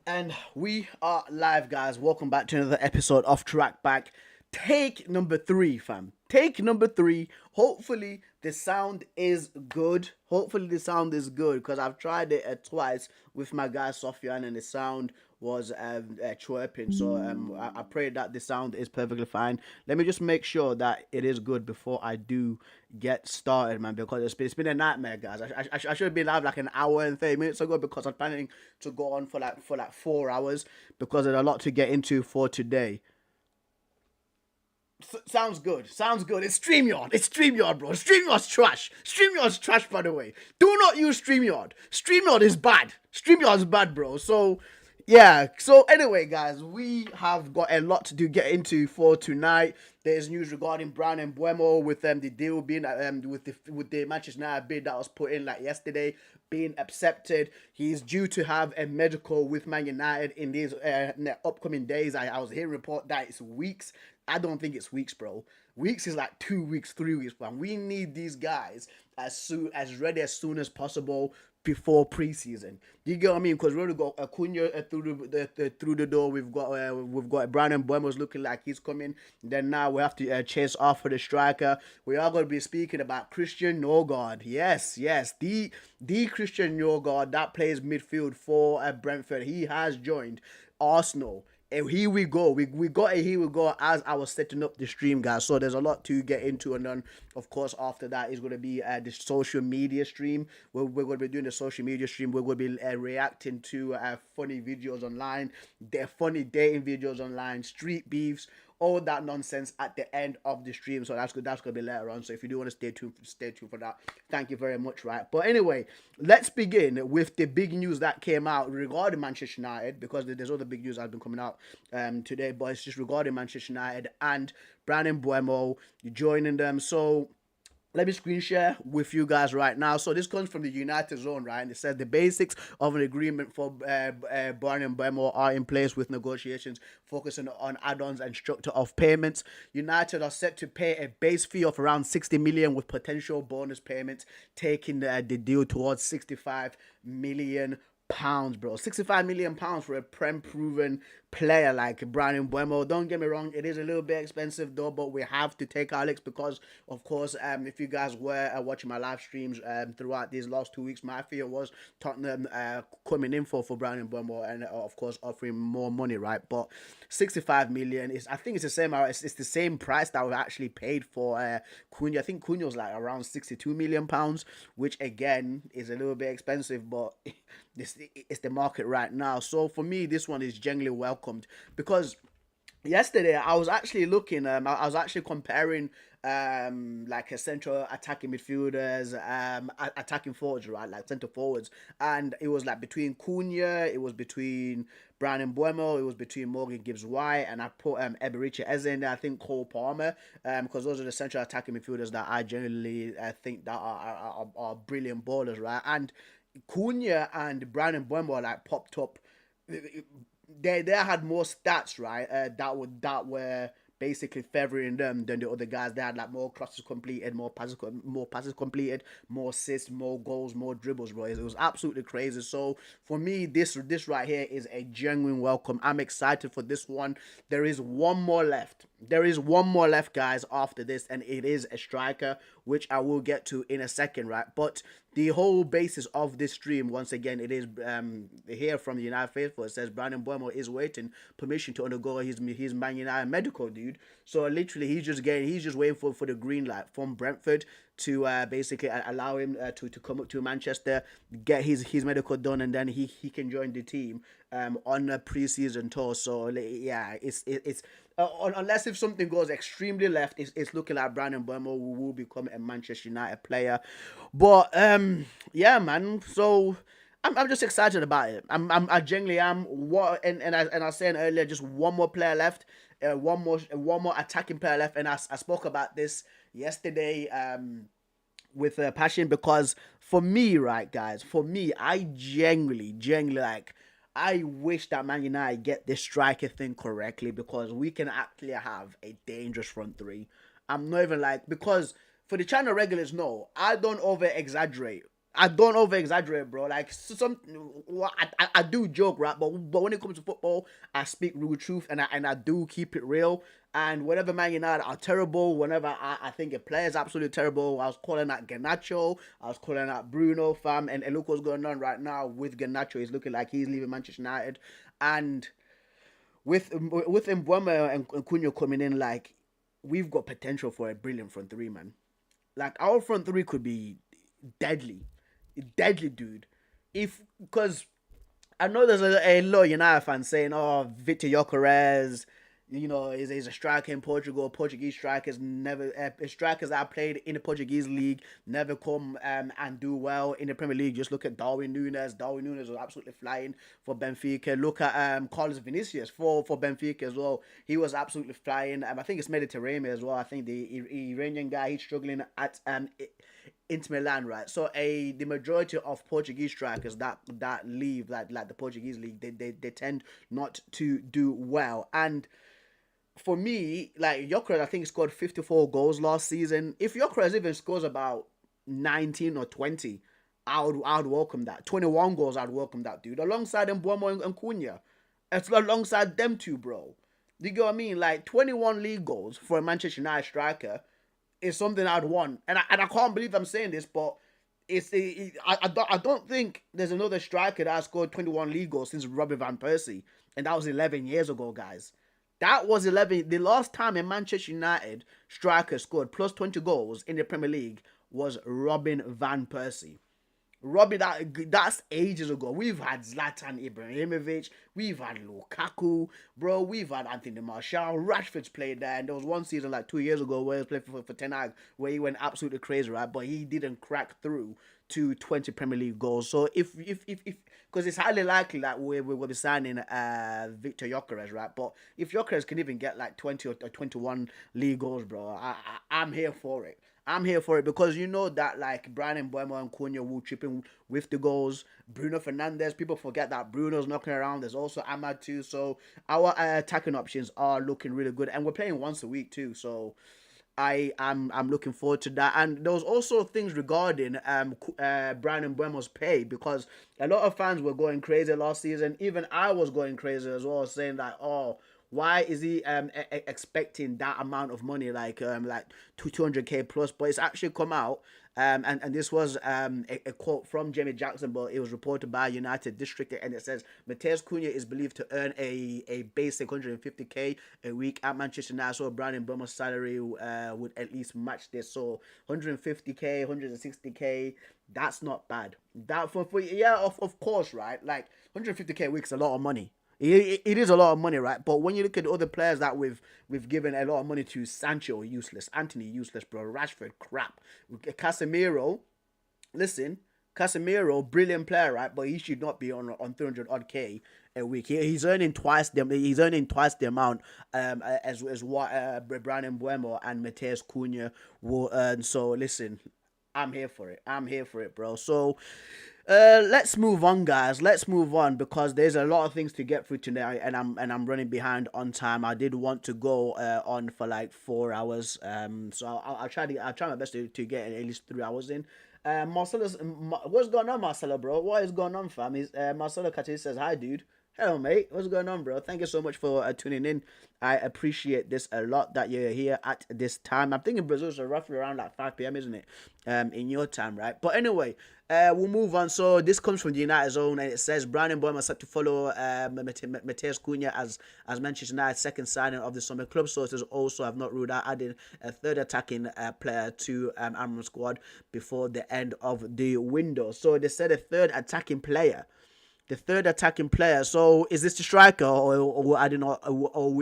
And we are live, guys. Welcome back to another episode of TRACKBACK. Take number three, fam. Take number three. Hopefully, the sound is good. Because I've tried it twice with my guy Sofian, and the sound was chirping. So I pray that the sound is perfectly fine. Let me just make sure that it is good before I do get started, man, because it's been a nightmare, guys. I should have been live like an hour and 30 minutes ago because I'm planning to go on for like 4 hours because there's a lot to get into for today. Sounds good. Sounds good. It's StreamYard. It's StreamYard, bro. StreamYard's trash. StreamYard's trash, by the way. Do not use StreamYard. StreamYard is bad. StreamYard's bad, bro. So, yeah. So, anyway, guys, we have got a lot to get into for tonight. There's news regarding Brown and Mbeumo with the deal being with the Manchester United bid that was put in like yesterday being accepted. He's due to have a medical with Man United in these in the upcoming days. I was hearing report that it's weeks. I don't think it's weeks, bro. Weeks is like 2 weeks, 3 weeks, man. We need these guys as ready as soon as possible before preseason. You get what I mean? Because we already got Acuna through the door. We've got Brandon Mbeumo's looking like he's coming. Then now we have to chase off for the striker. We are going to be speaking about Christian Norgaard. Yes, the Christian Norgaard that plays midfield for Brentford. He has joined Arsenal. And here we go. We got it. Here we go. As I was setting up the stream, guys. So there's a lot to get into, and then of course after that is going to be the social media stream. We're going to be doing the social media stream. We're going to be reacting to funny videos online, their funny dating videos online, street beefs, all that nonsense at the end of the stream. So that's good. That's gonna be later on. So if you do want to stay tuned for that. Thank you very much. Right. But anyway, let's begin with the big news that came out regarding Manchester United, because there's other big news that has been coming out today. But it's just regarding Manchester United and Brandon Mbeumo joining them. So let me screen share with you guys right now. So this comes from the United Zone, right? And it says the basics of an agreement for Brian and Mbeumo are in place with negotiations focusing on add-ons and structure of payments. United are set to pay a base fee of around 60 million with potential bonus payments, taking the deal towards 65 million pounds, bro. 65 million pounds for a prem proven player like Brandon Mbeumo. Don't get me wrong, it is a little bit expensive though, but we have to take our licks because of course if you guys were watching my live streams throughout these last 2 weeks, my fear was Tottenham coming in for Brandon Mbeumo and of course offering more money, right? But 65 million is, I think it's the same, it's the same price that we actually paid for Cunha. I think Cunha was like around 62 million pounds, which again is a little bit expensive, but this it's the market right now. So for me, this one is genuinely welcomed because yesterday I was actually looking. I was actually comparing like a central attacking midfielders, attacking forwards, right, like centre forwards, and it was like between Cunha, it was between Brandon Mbeumo, it was between Morgan Gibbs White, and I put Eberiche Eze in there. I think Cole Palmer, because those are the central attacking midfielders that I generally think that are brilliant ballers, right, and Cunha and Brandon Mbeumo like popped up. They had more stats, right? That were basically favoring them than the other guys. They had like more crosses completed, more passes completed, more assists, more goals, more dribbles, bro. It was absolutely crazy. So for me, this right here is a genuine welcome. I'm excited for this one. There is one more left. There is one more left, guys, after this, and it is a striker, which I will get to in a second, right? But the whole basis of this stream, once again, it is here from the United Faithful. It says Brandon Mbeumo is waiting permission to undergo his Man United medical, dude. So literally, he's just waiting for the green light from Brentford to basically allow him to come up to Manchester, get his medical done, and then he can join the team on a preseason tour. So yeah, it's unless if something goes extremely left, it's looking like Brandon Mbeumo will become a Manchester United player. But yeah, man. So I'm just excited about it. I genuinely am. And I was saying earlier, just one more player left, one more attacking player left, and I spoke about this yesterday with passion because for me, right, guys, for me, I genuinely like. I wish that Man United get this striker thing correctly because we can actually have a dangerous front three. I'm not even like, because for the channel regulars, no, I don't over exaggerate. I don't over exaggerate, bro. Like some, I do joke, right? But when it comes to football, I speak real truth, and I do keep it real. And whenever Man United are terrible, whenever I think a player is absolutely terrible, I was calling out Garnacho, I was calling out Bruno, fam, and look what's going on right now with Garnacho. He's looking like he's leaving Manchester United, and with Mbeumo and Cunha coming in, like we've got potential for a brilliant front three, man. Like our front three could be deadly, deadly, dude. If because I know there's a lot of United fans saying, "Oh, Victor Gyökeres, is a striker in Portugal. Portuguese strikers never, strikers that played in the Portuguese league never come and do well in the Premier League. Just look at Darwin Núñez. Darwin Núñez was absolutely flying for Benfica. Look at Carlos Vinicius for Benfica as well. He was absolutely flying. I think it's Mediterranean as well. I think the Iranian guy, he's struggling at Inter Milan, right? So the majority of Portuguese strikers that leave like the Portuguese league, they tend not to do well. And for me, like Gyökeres, I think he scored 54 goals last season. If Gyökeres even scores about 19 or 20, I would welcome that. 21 goals, I'd welcome that, dude. Alongside Mbeumo and Cunha. It's alongside them two, bro. Do you get what I mean? Like 21 league goals for a Manchester United striker is something I'd want. And I can't believe I'm saying this, but I don't think there's another striker that has scored 21 league goals since Robin van Persie. And that was 11 years ago, guys. That was 11. The last time a Manchester United striker scored plus 20 goals in the Premier League was Robin van Persie. Robbie, that's ages ago. We've had Zlatan Ibrahimovic, we've had Lukaku, bro. We've had Anthony Martial. Rashford's played there, and there was one season like 2 years ago where he was playing for Ten Hag, where he went absolutely crazy, right? But he didn't crack through to 20 Premier League goals. So if because it's highly likely that we will be signing Victor Gyökeres, right? But if Gyökeres can even get like 20 or 21 league goals, bro, I'm here for it. I'm here for it because you know that like Brian Mbeumo and Cunha will chip in with the goals. Bruno Fernandes, people forget that Bruno's knocking around. There's also Ahmad too. So our attacking options are looking really good, and we're playing once a week too. So I'm looking forward to that. And there was also things regarding Brian Mbeumo's pay, because a lot of fans were going crazy last season. Even I was going crazy as well, saying that, oh, why is he expecting that amount of money, like 200k plus? But it's actually come out, and this was a quote from Jamie Jackson, but it was reported by United District, and it says Matheus Cunha is believed to earn a basic 150k a week at Manchester United. So Brian Mbeumo's salary would at least match this. So 150k, 160k. That's not bad. That for yeah, of course, right? Like 150k a week is a lot of money. It is a lot of money, right? But when you look at the other players that we've given a lot of money to, Sancho useless, Anthony useless, bro, Rashford crap, Casemiro, listen, Casemiro brilliant player, right? But he should not be on 300 odd k a week. He's earning twice the amount as what Bryan Mbeumo and Matheus Cunha will earn. So listen, I'm here for it. I'm here for it, bro. So let's move on, guys. Let's move on because there's a lot of things to get through today, and I'm running behind on time. I did want to go on for like 4 hours. So I'll try my best to get at least 3 hours in. Marcelo's, what's going on, Marcelo, bro? What is going on, fam? Marcelo Catis says, hi, dude. Hello, mate. What's going on, bro? Thank you so much for tuning in. I appreciate this a lot that you're here at this time. I'm thinking Brazil's roughly around like 5 p.m., isn't it? In your time, right? But anyway, we'll move on. So this comes from the United Zone, and it says Brian Mbeumo set to follow Matheus Cunha as Manchester United's second signing of the summer. Club sources also have not ruled out adding a third attacking player to Amram squad before the end of the window. So they said a third attacking player. The third attacking player. So is this the striker, or we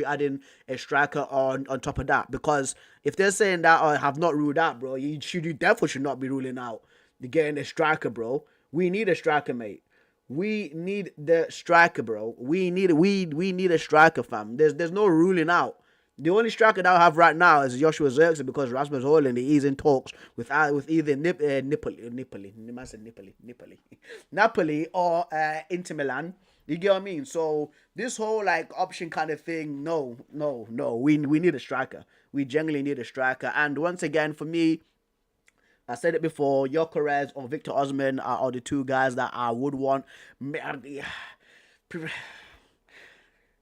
adding a striker on top of that? Because if they're saying that or have not ruled out, bro, you definitely should not be ruling out getting a striker, bro. We need a striker, mate. We need the striker, bro. We need a striker, fam. There's no ruling out. The only striker that I have right now is Joshua Zirkzee, because Rasmus Højlund is in talks with either Napoli or Inter Milan. You get what I mean? So this whole like option kind of thing, no. We need a striker. We genuinely need a striker. And once again, for me, I said it before. Gyökeres or Victor Osimhen are the two guys that I would want.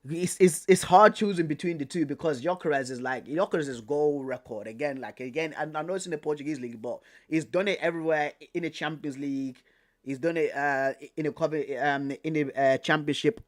It's hard choosing between the two because Gyökeres' goal record again. I know it's in the Portuguese league, but he's done it everywhere in the Champions League. He's done it in the championship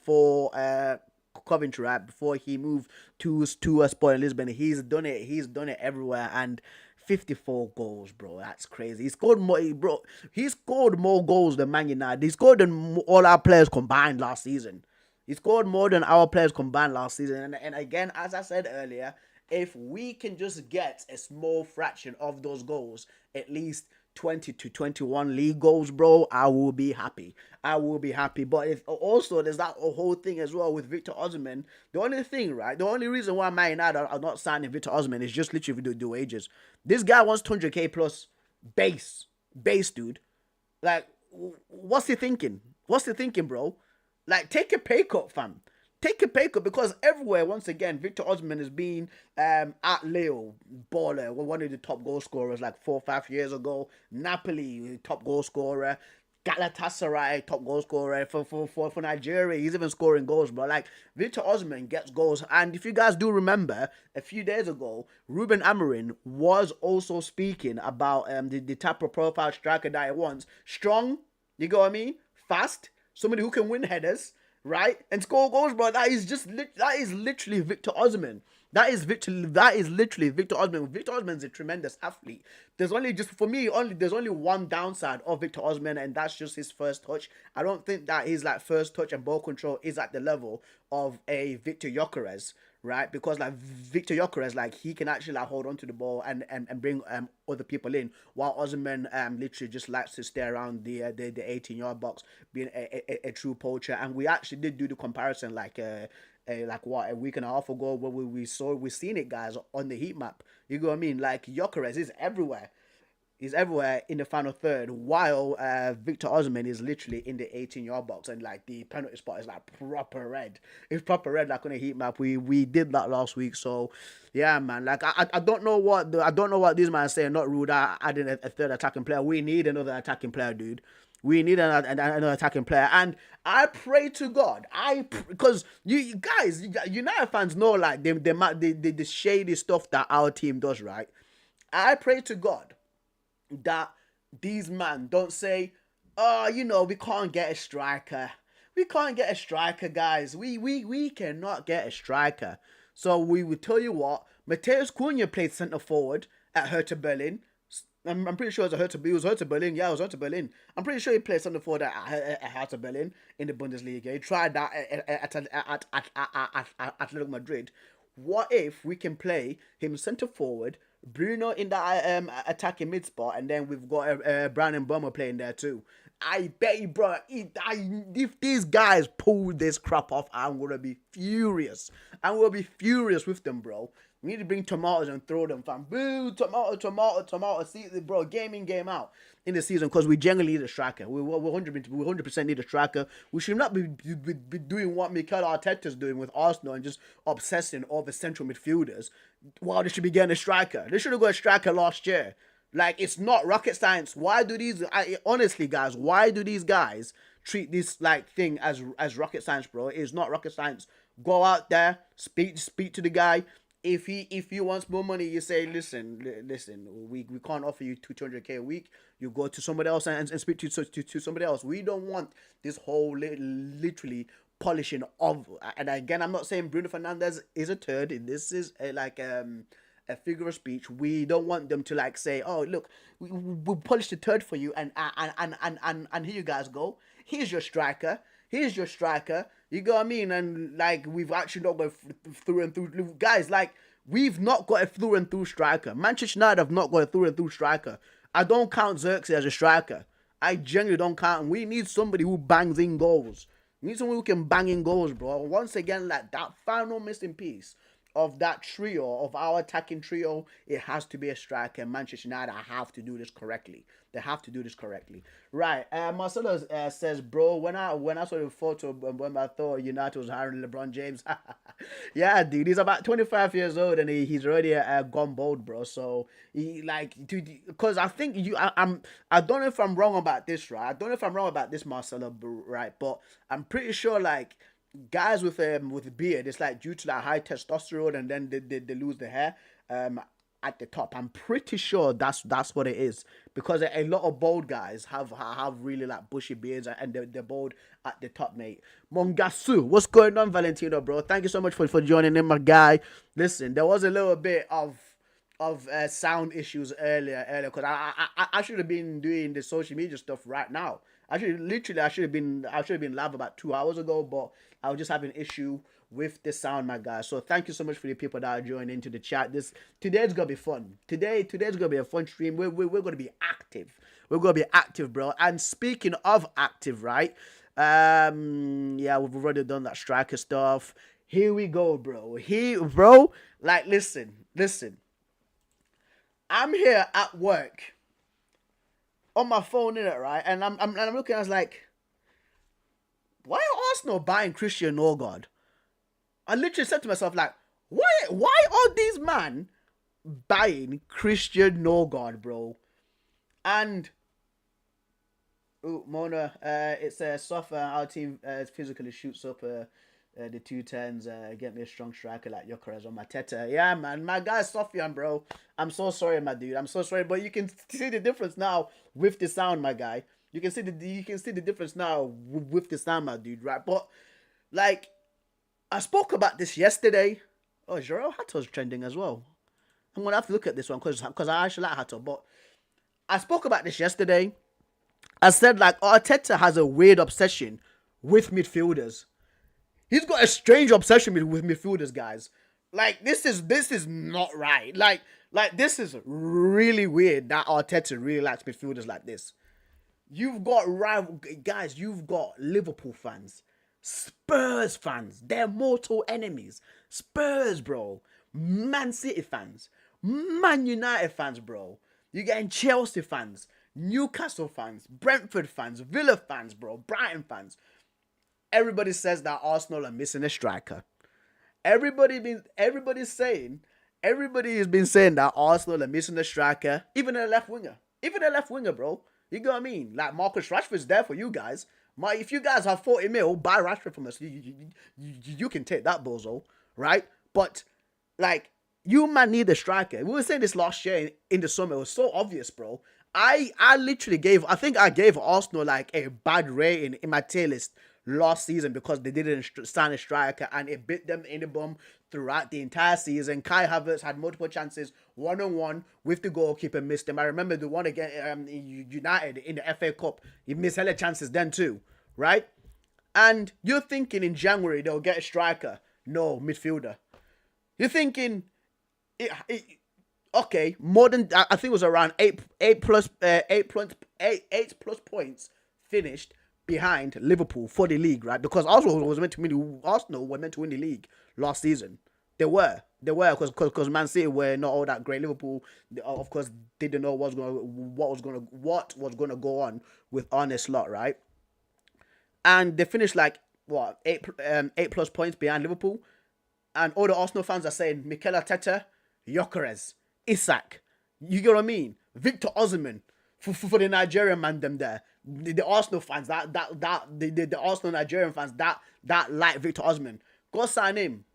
for Coventry, right, before he moved to Sporting Lisbon. He's done it. He's done it everywhere, and 54 goals, bro. That's crazy. He scored more goals than Man United. He scored than all our players combined last season. He scored more than our players combined last season. And again, as I said earlier, if we can just get a small fraction of those goals, at least 20 to 21 league goals, bro, I will be happy. I will be happy. But if also there's that whole thing as well with Victor Osimhen. The only thing, right? The only reason why Man United are not signing Victor Osimhen is just literally the wages. This guy wants 200k plus base, dude. Like, what's he thinking? What's he thinking, bro? Like, take a pay cut, fam. Take a pay cut because everywhere, once again, Victor Osimhen has been at Leo, baller, one of the top goal scorers like 4 or 5 years ago. Napoli, top goal scorer. Galatasaray, top goal scorer for Nigeria. He's even scoring goals, bro. Like, Victor Osimhen gets goals. And if you guys do remember, a few days ago, Ruben Amorim was also speaking about the type of profile striker that he wants. Strong, you get what I mean? Fast, somebody who can win headers, right, and score goals, bro. That is literally Victor Osimhen. That is literally Victor Osimhen. Victor Osimhen is a tremendous athlete. There's only one downside of Victor Osimhen, and that's just his first touch. I don't think that his first touch and ball control is at the level of a Victor Gyökeres, right? Because Victor Gyökeres, he can actually hold on to the ball and bring other people in, while Osimhen literally just likes to stay around the 18-yard box, being a true poacher. And we actually did do the comparison a week and a half ago where we seen it, guys, on the heat map. You know what I mean? Gyökeres is everywhere. He's everywhere in the final third, while Victor Osimhen is literally in the 18-yard box, and the penalty spot is proper red. It's proper red, on a heat map. We did that last week, so yeah, man. I don't know what these man are saying. Not rude. Adding a third attacking player. We need another attacking player, dude. We need another attacking player, and I pray to God. Because you guys, United fans know the shady stuff that our team does, right? I pray to God that these men don't say, oh, we can't get a striker. We can't get a striker, guys. We cannot get a striker. So we will tell you what, Mateus Cunha played centre forward at Hertha Berlin. I'm pretty sure it was Hertha Berlin. Yeah, it was Hertha Berlin. I'm pretty sure he played centre forward at Hertha Berlin in the Bundesliga. He tried that at Atletico Madrid. What if we can play him centre forward, Bruno in that attacking mid spot, and then we've got Brandon Mbeumo playing there too? I bet you, bro, if these guys pull this crap off, I'm going to be furious. I'm going to be furious with them, bro. We need to bring tomatoes and throw them, fam. Boo, tomato. See, bro, game in, game out in the season, because we generally need a striker. We 100% need a striker. We should not be doing what Mikel Arteta's doing with Arsenal and just obsessing over central midfielders. Well, they should be getting a striker. They should have got a striker last year. It's not rocket science. Why do these, honestly, guys, why do these guys treat this thing as rocket science, bro? It's not rocket science. Go out there, speak to the guy. If he wants more money, you say, listen, we can't offer you 200k a week. You go to somebody else and speak to somebody else. We don't want this whole literally polishing of. And again, I'm not saying Bruno Fernandes is a turd. This is a figure of speech. We don't want them to say, oh, look, we'll polish the turd for you, and here you guys go. Here's your striker. You know what I mean? And we've actually not got through and through guys. We've not got a through and through striker. Manchester United have not got a through and through striker. I don't count Xerxes as a striker. I genuinely don't count him. We need somebody who bangs in goals. We need someone who can bang in goals, bro. Once again, that final missing piece of that trio, of our attacking trio, it has to be a striker. Manchester United have to do this correctly. They have to do this correctly. Right. Marcelo says, bro, when I saw the photo, when I thought United was hiring LeBron James. Yeah, dude, he's about 25 years old and he's already gone bold, bro. So he like, dude, because I think I don't know if I'm wrong about this, right? I don't know if I'm wrong about this, Marcelo, right? But I'm pretty sure like guys with a beard, it's like due to that high testosterone, and then they lose the hair at the top. I'm pretty sure that's what it is, because a lot of bald guys have really like bushy beards, and they're bald at the top, mate. Mongasu, what's going on, Valentino, bro? Thank you so much for joining in, my guy. Listen, there was a little bit of sound issues earlier because I should have been doing the social media stuff right now. I should have been live about 2 hours ago, but I was just having an issue with the sound, my guys. So thank you so much for the people that are joining into the chat. Today's gonna be fun. Today's gonna be a fun stream. We're gonna be active. We're gonna be active, bro. And speaking of active, right? Yeah, we've already done that striker stuff. Here we go, bro. Bro. Like, listen. I'm here at work on my phone, in it, right? And I'm looking. I was like, why are Arsenal buying Christian Norgaard? I literally said to myself, like, why are these man buying Christian Norgaard, bro? And Mona, it's a software. Our team physically shoots up the 210s. Get me a strong striker like Gyökeres on my Teta. Yeah, man, my guy's Sofian, bro. I'm so sorry, my dude. I'm so sorry, but you can see the difference now with the sound, my guy. You can see the difference now with the sound, my dude, right? But like, I spoke about this yesterday. Oh, Jorel Hato's trending as well. I'm gonna have to look at this one because I actually like Hato. But I spoke about this yesterday. I said like Arteta has a weird obsession with midfielders. He's got a strange obsession with midfielders, guys. Like, this is not right. Like this is really weird that Arteta really likes midfielders like this. You've got guys. You've got Liverpool fans, Spurs fans. They're mortal enemies. Spurs, bro. Man City fans, Man United fans, bro. You're getting Chelsea fans, Newcastle fans, Brentford fans, Villa fans, bro. Brighton fans. Everybody says that Arsenal are missing a striker. Everybody has been saying that Arsenal are missing a striker, even a left winger. Bro. You know what I mean? Like, Marcus Rashford's there for you guys. If you guys have 40 mil, buy Rashford from us. You can take that, bozo, right? But like, you man need a striker. We were saying this last year in the summer. It was so obvious, bro. I think I gave Arsenal like a bad rating in my tier list last season because they didn't sign a striker, and it bit them in the bum throughout the entire season. Kai Havertz had multiple chances one-on-one with the goalkeeper, missed them. I remember the one against United in the FA Cup. He missed hella chances then too, right? And you're thinking in January they'll get a striker. No, midfielder. You're thinking, okay, more than I think it was around eight plus points finished behind Liverpool for the league, right? Because Arsenal were meant to win the league last season. They were because Man City were not all that great. Liverpool, of course, didn't know what was gonna go on with Arne Slot, right? And they finished like what, 8 plus points behind Liverpool, and all the Arsenal fans are saying Mikel Arteta, Gyökeres, Isak, you get what I mean? Victor Osimhen for the Nigerian man them there. The Arsenal fans the Arsenal Nigerian fans that like Victor Osimhen, go sign him.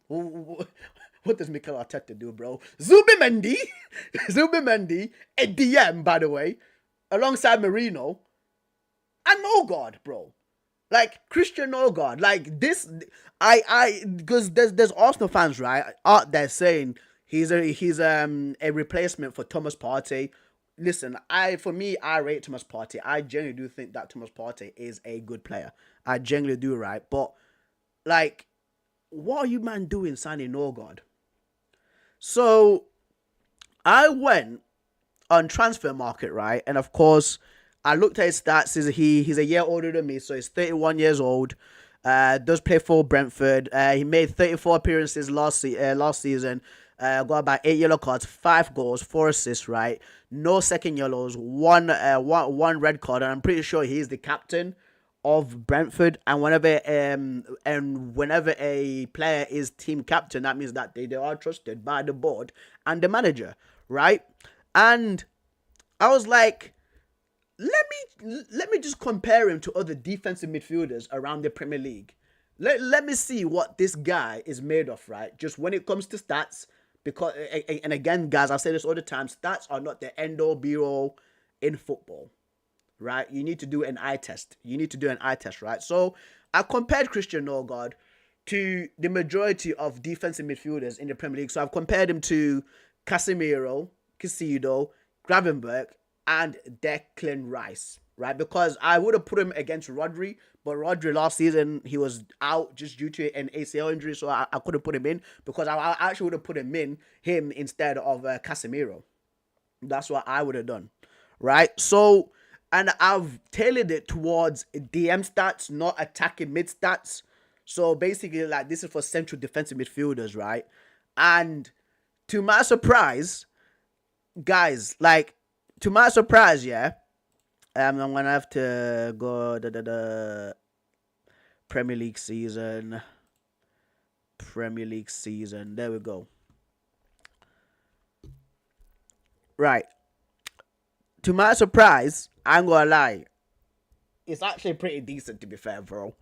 What does Mikel Arteta do, bro? Zubimendi, a DM, by the way, alongside Marino and Norgaard, bro. Like, Christian Norgaard, like this, because there's Arsenal fans, right, out there saying he's a replacement for Thomas Partey. Listen, I rate Thomas Partey. I genuinely do think that Thomas Partey is a good player. I genuinely do, right? But like, what are you man doing signing Norgaard? So I went on Transfer Market, right? And of course, I looked at his stats. He's a year older than me, so he's 31 years old. Does play for Brentford. He made 34 appearances last season. Got about 8 yellow cards, 5 goals, 4 assists. Right, no second yellows, one red card, and I'm pretty sure he's the captain of Brentford. And whenever a player is team captain, that means that they are trusted by the board and the manager. Right, and I was like, let me just compare him to other defensive midfielders around the Premier League. Let me see what this guy is made of, right? Just when it comes to stats, because, and again, guys, I say this all the time, stats are not the end-all, be-all in football, right? You need to do an eye test. Right? So I compared Christian Norgaard to the majority of defensive midfielders in the Premier League. So I've compared him to Casemiro, Caicedo, Gravenberch, and Declan Rice, right? Because I would have put him against Rodri, but Rodri last season, he was out just due to an ACL injury, so I couldn't put him in, because I actually would have put him instead of Casemiro. That's what I would have done, right? So, and I've tailored it towards DM stats, not attacking mid stats. So basically, like, this is for central defensive midfielders, right? And to my surprise, guys, yeah, I'm gonna have to go the Premier League season. There we go. Right. To my surprise, I'm gonna lie, it's actually pretty decent, to be fair, bro.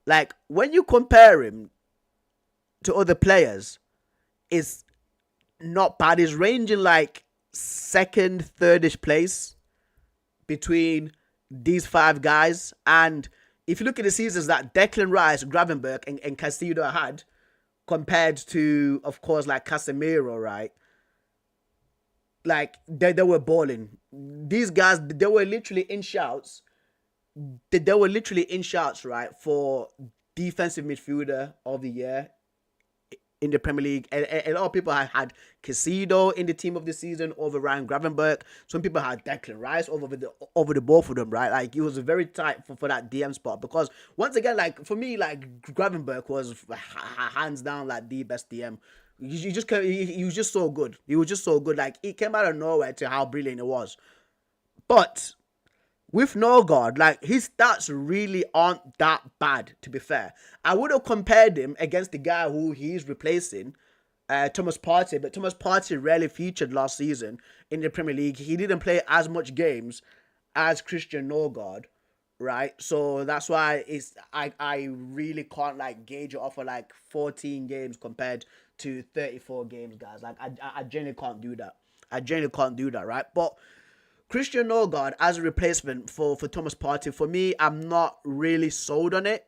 Like, when you compare him to other players, it's not bad. It's ranging like second, thirdish place between these 5 guys. And if you look at the seasons that Declan Rice, Gravenberch, and Caicedo had, compared to, of course, like Casemiro, right? Like, they were balling. These guys, they were literally in shouts. Right, for defensive midfielder of the year in the Premier League. A lot of people had Caicedo in the team of the season over Ryan Gravenberch. Some people had Declan Rice over the both of them, right? Like, it was very tight for that DM spot, because once again, like, for me, like, Gravenberch was hands down like the best DM. He was just so good. Like, he came out of nowhere to how brilliant it was. But with Norgaard, like, his stats really aren't that bad, to be fair. I would have compared him against the guy who he's replacing, Thomas Partey, but Thomas Partey rarely featured last season in the Premier League. He didn't play as much games as Christian Norgaard, right? So that's why I really can't, like, gauge it off of like 14 games compared to 34 games, guys. Like, I genuinely can't do that. Right? But Christian Norgaard as a replacement for Thomas Partey, for me, I'm not really sold on it.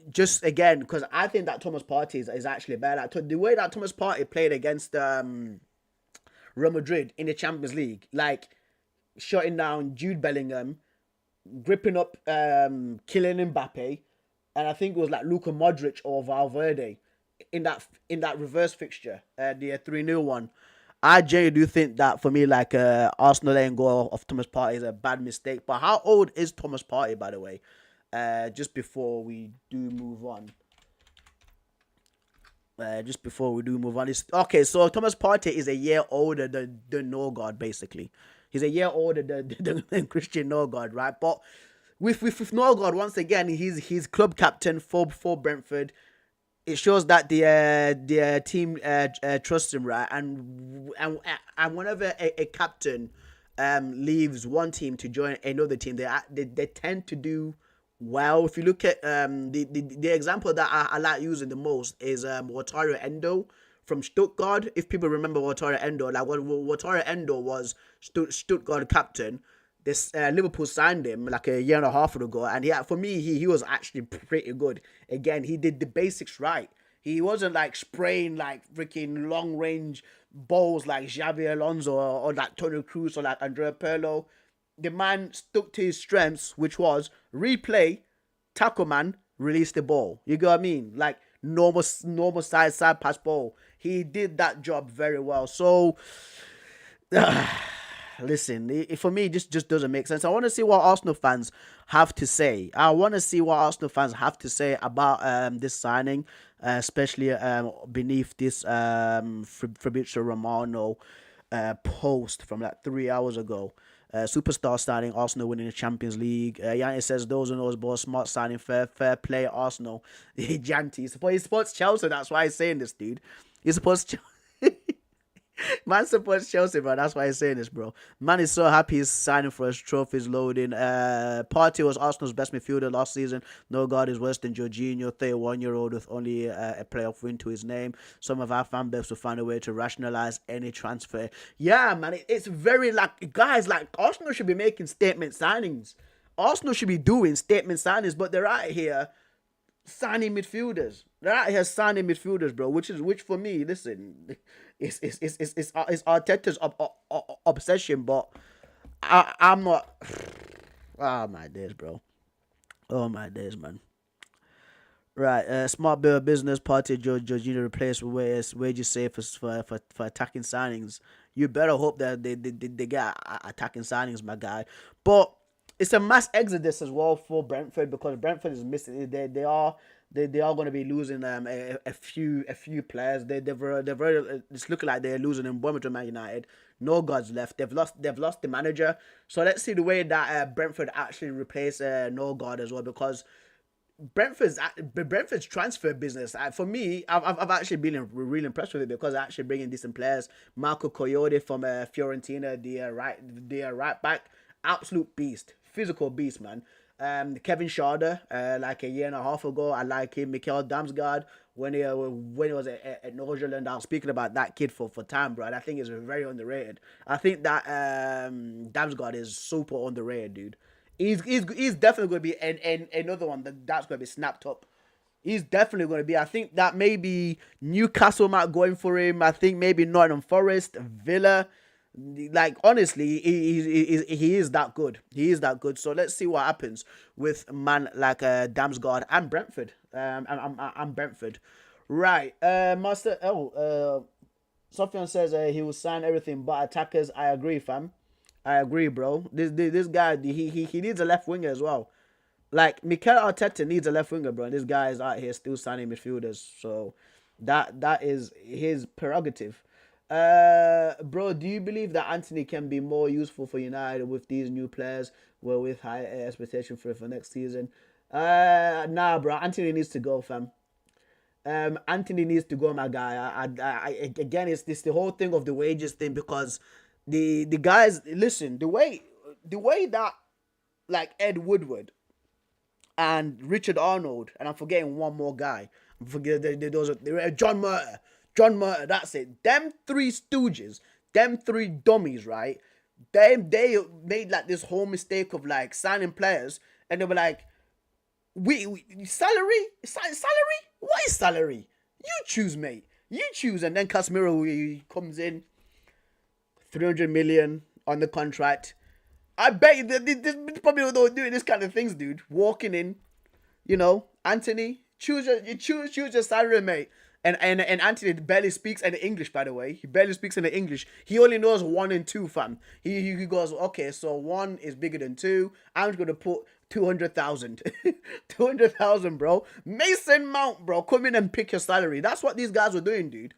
Just again, because I think that Thomas Partey is actually better. Like, the way that Thomas Partey played against Real Madrid in the Champions League, like, shutting down Jude Bellingham, gripping up Kylian Mbappe, and I think it was like Luka Modric or Valverde in that reverse fixture, the 3-0 one. I genuinely do think that, for me, like, Arsenal letting go of Thomas Partey is a bad mistake. But how old is Thomas Partey, by the way? Just before we do move on. Okay, so Thomas Partey is a year older than Norgaard, basically. He's a year older than Christian Norgaard, right? But with Norgaard, once again, he's club captain for Brentford. It shows that the team trusts him, right? And whenever a captain leaves one team to join another team, they tend to do well. If you look at the example that I like using the most is Wataru Endo from Stuttgart. If people remember Wataru Endo, like, when Wataru Endo was Stuttgart captain, this Liverpool signed him like a year and a half ago, and for me, he was actually pretty good. Again, he did the basics right. He wasn't like spraying like freaking long range balls like Xavi Alonso or like Toni Kroos or like Andrea Pirlo. The man stuck to his strengths, which was replay, tackle man, release the ball. You get what I mean? Like, normal side pass ball. He did that job very well. So listen, for me, this just doesn't make sense. I want to see what Arsenal fans have to say. I want to see what Arsenal fans have to say about this signing, especially beneath this Fabrizio Romano post from like 3 hours ago. Superstar signing, Arsenal winning the Champions League. Yanni says those and those balls, smart signing, fair play, Arsenal. Janty, he supports Chelsea. That's why he's saying this, dude. He supports Chelsea. Man supports Chelsea, bro. That's why he's saying this, bro. Man is so happy he's signing for his trophies loading. Partey was Arsenal's best midfielder last season. Norgaard is worse than Jorginho, 31-year-old with only a playoff win to his name. Some of our fan base will find a way to rationalize any transfer. Yeah, man, it's very like, guys, like Arsenal should be making statement signings. Arsenal should be doing statement signings, but they're out here signing midfielders. They're out here signing midfielders, bro. Which for me, listen, it's Arteta's obsession, but I'm not. Oh my days, bro. Oh my days, man. Right, smart bit of business party. Jorginho replaced with wages safe for attacking signings. You better hope that they get attacking signings, my guy. But it's a mass exodus as well for Brentford because Brentford is missing. They are going to be losing a few players. They've already, it's looking like they're losing Mbeumo to Man United. Norgaard's left. They've lost the manager. So let's see the way that Brentford actually replace Norgaard as well, because Brentford's transfer business. For me, I've actually been really impressed with it because they're actually bringing decent players. Marco Coyote from Fiorentina, the right back, absolute beast, physical beast, man. Kevin Schade, like a year and a half ago, I like him. Mikel Damsgaard, when he was at Norgaard, I was speaking about that kid for time, bro. And I think he's very underrated. I think that Damsgaard is super underrated, dude. He's definitely going to be another one that's going to be snapped up. He's definitely going to be. I think that maybe Newcastle might go in for him. I think maybe Nottingham Forest, Villa. Like honestly, he is that good. He is that good. So let's see what happens with a man like Damsgaard and Brentford. I'm Brentford, right? Master. Sofian says he will sign everything but attackers. I agree, fam. I agree, bro. This guy, he needs a left winger as well. Like Mikel Arteta needs a left winger, bro. And this guy is out here still signing midfielders. So that is his prerogative. Bro, do you believe that Anthony can be more useful for United with these new players? Well, with high expectation for next season. Nah, bro. Anthony needs to go, fam. Anthony needs to go, my guy. Again, it's this the whole thing of the wages thing because the guys listen the way that like Ed Woodward and Richard Arnold, and I'm forgetting one more guy. I'm forgetting those are John Murter. John Murter, that's it. Them three stooges, them three dummies, right? They made like this whole mistake of like signing players, and they were like, we salary? What is salary? You choose, mate. You choose, and then Casemiro he comes in, 300 million on the contract. I bet you this probably don't doing this kind of things, dude. Walking in, Anthony, choose your salary, mate. And Anthony barely speaks any English, by the way. He barely speaks any English. He only knows one and two, fam. He goes, okay, so one is bigger than two. I'm gonna put 200,000. 200,000, bro. Mason Mount, bro. Come in and pick your salary. That's what these guys were doing, dude.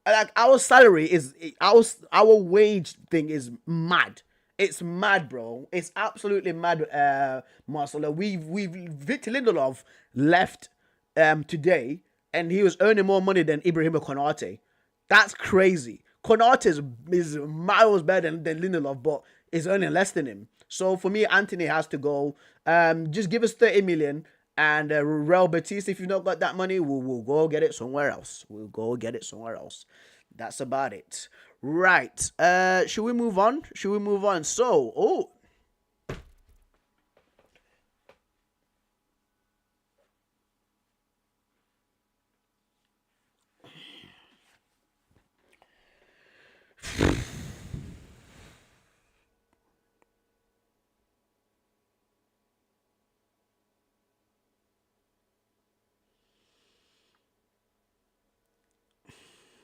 Like our salary is our wage thing is mad. It's mad, bro. It's absolutely mad, Marcelo. We've Victor Lindelof left today, and he was earning more money than Ibrahima Konate. That's crazy. Konate is miles better than Lindelof, but is earning less than him. So for me, Anthony has to go. Just give us 30 million. And Real Betis, if you've not got that money, we'll go get it somewhere else. We'll go get it somewhere else. That's about it. Right. Should we move on? So,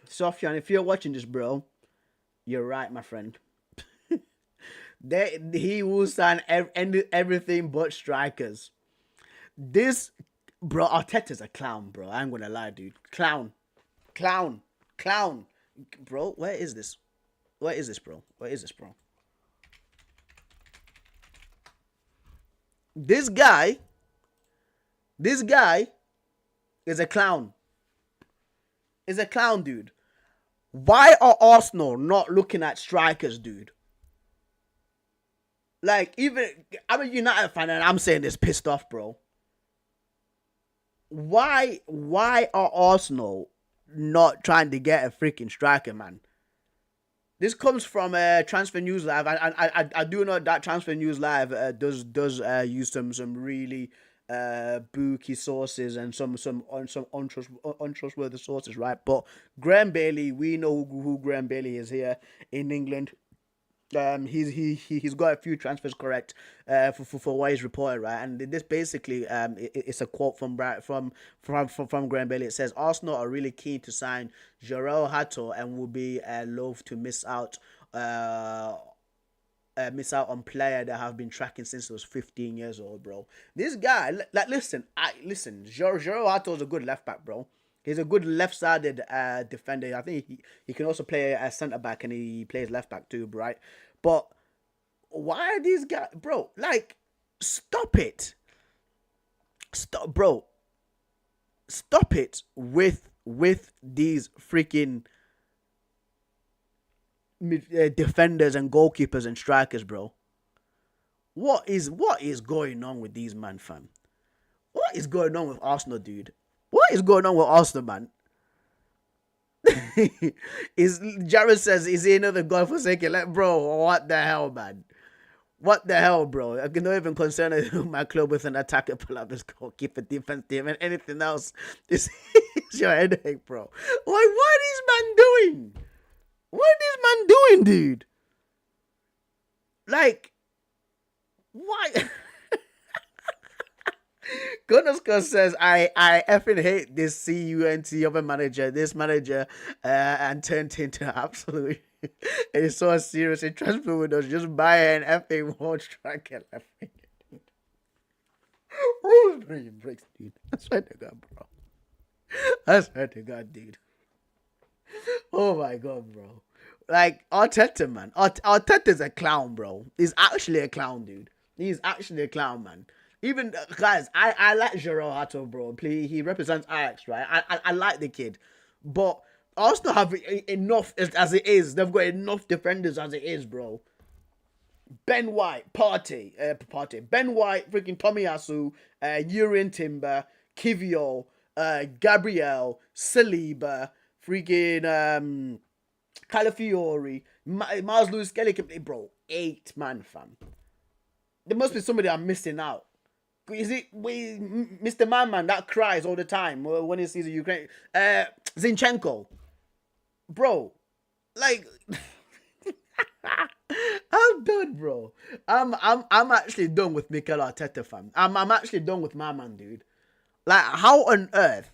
Sofyan, if you're watching this, bro, you're right, my friend. He will sign everything but strikers. This, bro, Arteta's a clown, bro. I ain't gonna lie, dude. Clown, clown, clown, bro. Where is this? Where is this, bro? Where is this, bro? This guy, this guy is a clown. Is a clown, dude. Why are Arsenal not looking at strikers, dude? Like, even I'm a United fan and I'm saying this pissed off, bro. Why are Arsenal not trying to get a freaking striker, man? This comes from Transfer News Live. I do know that Transfer News Live does use some really booky sources and some untrustworthy sources, right? But Graham Bailey, we know who Graham Bailey is here in England. He's got a few transfers correct for what he's reported, right? And this basically it's a quote from Graham Bailey. It says Arsenal are really keen to sign Jarrell Hato and will be loath to miss out on player that have been tracking since he was 15 years old, bro. This guy, like, listen, Jarrell Hato is a good left back, bro. He's a good left-sided defender. I think he can also play as centre-back and he plays left-back too, right? But why are these guys... Bro, like, stop it. Stop, bro. Stop it with these freaking defenders and goalkeepers and strikers, bro. What is going on with these man, fam? What is going on with Arsenal, dude? What is going on with Arsenal, man? Jared says, is he another godforsaken? Like, bro, what the hell, man? What the hell, bro? I can not even concern my club with an attacker, pull up his goalkeeper, defense team, and anything else. It's your headache, bro. What is man doing? What is man doing, dude? Like, why? Gunners says, I effing hate this CUNT of a manager. This manager and turned into absolute. It's so serious. In transfer windows, just buy an effing one striker. Oh, breaks, dude. I swear to God, bro. I swear to God, dude. Oh my God, bro. Like, Arteta, man. Arteta's a clown, bro. He's actually a clown, dude. He's actually a clown, man. Even guys, I like Jarrell Hato, bro. He represents Ajax, right? I like the kid, but Arsenal have enough as it is. They've got enough defenders as it is, bro. Ben White, Partey, Ben White, freaking Tomiyasu, Urine Timber, Kivio, Gabriel, Saliba, freaking Calafiori, Miles Lewis Kelly, bro. 8 man, fam. There must be somebody I'm missing out. Is it Mr. Man that cries all the time when he sees a Ukraine? Zinchenko, bro, like, I'm done, bro. I'm actually done with Mikel Arteta, fam. I'm actually done with my man, dude. Like, how on earth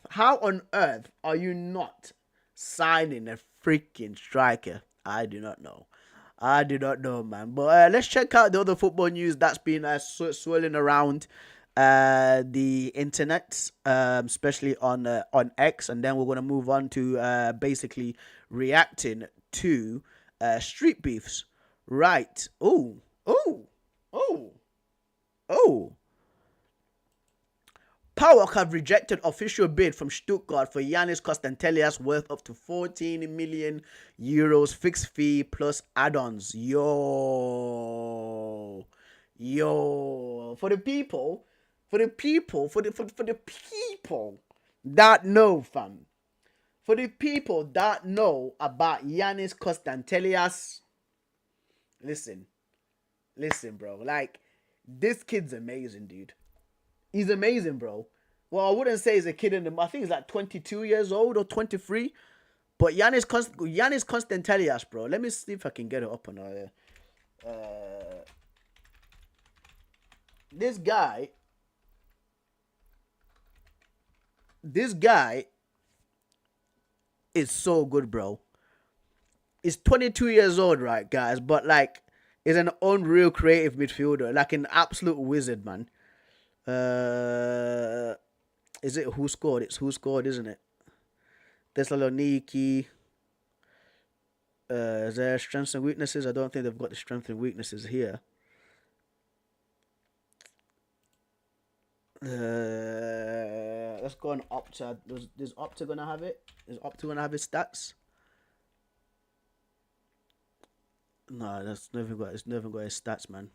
are you not signing a freaking striker? I do not know. I do not know, man. But let's check out the other football news that's been swirling around the internet, especially on X, and then we're going to move on to basically reacting to street beefs. Right. Oh. PAOK have rejected official bid from Stuttgart for Yannis Costantelias worth up to 14 million euros fixed fee plus add-ons. Yo. For the people that know, fam. For the people that know about Yannis Costantelias, listen, bro. Like, this kid's amazing, dude. He's amazing, bro. Well, I wouldn't say he's a kid in the... I think he's like 22 years old or 23. But Yannis Costantelias, bro. Let me see if I can get it up on this guy is so good, bro. He's 22 years old, right, guys? But, like, is an unreal creative midfielder, like an absolute wizard, man. Is it who scored? It's who scored, isn't it? Thessaloniki. Is there strengths and weaknesses? I don't think they've got the strengths and weaknesses here. Let's go on Opta. Is Opta gonna have it? Is Opta gonna have his stats? No, it's never got his stats, man.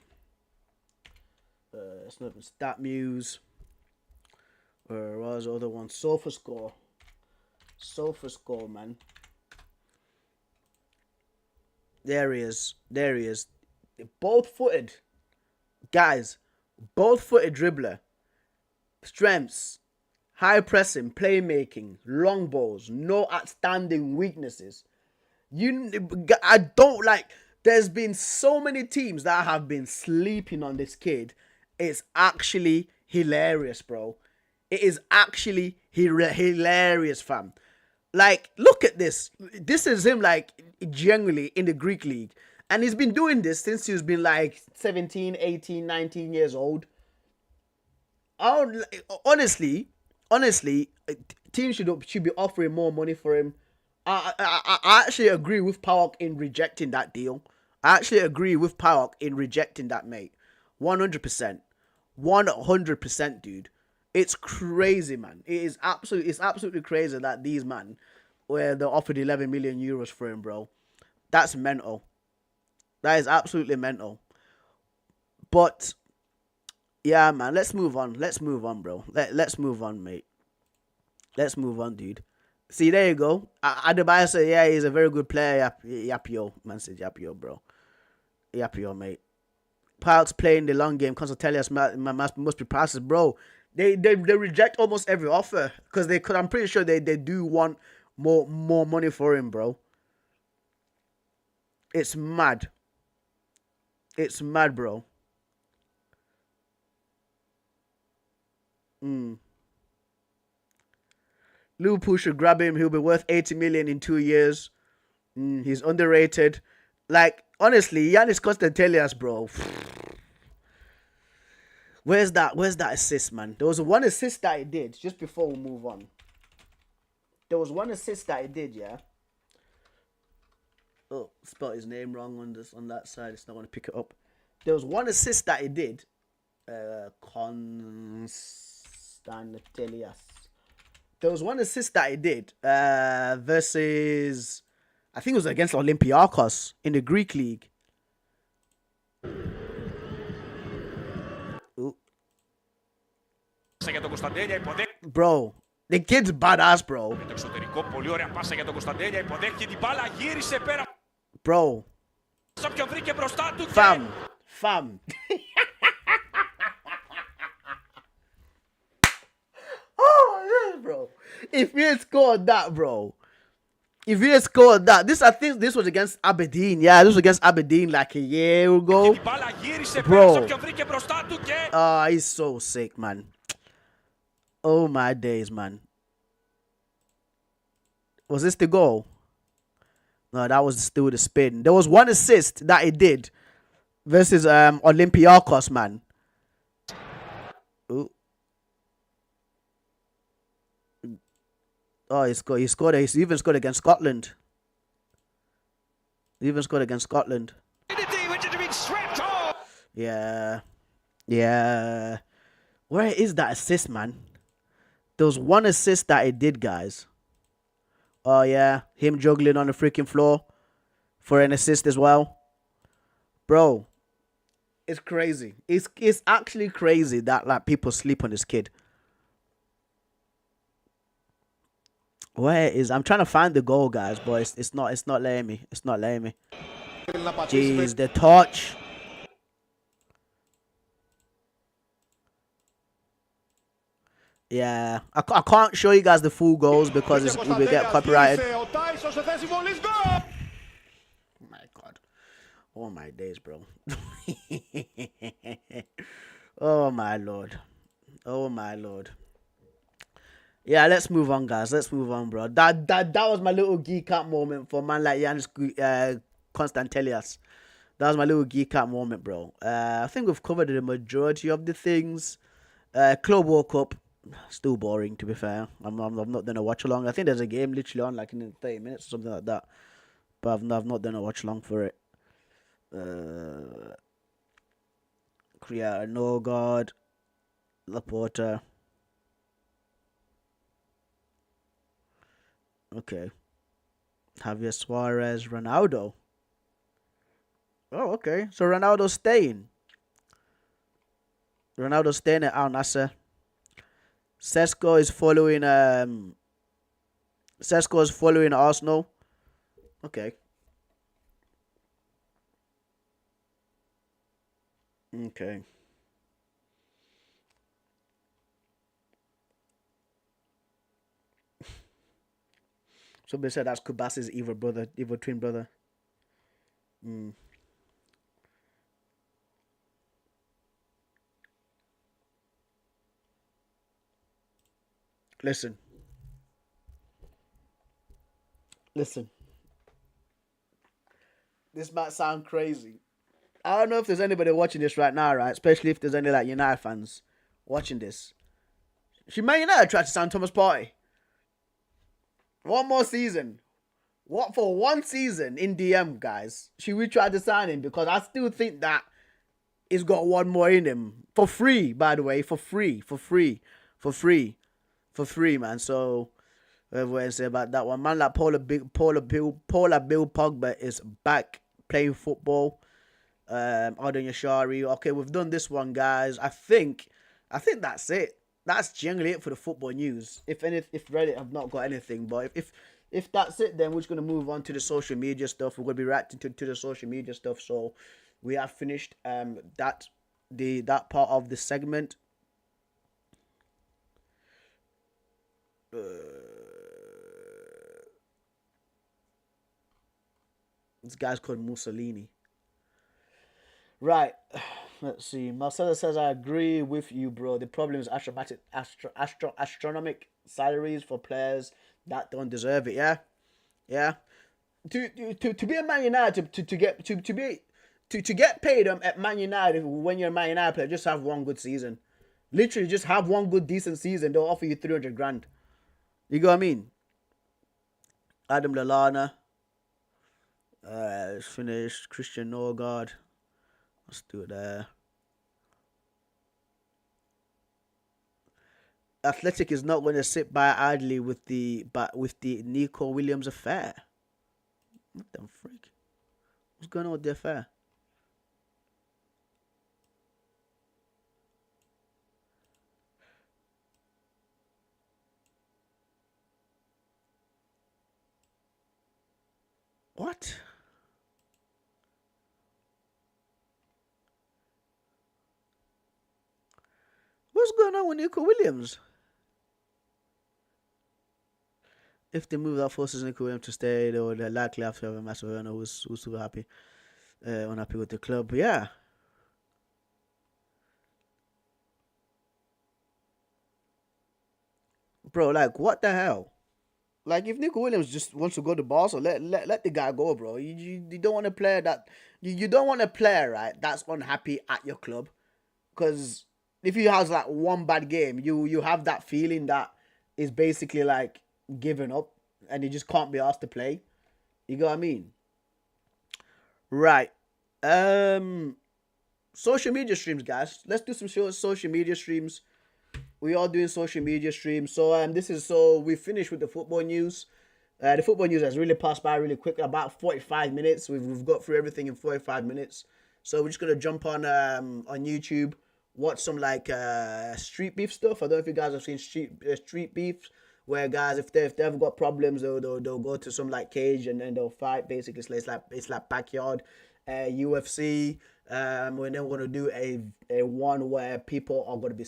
It's not even Stat Muse. What was the other one? SofaScore, man. There he is. Both-footed. Guys, both-footed dribbler. Strengths. High pressing, playmaking, long balls, no outstanding weaknesses. I don't like... There's been so many teams that have been sleeping on this kid. It's actually hilarious, bro. It is actually hilarious, fam. Like, look at this. This is him, like, genuinely in the Greek league. And he's been doing this since he's been, like, 17, 18, 19 years old. Honestly, teams should be offering more money for him. I actually agree with PAOK in rejecting that deal. I actually agree with PAOK in rejecting that, mate. 100%. 100%, dude. It's crazy, man. It's absolutely crazy that these man, where they offered 11 million euros for him, bro. That's mental. That is absolutely mental. But yeah, man, let's move on. Let's move on, bro. Let's move on, mate. Let's move on, dude. See, there you go. Adebayo said, yeah, he's a very good player. Yapio. Man said Yapio, bro. Yapio, mate. PAOK's playing the long game. Constantelius must be passes, bro. They reject almost every offer because I'm pretty sure they do want more money for him, bro. It's mad. It's mad, bro. Liverpool should grab him. He'll be worth 80 million in 2 years. He's underrated. Like, honestly, Giannis Constantelius, bro. Where's that assist, man? There was one assist that he did just before we move on. There was one assist that he did, yeah. Oh, spelled his name wrong on that side. It's not going to pick it up. There was one assist that he did. Constantelius. There was one assist that he did versus, I think it was against Olympiacos in the Greek league. Ooh. Bro, the kid's badass, bro. Bro. Fam. Oh, yeah, bro. If he had scored that, bro. I think this was against Aberdeen. Yeah, this was against Aberdeen like a year ago. Bro. Oh, he's so sick, man. Oh, my days, man. Was this the goal? No, that was still the spin. There was one assist that he did versus Olympiacos, man. Ooh. Oh, he scored. He even scored against Scotland. Yeah. Where is that assist, man? There was one assist that he did, guys. Oh, yeah. Him juggling on the freaking floor for an assist as well. Bro, it's crazy. It's actually crazy that like people sleep on this kid. Where is... I'm trying to find the goal, guys, but it's not letting me. Jeez, the touch. Yeah, I can't show you guys the full goals because it will get copyrighted. Oh my god. Oh my days, bro. Oh my lord. Yeah, let's move on, guys. Let's move on, bro. That was my little geek out moment for man like Giannis Constantelius. That was my little geek out moment, bro. I think we've covered the majority of the things. Club World Cup, still boring to be fair. I'm not done a watch along. I think there's a game literally on like in 30 minutes or something like that. But I've not done a watch along for it. Create Norgaard, Laporta. Okay. Javier Suarez, Ronaldo. Oh, okay. So Ronaldo's staying. Ronaldo's staying at Al Nasser. Sesko is following Sesko is following Arsenal. Okay. Okay. Somebody said that's Kubas's evil brother, evil twin brother. Mm. Listen, listen. This might sound crazy. I don't know if there's anybody watching this right now, right? Especially if there's any like United fans watching this. She Man United tried to sign Thomas Partey. One more season. What for one season in DM, guys? Should we try to sign him? Because I still think that he's got one more in him. For free, by the way. For free. For free. For free. For free, man. So whatever I say about that one. Man like Paula Bill Pogba is back playing football. Arden Yashari. Okay, we've done this one, guys. I think that's it. That's generally it for the football news. If Reddit have not got anything, but if that's it, then we're just gonna move on to the social media stuff. We're gonna be reacting to the social media stuff. So we have finished that part of the segment. This guy's called Mussolini. Right. Let's see. Marcelo says, I agree with you, bro. The problem is astronomic salaries for players that don't deserve it. Yeah. Yeah. To be a Man United, to get paid at Man United when you're a Man United player, just have one good season. Literally, just have one good decent season. They'll offer you 300 grand. You know what I mean? Adam Lallana. It's finished. Christian Norgaard. Let's do it there. Athletic is not going to sit by idly with the Nico Williams affair. What the freak? What's going on with the affair? What? What's going on with Nico Williams? If they move that forces Nico Williams to stay, they would likely have to have a massive owner who's super happy, unhappy with the club. But yeah, bro, like what the hell? Like if Nico Williams just wants to go to Barca, let the guy go, bro. You don't want to play that. You don't want a player, right? That's unhappy at your club, because if he has like one bad game, you have that feeling that is basically like giving up, and he just can't be asked to play. You know what I mean? Right. Um, Social media streams, guys. Let's do some social media streams. We are doing social media streams. So we finished with the football news. The football news has really passed by really quick. About 45 minutes. We've got through everything in 45 minutes. So we're just gonna jump on YouTube, watch some like street beef stuff. I don't know if you guys have seen street beefs, where guys if they ever got problems, they'll go to some like cage and then they'll fight. Basically, so it's like backyard UFC. We're then going to do a one where people are going to be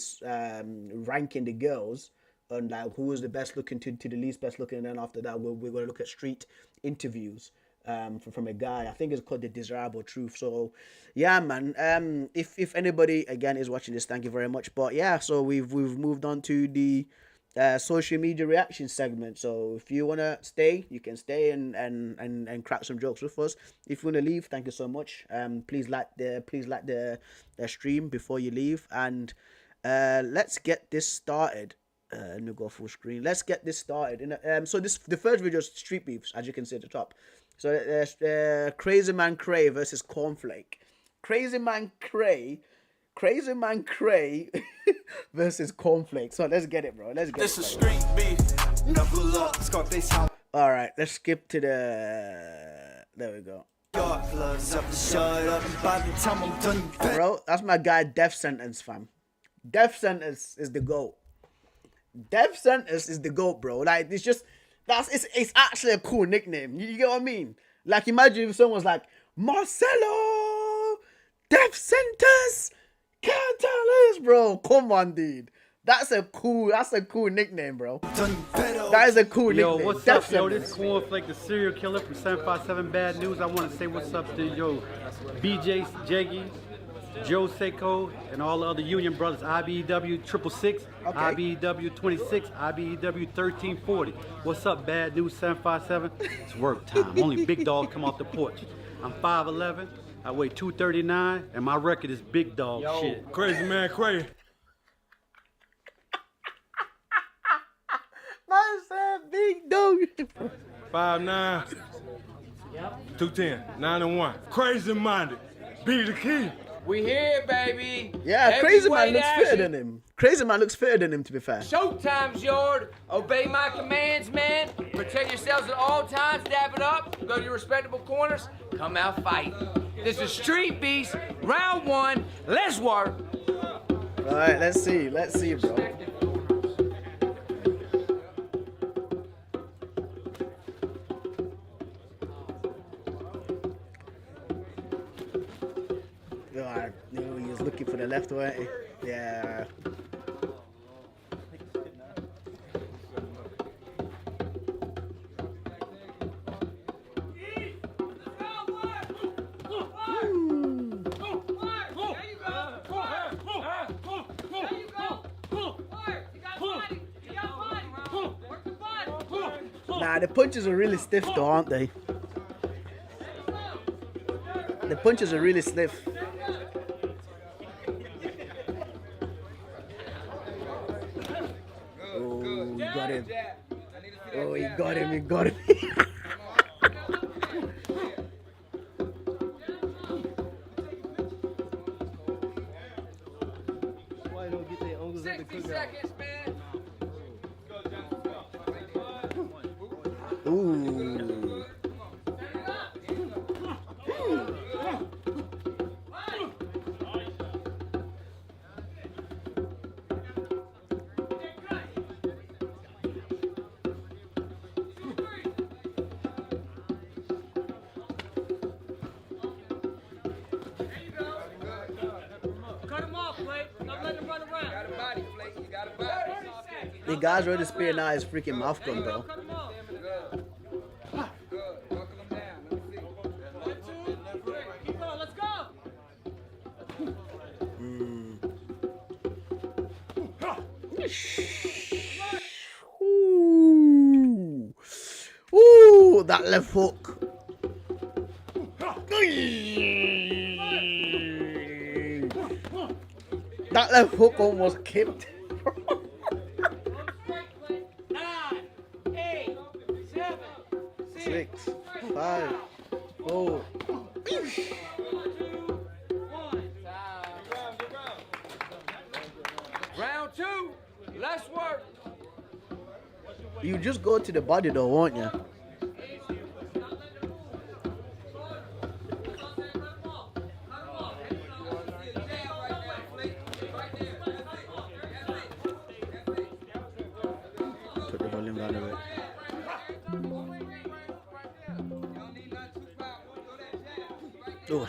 ranking the girls and like who is the best looking to the least best looking, and then after that we're going to look at street interviews from a guy. I think it's called The Desirable Truth. So yeah, man. If anybody again is watching this, thank you very much. But yeah, so we've moved on to social media reaction segment. So if you wanna stay, you can stay and crack some jokes with us. If you wanna leave, thank you so much. Please like the stream before you leave, and let's get this started. Let me go full screen. Let's get this started. So the first video is street beefs, as you can see at the top. So Crazy Man Cray versus Cornflake. Crazy Man Cray versus Cornflake. So let's get it, bro. Let's get This it. is street beef. All right, let's skip to the. There we go. Bro, that's my guy. Death Sentence, fam. Death Sentence is the GOAT. Death Sentence is the GOAT, bro. Like it's actually a cool nickname. You get what I mean? Like imagine if someone's like Marcelo Death Sentence Catalyst, bro. Come on, dude. That's a cool nickname, bro. That is a cool nickname. Yo, what's up, yo? This Cornflake, the serial killer from 757 Bad News. I want to say what's up to yo, BJ Jaggy, Joe Seiko, and all the other Union brothers. IBEW 666, Okay. IBEW 26, IBEW 1340. What's up, Bad News 757? It's work time. Only big dog come off the porch. I'm 5'11", I weigh 239, and my record is big dog shit. Crazy Man Cray. Man said big dog. 5'9", 210, 9 and 1. Crazy minded. Be the key. We here, baby. Yeah, Crazy Man Heavyweight looks fitter action. than him. Crazy Man looks fitter than him, to be fair. Showtime's yard. Obey my commands, man. Protect yourselves at all times. Dab it up. Go to your respectable corners. Come out fighting. This is Street Beast, round 1. Let's work. All right, let's see, bro. Alright, he was looking for the left way. Yeah. Nah, the punches are really stiff though, aren't they? The punches are really stiff. Oh, he got him. Oh, he got him. Why don't get their uncles at the 60 seconds, man. Ooh. Cut him off, Flake. Don't let him run around. You got a body, Flake. You got a body. The guy's ready to spear now his freaking mouth gun, bro. Cut him off. Good. Buckle him down. Let me see. 1, 2, 3. Keep going. Let's go. Ooh. Ooh, that left hook. That left hook almost kicked. 9, 8, 7, 6, 5, 4. Round 2. Let's work. You just go to the body though, won't you? Put the volume down a bit. Oh.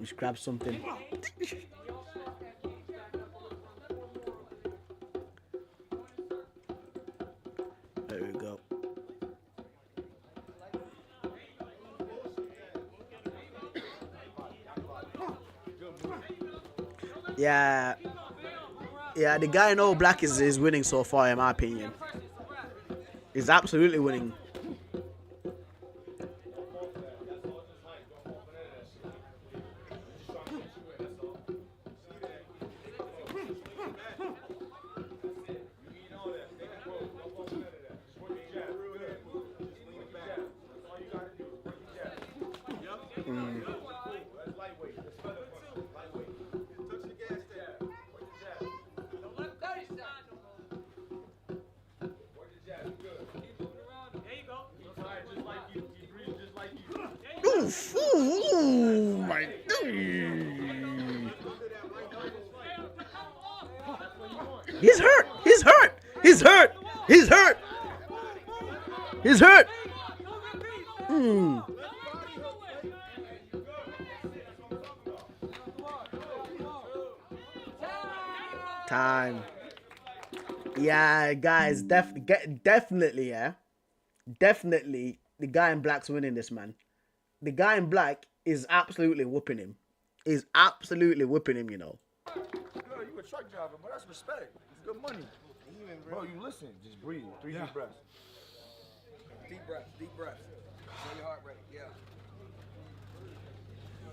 Just grab something. Yeah. Yeah, the guy in all black is winning so far, in my opinion. He's absolutely winning. Oof, ooh, my. He's hurt. He's hurt. He's hurt. He's hurt. He's hurt. Time. Yeah, guys, definitely, yeah. Definitely, the guy in black's winning this, man. The guy in black is absolutely whooping him. Is absolutely whipping him, you know. Good, you a truck driver, but that's respect. It's good money. Bro, you listen. Just breathe. Three deep breaths. Deep breaths, deep breaths. Show your heart rate, yeah.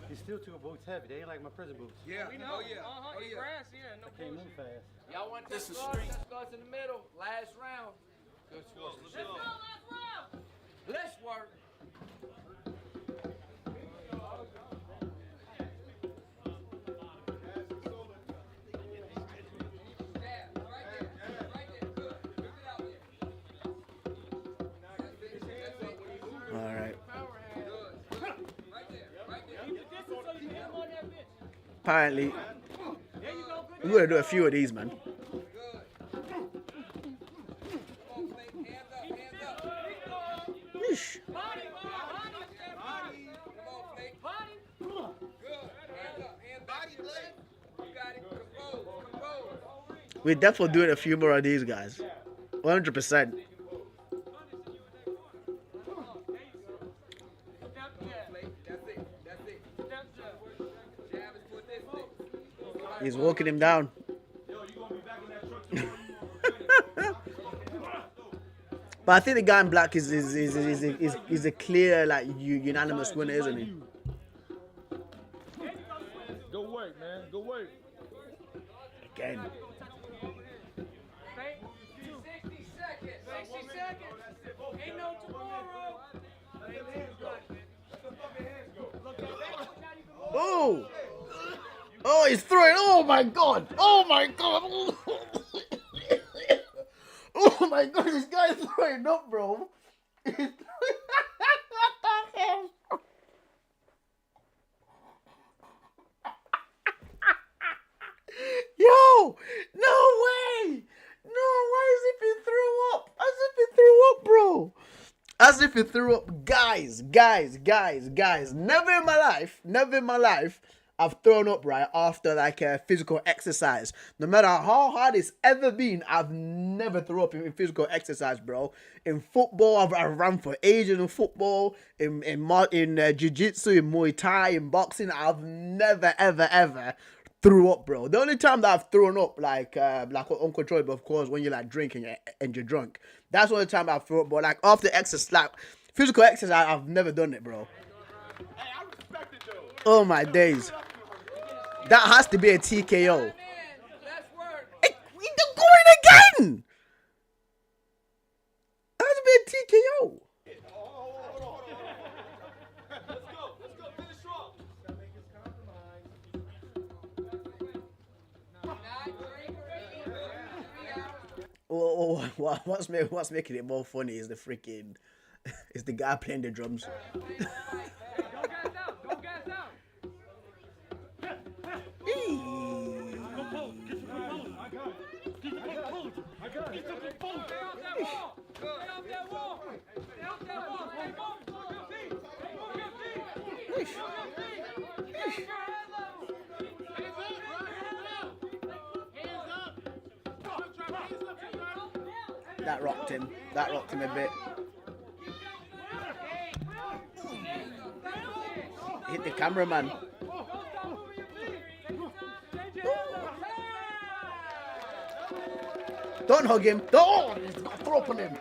These steel toe boots heavy. They ain't like my prison boots. Yeah, We know. oh yeah, Uh-huh. oh yeah. Grass, yeah, no Can't bullshit. move fast. Y'all want this street? Starts in the middle. Last round. Good score. Let's go. Last round. Let's work. All right. Apparently, we're gonna do a few of these, man. Yeesh. We're definitely doing a few more of these guys. 100%. He's walking him down. But I think the guy in black is a clear, like, unanimous winner, isn't he? Go work, man. Go work. Again. 60 seconds. 60 seconds. Ain't no tomorrow. Oh! Oh, he's throwing. Oh my god! Oh my god! Oh my god, this guy's throwing up, bro. What the hell? Yo! No way! No, why as if he threw up? As if he threw up, bro. As if he threw up. Guys. Never in my life, I've thrown up, right, after like a physical exercise. No matter how hard it's ever been, I've never threw up in physical exercise, bro. In football, I've ran for ages in football, in jiu-jitsu, in Muay Thai, in boxing. I've never, ever threw up, bro. The only time that I've thrown up, like uncontrollable, of course, when you're like drinking and you're drunk. That's the only time I've thrown up, but like after exercise, like physical exercise, I've never done it, bro. Oh my days. That has to be a TKO. Hey, they're going again! That has to be a TKO. Oh, what's making it more funny is the freaking is the guy playing the drums. That rocked him. That rocked him a bit. Hit the cameraman. Don't hug him. Don't. He's got throw up on him.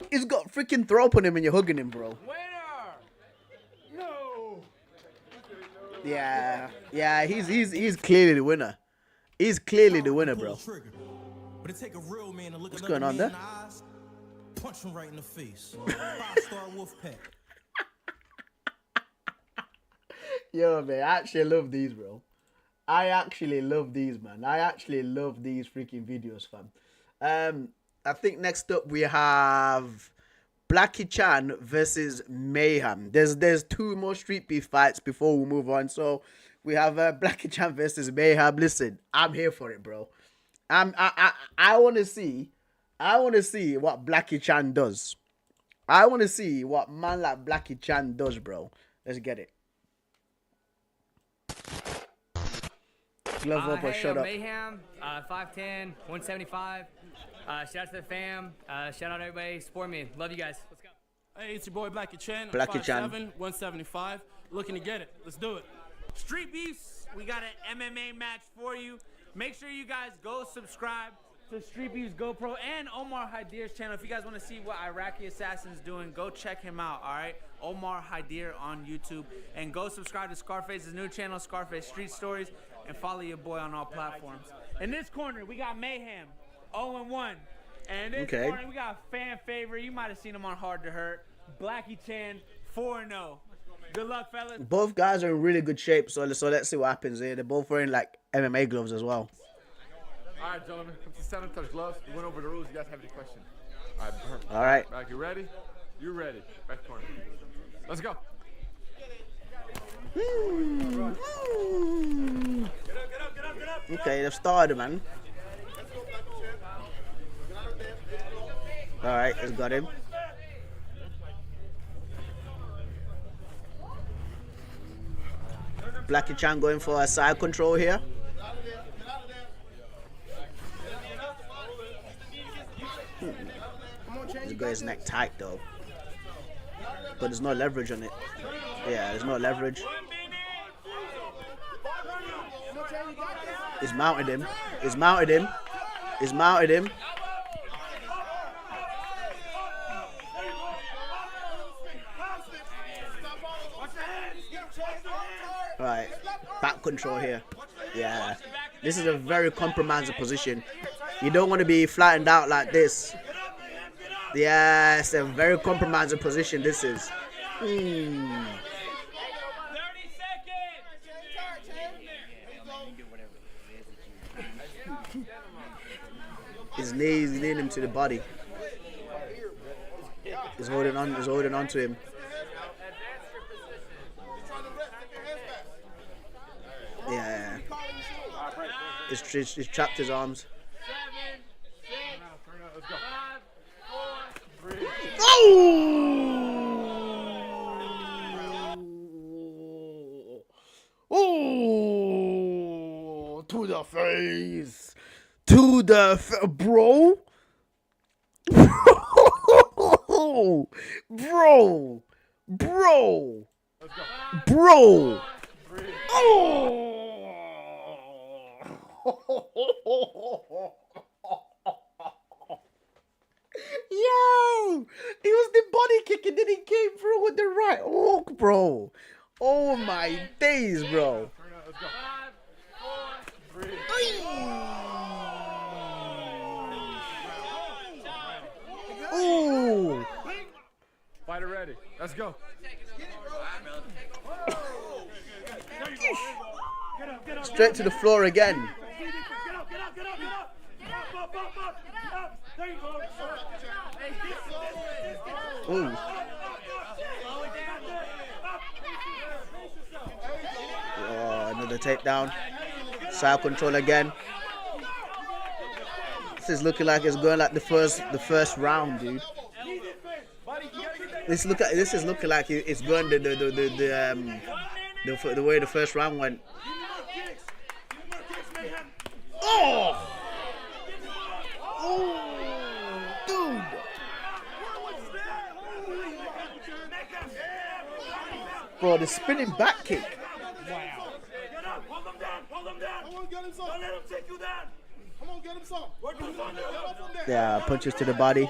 He's got freaking throw up on him and you're hugging him, bro. Winner! No. Yeah, he's clearly the winner. He's clearly the winner, bro. But it take a real man to look What's going on there? eyes, punch him right in the face. 5-star wolf pack. Yo, man, I actually love these, bro. I actually love these, man. I actually love these freaking videos, fam. I think next up we have Blackie Chan versus Mayhem. There's 2 more street beef fights before we move on. So we have Blackie Chan versus Mayhem. Listen, I'm here for it, bro. I want to see what Blackie Chan does. I want to see what man like Blackie Chan does, bro. Let's get it. Glove up or shut up. Mayhem, 5'10", 175. Shout out to the fam. Shout out everybody. Support me. Love you guys. Let's go. Hey, it's your boy Blackie Chan. Blackie Chan. 5'7", 175. Looking to get it. Let's do it. Street Beefs, we got an MMA match for you. Make sure you guys go subscribe to Street Beefs GoPro and Omar Hydir's channel. If you guys want to see what Iraqi Assassin's doing, go check him out, all right? Omar Hydir on YouTube. And go subscribe to Scarface's new channel, Scarface Street Stories, and follow your boy on all platforms. In this corner, we got Mayhem, 0-1. And in this corner, we got a fan favorite. You might have seen him on Hard to Hurt, Blackie Chan, 4-0. Good luck, fellas. Both guys are in really good shape, so let's see what happens here. They're both wearing like MMA gloves as well. All right, gentlemen, come to 7 touch gloves. We went over the rules. You guys have any questions? All right, perfect. All right. Back, you ready? You ready? Back corner. Let's go. Okay, they've started, man. All right, let's got him. Blackie Chan going for a side control here. He's got his neck tight though, but there's no leverage on it. Yeah, there's no leverage. He's mounted him. He's mounted him. He's mounted him. Right, back control here. Yeah, this is a very compromising position. You don't want to be flattened out like this. Yeah, it's a very compromising position. This is. 30 His knees leading him to the body. He's holding on. He's holding on to him. Yeah. He's trapped his arms. 7, 6, 5, 4, 3. Oh! To the face. To the bro. Bro. Bro. Bro. Oh! Yo! He was the body kick and then he came through with the right hook, bro. Oh my days, bro. 5, 4, 3. Ooh! Fighter ready. Let's go. Straight to the floor again. Ooh. Oh, another takedown. Side control again. This is looking like it's going like the first round, dude. This is looking like it's going the way the first round went. Oh! Oh, dude! Bro, the spinning back kick. Wow. Get up, hold him down, hold him down. Come on, get him, son. Don't let him take you down. Come on, get him. Yeah, punches to the body.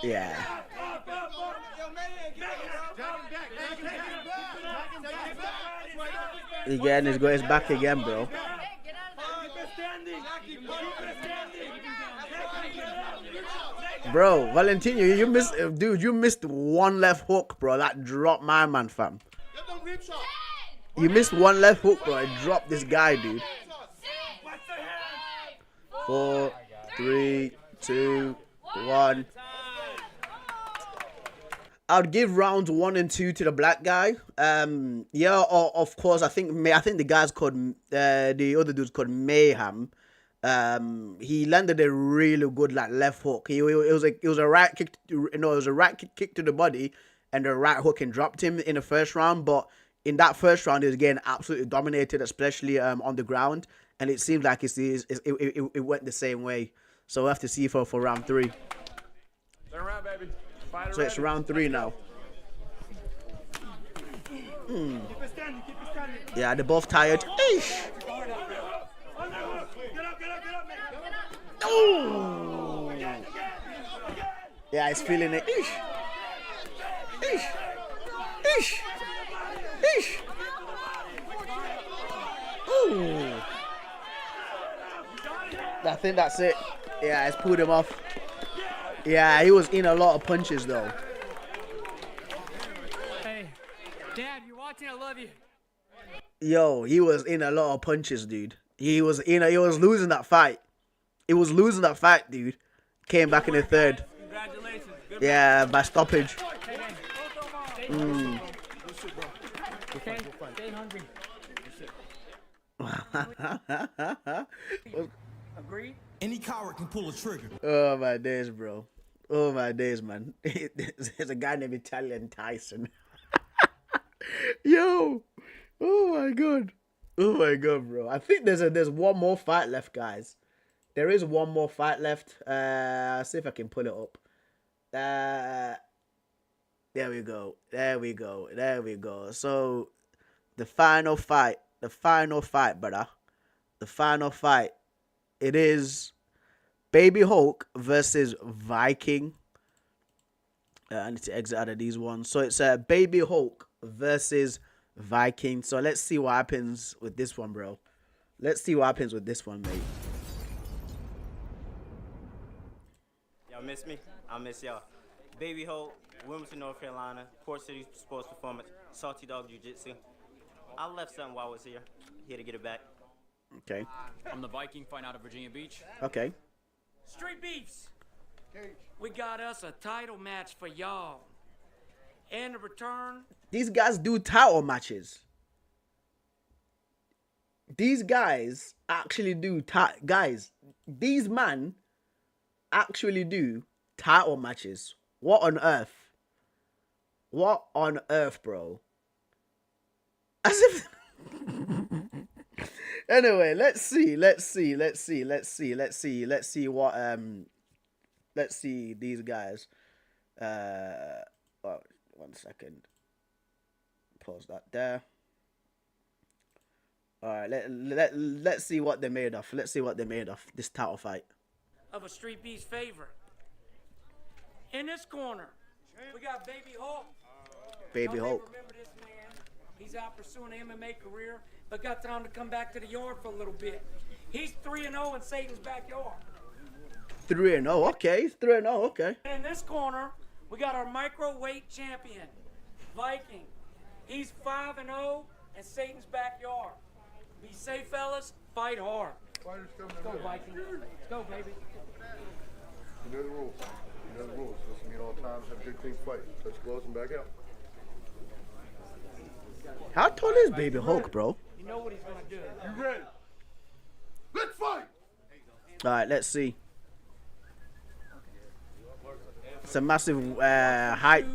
Yeah. Again, he's got his back again, bro. Bro, Valentino, you missed, dude. You missed one left hook, bro. That dropped my man, fam. You missed one left hook, bro. It dropped this guy, dude. 4, 3, 2, 1. I'd give rounds 1 and 2 to the black guy. Yeah, of course. I think the guy's called the other dude's called Mayhem. He landed a really good like left hook. It was a right kick. It was a right kick to the body, and the right hook and dropped him in the first round. But in that first round, he was getting absolutely dominated, especially on the ground. And it seems like it went the same way. So we'll have to see for round 3. Turn around, baby. So it's round 3 now. Yeah, they're both tired. Eesh. Oh. Yeah, he's feeling it. Eesh. Eesh. Eesh. Eesh. Ooh. I think that's it. Yeah, it's pulled him off. Yeah, he was in a lot of punches though. Hey, Dad, you're watching. I love you. Yo, he was in a lot of punches, dude. He was losing that fight. He was losing that fight, dude. Came back in the third. Congratulations. Good Yeah, by stoppage. Stay hungry. Agree? Any coward can pull a trigger. Oh my days, bro. Oh my days, man. There's a guy named Italian Tyson. Yo. Oh my god. Oh my god, bro. I think there's one more fight left, guys. There is one more fight left. I'll see if I can pull it up. There we go. There we go. There we go. So the final fight, brother. The final fight. It is Baby Hulk versus Viking. I need to exit out of these ones. So it's Baby Hulk versus Viking. So let's see what happens with this one, bro. Let's see what happens with this one, mate. Y'all miss me? I miss y'all. Baby Hulk, Wilmington, North Carolina, Port City Sports Performance, Salty Dog Jiu-Jitsu. I left something while I was here to get it back. Okay. I'm the Viking, fighting out of Virginia Beach. Okay. Street Beefs, we got us a title match for y'all. In return, These guys do title matches. These guys actually do guys. These men actually do title matches. What on earth? What on earth, bro? As if. Anyway, let's see these guys. Oh, 1 second. Pause that there. All right, let's see what they're made of. Let's see what they're made of. This title fight. of a Street Beef's favorite. In this corner, we got Baby Hulk. Baby Y'all may Hulk. remember this man. He's out pursuing an MMA career, but got time to come back to the yard for a little bit. He's 3-0 in Satan's backyard. 3-0. Okay, 3-0. Okay. And in this corner, we got our microweight champion, Viking. He's 5-0 in Satan's backyard. Be safe, fellas. Fight hard. Fighters coming Let's go, in. Viking. Let's go, baby. You know the rules. You know the rules. Listen to me at all times. Have a good, clean fight. Touch gloves and back out. How tall is Baby Hulk, bro? You know what he's gonna do. You ready? Let's fight! All right, let's see. It's a massive height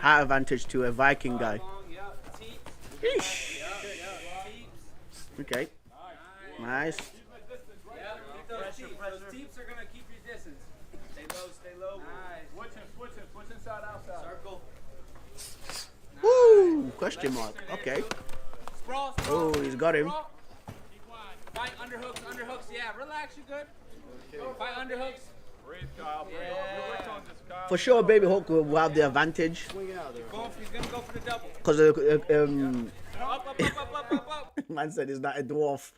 advantage to a Viking guy. Eesh. Okay. Nice. Those teeps are gonna keep your distance. Stay low, stay low. Nice. Switch inside, outside. Circle. Woo! Question mark. Okay. Sprawl, Oh, he's got him. sprawl. Fight underhooks, underhooks. Yeah, relax, you good. Fight underhooks. Breathe, Kyle. Breathe. Yeah. For sure, Baby Hook will have the advantage. He's gonna go for the double. Because man said he's not a dwarf.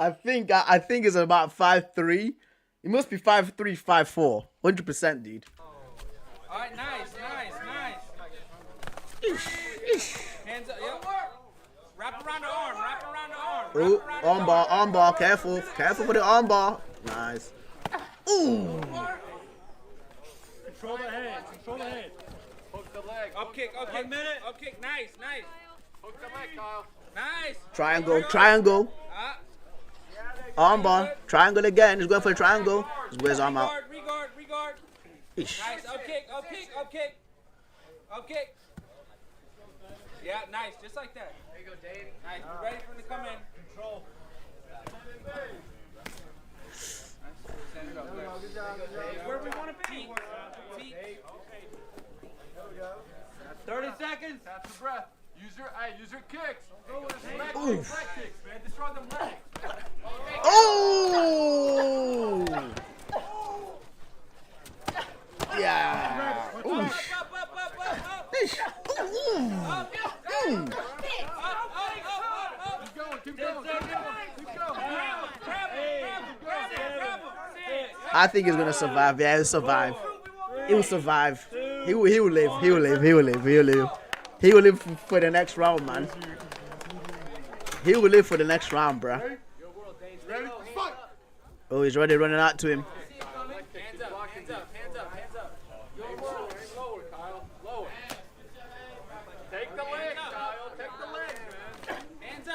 I think it's about 5'3". He must be 5'3", 5'4". 100%, dude. All right, nice. Hands up, yep. Wrap around the arm, Oh, armbar, careful for the armbar. Nice. Ooh. Control the head. Hook the leg. Up kick, nice. Hook the leg, Kyle. Nice. Triangle. Armbar. Triangle again. He's going for the triangle. He's with his arm out. Regard. Ish. Nice, up kick. Yeah, nice, just like that. There you go, Dave. Nice, you ready for him to come in. Control. Where we want to be. Feet. 30 seconds. Catch your breath. Use your kicks. Go with his leg kicks, man. Destroy them legs. Oh! Yeah. Oof. Keep going. I think he's gonna survive. Yeah, he'll survive. He will survive. He will live. He will live for the next round, man. He will live for the next round, bruh. Oh, he's already running out to him. Hands up. Lower, Kyle. Lower. Take the leg, Kyle. Take the leg, man. Hands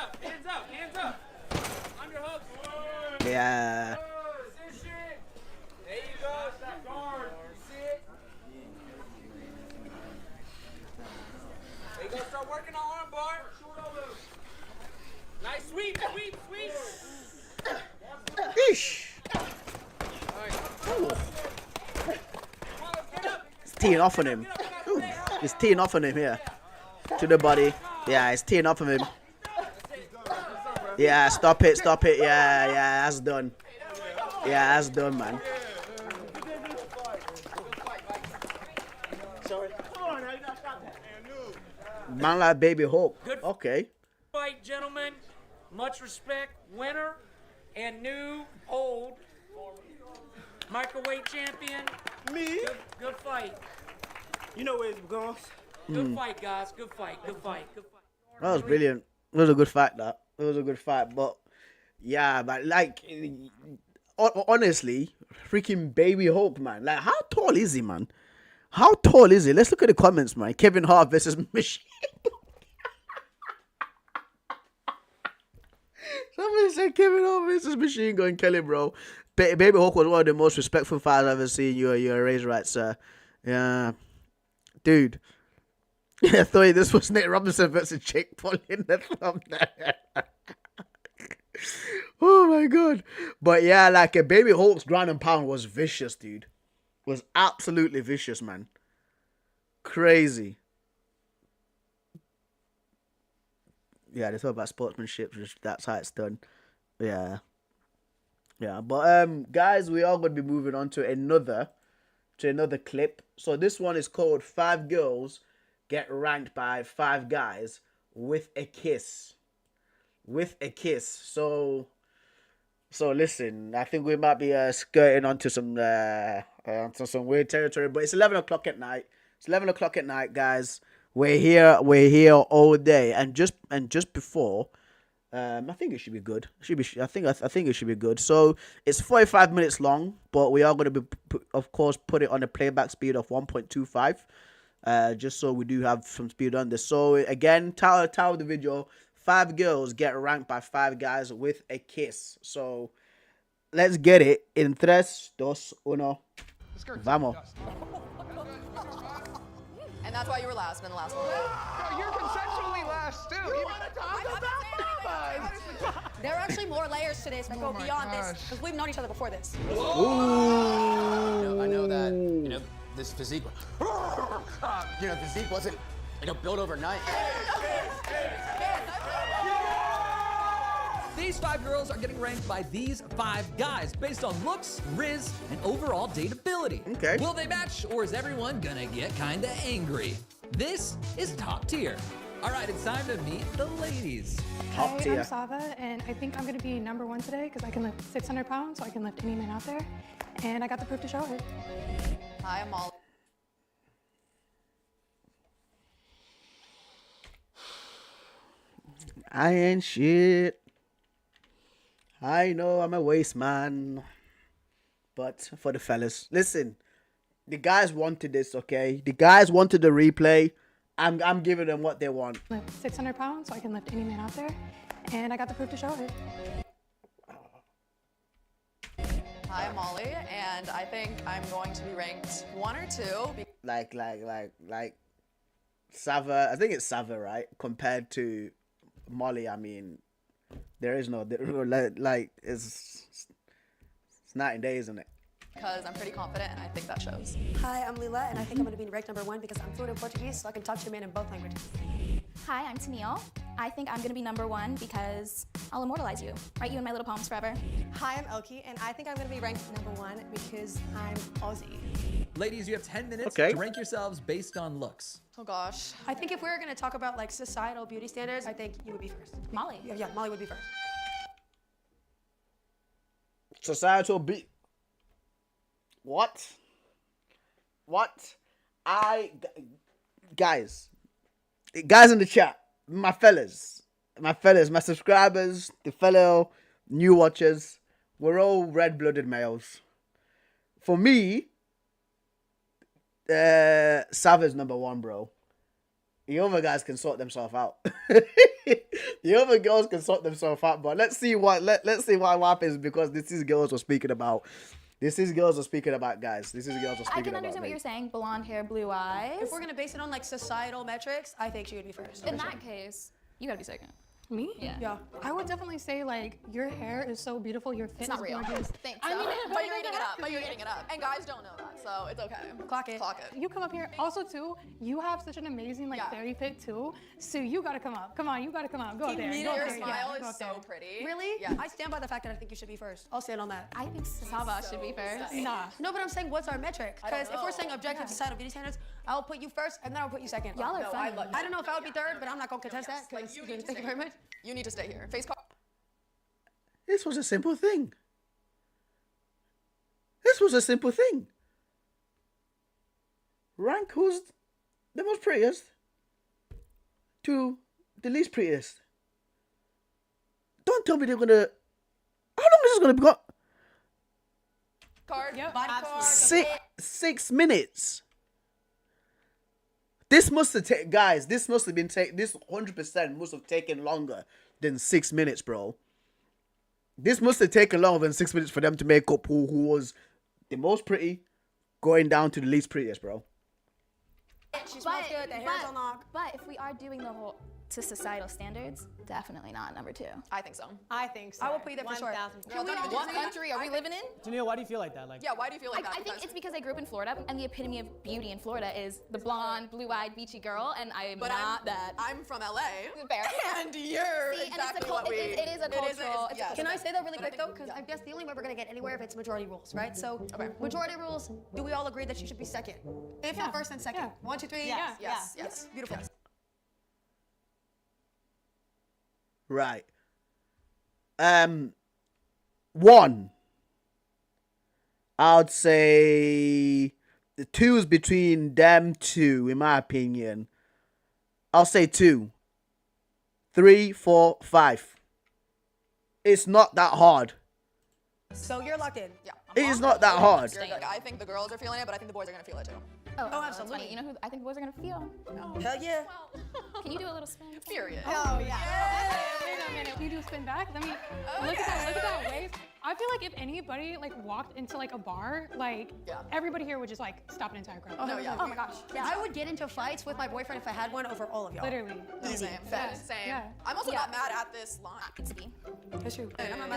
up. Underhooks. Yeah. There you go. That guard. You see it? There you go. Start working on armbar. Nice sweep. Ish. It's teeing off on him. Ooh. It's teeing off on him here. To the body. Yeah, it's teeing off on him. Yeah, stop it. Yeah, that's done. Yeah, that's done, man. Man like Baby Hope. Okay. Fight, gentlemen. Much respect. Winner and new old microweight champion. Me? Good fight. You know where it goes. Good fight, guys. Good fight. That was brilliant. It was a good fight, that. It was a good fight, but yeah, but like, honestly, freaking Baby Hope, man. Like, how tall is he, man? How tall is he? Let's look at the comments, man. Kevin Hart versus Machine. Somebody said Kevin Hart versus Machine Gun Kelly, bro. Baby Hawk was one of the most respectful fights I've ever seen. You're raised right, sir. Yeah. Dude. I thought this was Nate Robinson versus Jake Paul in the thumbnail. Oh my god. But yeah, like a Baby Hawk's ground and pound was vicious, dude. Was absolutely vicious, man. Crazy. Yeah, they talk about sportsmanship. Just that's how it's done. Yeah. Yeah, but guys, we are going to be moving on to another clip. So this one is called 5 Girls Get Ranked by 5 Guys with a Kiss. With a kiss. So listen, I think we might be skirting onto some weird territory, but it's 11 o'clock at night. It's 11 o'clock at night, guys. We're here all day, and just before, I think it should be good. I think it should be good. So it's 45 minutes long, but we are going to be, of course, put it on a playback speed of 1.25, just so we do have some speed on this. So again, title the video: 5 girls get ranked by 5 guys with a kiss. So let's get it in 3, 2, 1. Vamos. And that's why you were last in the last one. No, you're consensually last too. You want to talk about Popeyes? There are actually more layers to this that go beyond this, because we've known each other before this. I know that, this physique. you know, physique wasn't, you know, built overnight. These 5 girls are getting ranked by these 5 guys based on looks, riz, and overall dateability. Okay. Will they match, or is everyone gonna get kinda angry? This is Top Tier. All right, it's time to meet the ladies. Top Hi, tier. I'm Sava, and I think I'm gonna be #1 today because I can lift 600 pounds, so I can lift any man out there. And I got the proof to show it. Hi, I'm Molly. I ain't shit. I know I'm a waste man. But for the fellas, listen, the guys wanted this, okay? The guys wanted the replay. I'm giving them what they want. Lift 600 pounds, so I can lift any man out there. And I got the proof to show it. Hi, I'm Molly, and I think I'm going to be ranked 1 or 2. Like Sava, I think it's Sava, right? Compared to Molly, I mean, there is no, like, it's night and day, isn't it? Because I'm pretty confident, and I think that shows. Hi, I'm Lila, and I think I'm going to be ranked #1 because I'm fluent in Portuguese, so I can talk to a man in both languages. Hi, I'm Tennille. I think I'm gonna be #1 because I'll immortalize you. Write you in my little poems forever. Hi, I'm Elkie, and I think I'm going to be ranked #1 because I'm Aussie. Ladies, you have 10 minutes Okay. to rank yourselves based on looks. Oh gosh. I think if we were going to talk about like societal beauty standards, I think you would be first. Molly. Yeah, Molly would be first. Societal beat. What? Guys in the chat, my fellas, my subscribers, the fellow new watchers, we're all red-blooded males. For me, Sava's #1, bro. The other guys can sort themselves out. The other girls can sort themselves out, but let's see what happens, because this is girls we're speaking about. This is girls are speaking about, guys. This is girls are speaking about. I can understand what you're saying. Blonde hair, blue eyes. If we're going to base it on like societal metrics, I think she would be first. In that case, you gotta be second. Me? Yeah. I would definitely say, like, your hair is so beautiful, your fit It's not is real. gorgeous. Thanks. I mean, but you're eating it up. But you're eating it up. And guys don't know that, so it's okay. Clock it. Clock it. You come up here. Also, too, you have such an amazing, like, fairy fit, too. So you gotta come up. Come on, you gotta come up. Go up there. Go Your up there. smile Go is up there. so pretty. Really? Yeah. I stand by the fact that I think you should be first. I'll stand on that. I think Sava should be first. Nah. No, but I'm saying, what's our metric? I don't Because if we're know. saying objective societal beauty standards, I'll put you first, and then I'll put you second. Y'all are No, funny. I don't know if I would be third, but I'm not gonna contest that. Like, Because you need to thank stay you very here. much. You need to stay here. Face card. This was a simple thing. This was a simple thing. Rank who's the most prettiest to the least prettiest. Don't tell me they're gonna. How long is this gonna be? Card. Yep. Body card. 6 minutes. This must have taken, guys. This must have been This 100% must have taken longer than 6 minutes, bro. This must have taken longer than 6 minutes for them to make up who was the most pretty, going down to the least prettiest, bro. She smells good. The hair's on lock. But if we are doing the whole to societal standards, definitely not #2. I think so. I think so. I will put you there for sure. What country are we living in? Janelle, why do you feel like that? Like, Yeah, why do you feel like that? I think it's because I grew up in Florida, and the epitome of beauty in Florida is the blonde, blue-eyed, beachy girl, and I am not that. I'm from LA. Fair. And you're See, and exactly it's a what we... it is a cultural. yes. Can I say that really quick though? Because I guess the only way we're gonna get anywhere if it's majority rules, right? So, majority rules. Do we all agree that she should be second? If not first, then second. Yeah. 1, 2, 3. Yes. Beautiful. Right. 1. I'd say the 2 is between them 2, in my opinion. I'll say 2. 3, 4, 5. It's not that hard. So you're locked in. Yeah. It is not that hard. I think the girls are feeling it, but I think the boys are gonna feel it too. Oh, absolutely. that's funny. You know who I think boys are gonna feel? Hell yeah. Can you do a little spin? Period. Oh yeah. Wait a minute. You do spin back? Let me look at that waist. I feel like if anybody like walked into like a bar, like everybody here would just like stop an entire crowd. Oh my gosh. Yeah, I would get into fights with my boyfriend if I had one over all of y'all. Literally. Easy. Same. Yeah. I'm also not mad at this line. That's true.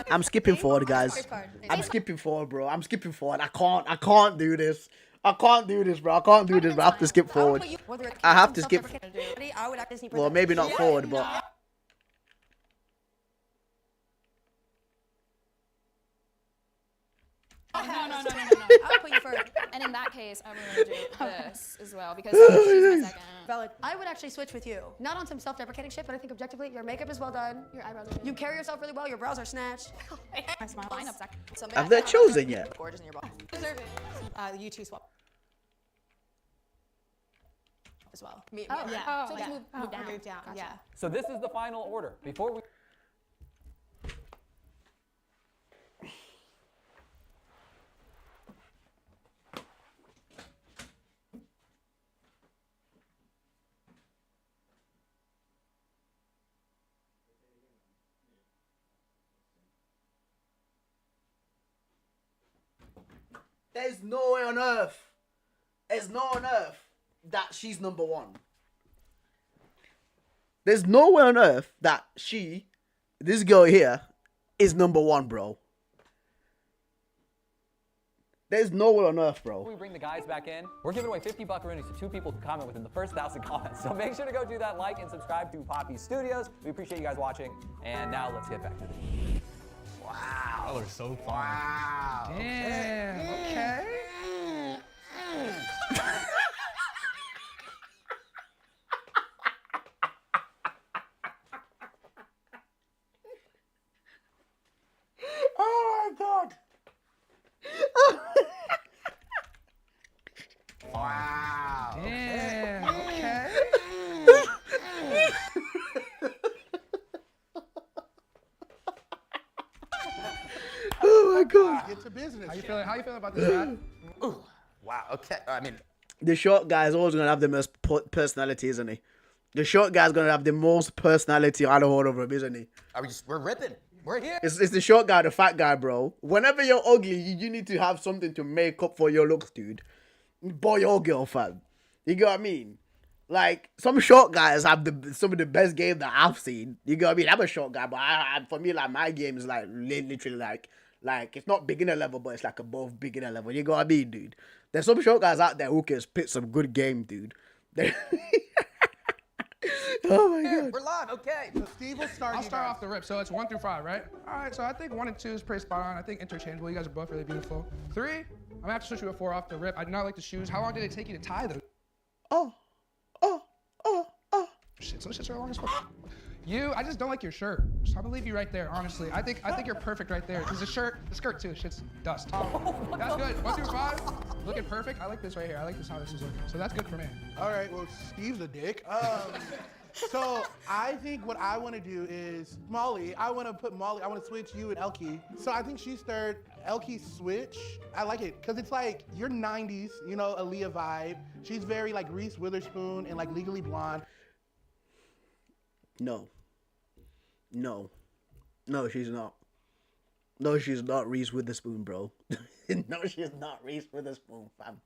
I'm skipping forward, guys. I'm skipping forward, bro. I'm skipping forward. I can't do this. I can't do this, bro. I can't do this, bro. I have to skip forward. I have to skip. Well, maybe not forward, but. I'll put you first. And in that case, I'm going to do this as well because she's my second. Valid. I would actually switch with you. Not on some self-deprecating shit, but I think objectively, your makeup is well done. Your eyebrows are good. You carry yourself really well. Your brows are snatched. My smile. Have they chosen yet? Gorgeous in your body. You two swap. As well. Oh, yeah. So just move down. Move down. Gotcha. Yeah. So this is the final order. Before we... There's no way on earth. There's no on earth that she's number one. There's no way on earth that this girl here, is number one, bro. There's no way on earth, bro. Before we bring the guys back in, we're giving away 50 buckaroonies to 2 people who comment within the first 1,000 comments. So make sure to go do that, like and subscribe to Poppy Studios. We appreciate you guys watching. And now let's get back to it. Wow. That looks so fun. Wow. Damn. Okay. Oh my god. Wow. Damn. Okay. Oh my god. Get to business. How you feeling about this, Brad? Ooh. Wow. Okay. I mean, The short guy is always gonna have the most personality, isn't he? The short guy's gonna have the most personality out of all of them, isn't he? we're ripping. We're here. It's the short guy, the fat guy, bro. Whenever you're ugly, you need to have something to make up for your looks, dude. Boy or girl, fam. You get what I mean? Like, some short guys have some of the best game that I've seen. You get what I mean? I'm a short guy, but for me, like, my game is like literally like it's not beginner level, but it's like above beginner level. You get what I mean, dude? There's some short guys out there who can spit some good game, dude. Oh my god. We're live. Okay. So Steve will start. I'll start off the rip. So it's 1 through 5, right? All right. So I think 1 and 2 is pretty spot on. I think interchangeable. You guys are both really beautiful. 3, I'm gonna have to switch you a 4 off the rip. I do not like the shoes. How long did it take you to tie them? Shit, so shit's are long as fuck. I just don't like your shirt. So I'm gonna leave you right there, honestly. I think you're perfect right there. Cause the skirt too, shit's dust. That's good. 1 through 5, looking perfect. I like this right here. I like this how this is looking. So that's good for me. All right, well, Steve's a dick. So I think what I want to do is Molly. I want to switch you and Elkie. So I think she's third. Elkie switch. I like it because it's like you're 90s, you know, Aaliyah vibe. She's very like Reese Witherspoon and like Legally Blonde. No, she's not. No, she's not Reese Witherspoon, bro. No, she's not Reese Witherspoon, fam.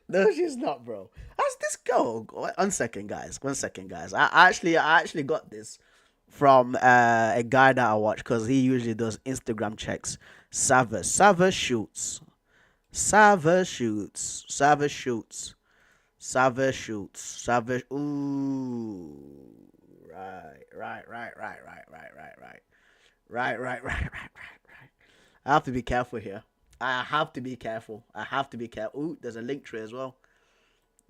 No, she's not, bro. How's this go? 1 second, guys. 1 second, guys. I actually got this from a guy that I watch because he usually does Instagram checks. Savage shoots. Ooh. Right. I have to be careful here. I have to be careful. Ooh, there's a link tree as well.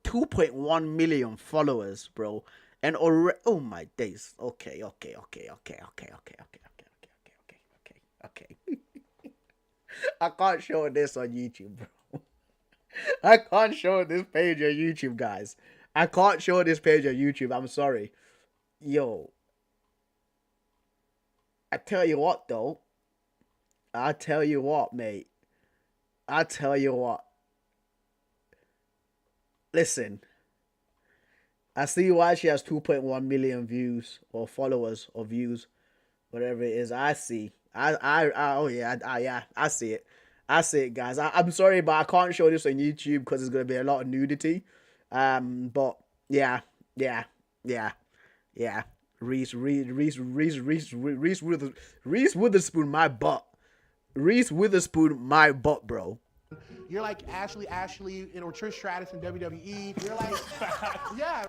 2.1 million followers, bro. And already, oh my days. Okay. I can't show this on YouTube, bro. I can't show this page on YouTube, guys. I can't show this page on YouTube. I'm sorry. Yo. I tell you what, though. I tell you what, mate. I tell you what. Listen. I see why she has 2.1 million views or followers or views, whatever it is. I see. I see it. I see it, guys. I'm sorry, but I can't show this on YouTube because there's gonna be a lot of nudity. But yeah. Reese Witherspoon, my butt. Reese Witherspoon, my butt, bro. You're like Ashley or Trish Stratus in WWE. You're like, yeah.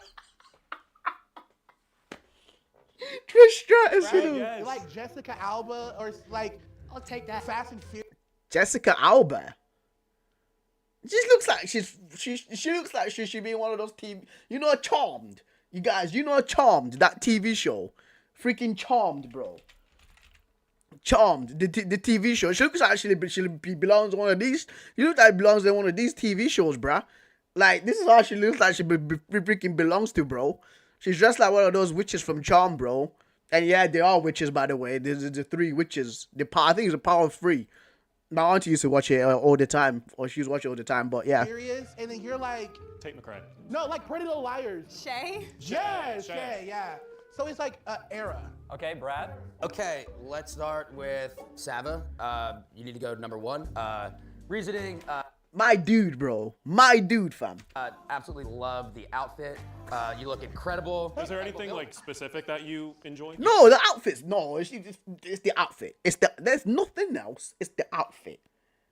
Trish Stratus. Right? Yes. You're like Jessica Alba or like, I'll take that. Fast and Furious. Jessica Alba. She looks like she looks like she should be in one of those TV. You know, Charmed. You guys, you know Charmed, that TV show. Freaking Charmed, bro. Charmed, the TV show. She looks like she belongs to one of these. You look like belongs in one of these TV shows, bruh. Like, this is how she looks like she freaking belongs to, bro. She's dressed like one of those witches from Charmed, bro. And yeah, they are witches, by the way. There's the 3 witches. I think it's a power of 3. My auntie used to watch it all the time, or she used to watch it all the time, but yeah. Serious, and then you're like, Tate McRae. no, like Pretty Little Liars. Shay? Yes, Shay, yeah. So it's like an era. Okay, Brad. Okay, let's start with Sava. You need to go to number 1. Reasoning. My dude, bro. My dude, fam. Absolutely love the outfit. You look incredible. Is there anything like specific that you enjoy? No, the outfits. No, it's the outfit. There's nothing else. It's the outfit.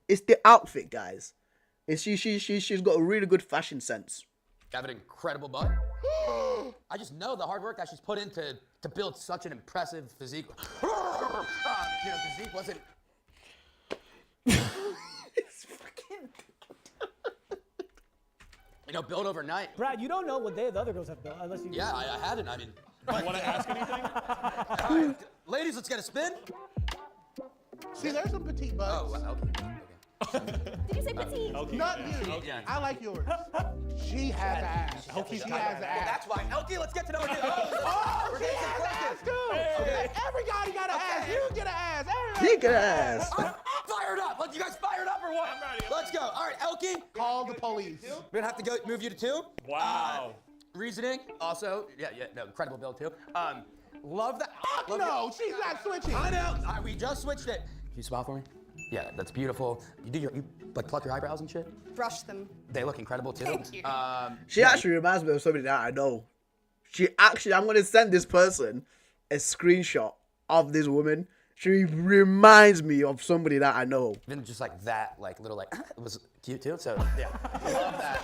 It's the outfit, guys. She's got a really good fashion sense. You have an incredible butt. I just know the hard work that she's put into to build such an impressive physique. Physique wasn't. Built overnight. Brad, you don't know what the other girls have built unless you. Yeah, I hadn't. I mean. Do you want to ask anything? All right, ladies, let's get a spin. See, there's some petite butts. Oh, okay. Did you say petite? Not you. Yeah. I like yours. She has ass. She has ass. That's why. Elkie, let's get to know her. Oh, she has ass too. Okay. Everybody got an ass. You get an ass. He get an ass. Fired up. You guys fired up or what? I'm ready. Let's go. All right, Elkie. Call the police. We're gonna have to move you to 2. Wow. Reasoning. Also, no, incredible build too. Love that. No, she's not switching. I know. We just switched it. Can you smile for me? Yeah, that's beautiful. You like pluck your eyebrows and shit? Brush them. They look incredible too. Thank you. She actually reminds me of somebody that I know. I'm gonna send this person a screenshot of this woman. She reminds me of somebody that I know. Even just like that, like little like it was cute too. So yeah, I love that.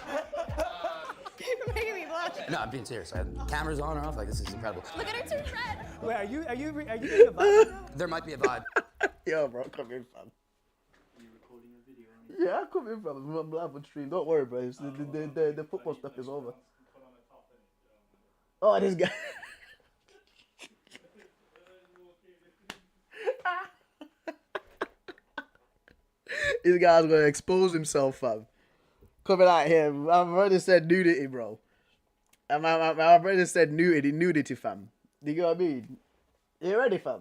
You're making me blush. No, I'm being serious. Cameras on or off. Like this is incredible. Look at her turn red. Wait, are you getting a vibe? There might be a vibe. Yo, bro, come in, fam. Yeah, I come in, fam. I'm live on stream. Don't worry, bro. It's the football stuff is over. Oh, this guy. This guy's gonna expose himself, fam. Coming out here. My brother said nudity, bro. And my brother said nudity, fam. Do you know what I mean? You ready, fam?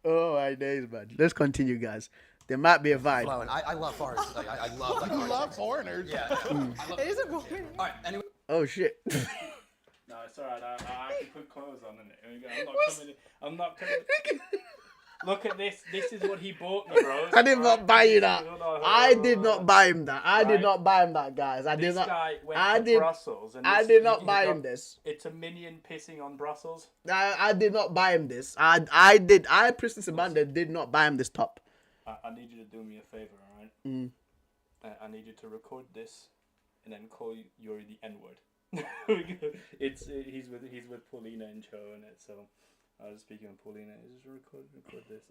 Oh my days, man. Let's continue, guys. There might be a vibe. I love foreigners. Like, I love. Like, You love foreigners. Yeah. It is a boring. All right. Anyway. Oh shit. No, it's alright. I actually put clothes on in it. Here we go. I'm not coming. Look at this. This is what he bought me, bro. I did not buy you that. I did not buy him that. I did not buy him that, guys. I did This not. guy went I to did. Brussels. And I this- did not you buy got- him this. It's a minion pissing on Brussels. I did not buy him this. I did. Priston Sabanda did not buy him this top. I need you to do me a favor, alright? Mm. I need you to record this, and then call Yuri the N-word. He's with Paulina and Cho in it, so I was speaking with Paulina. Just record this.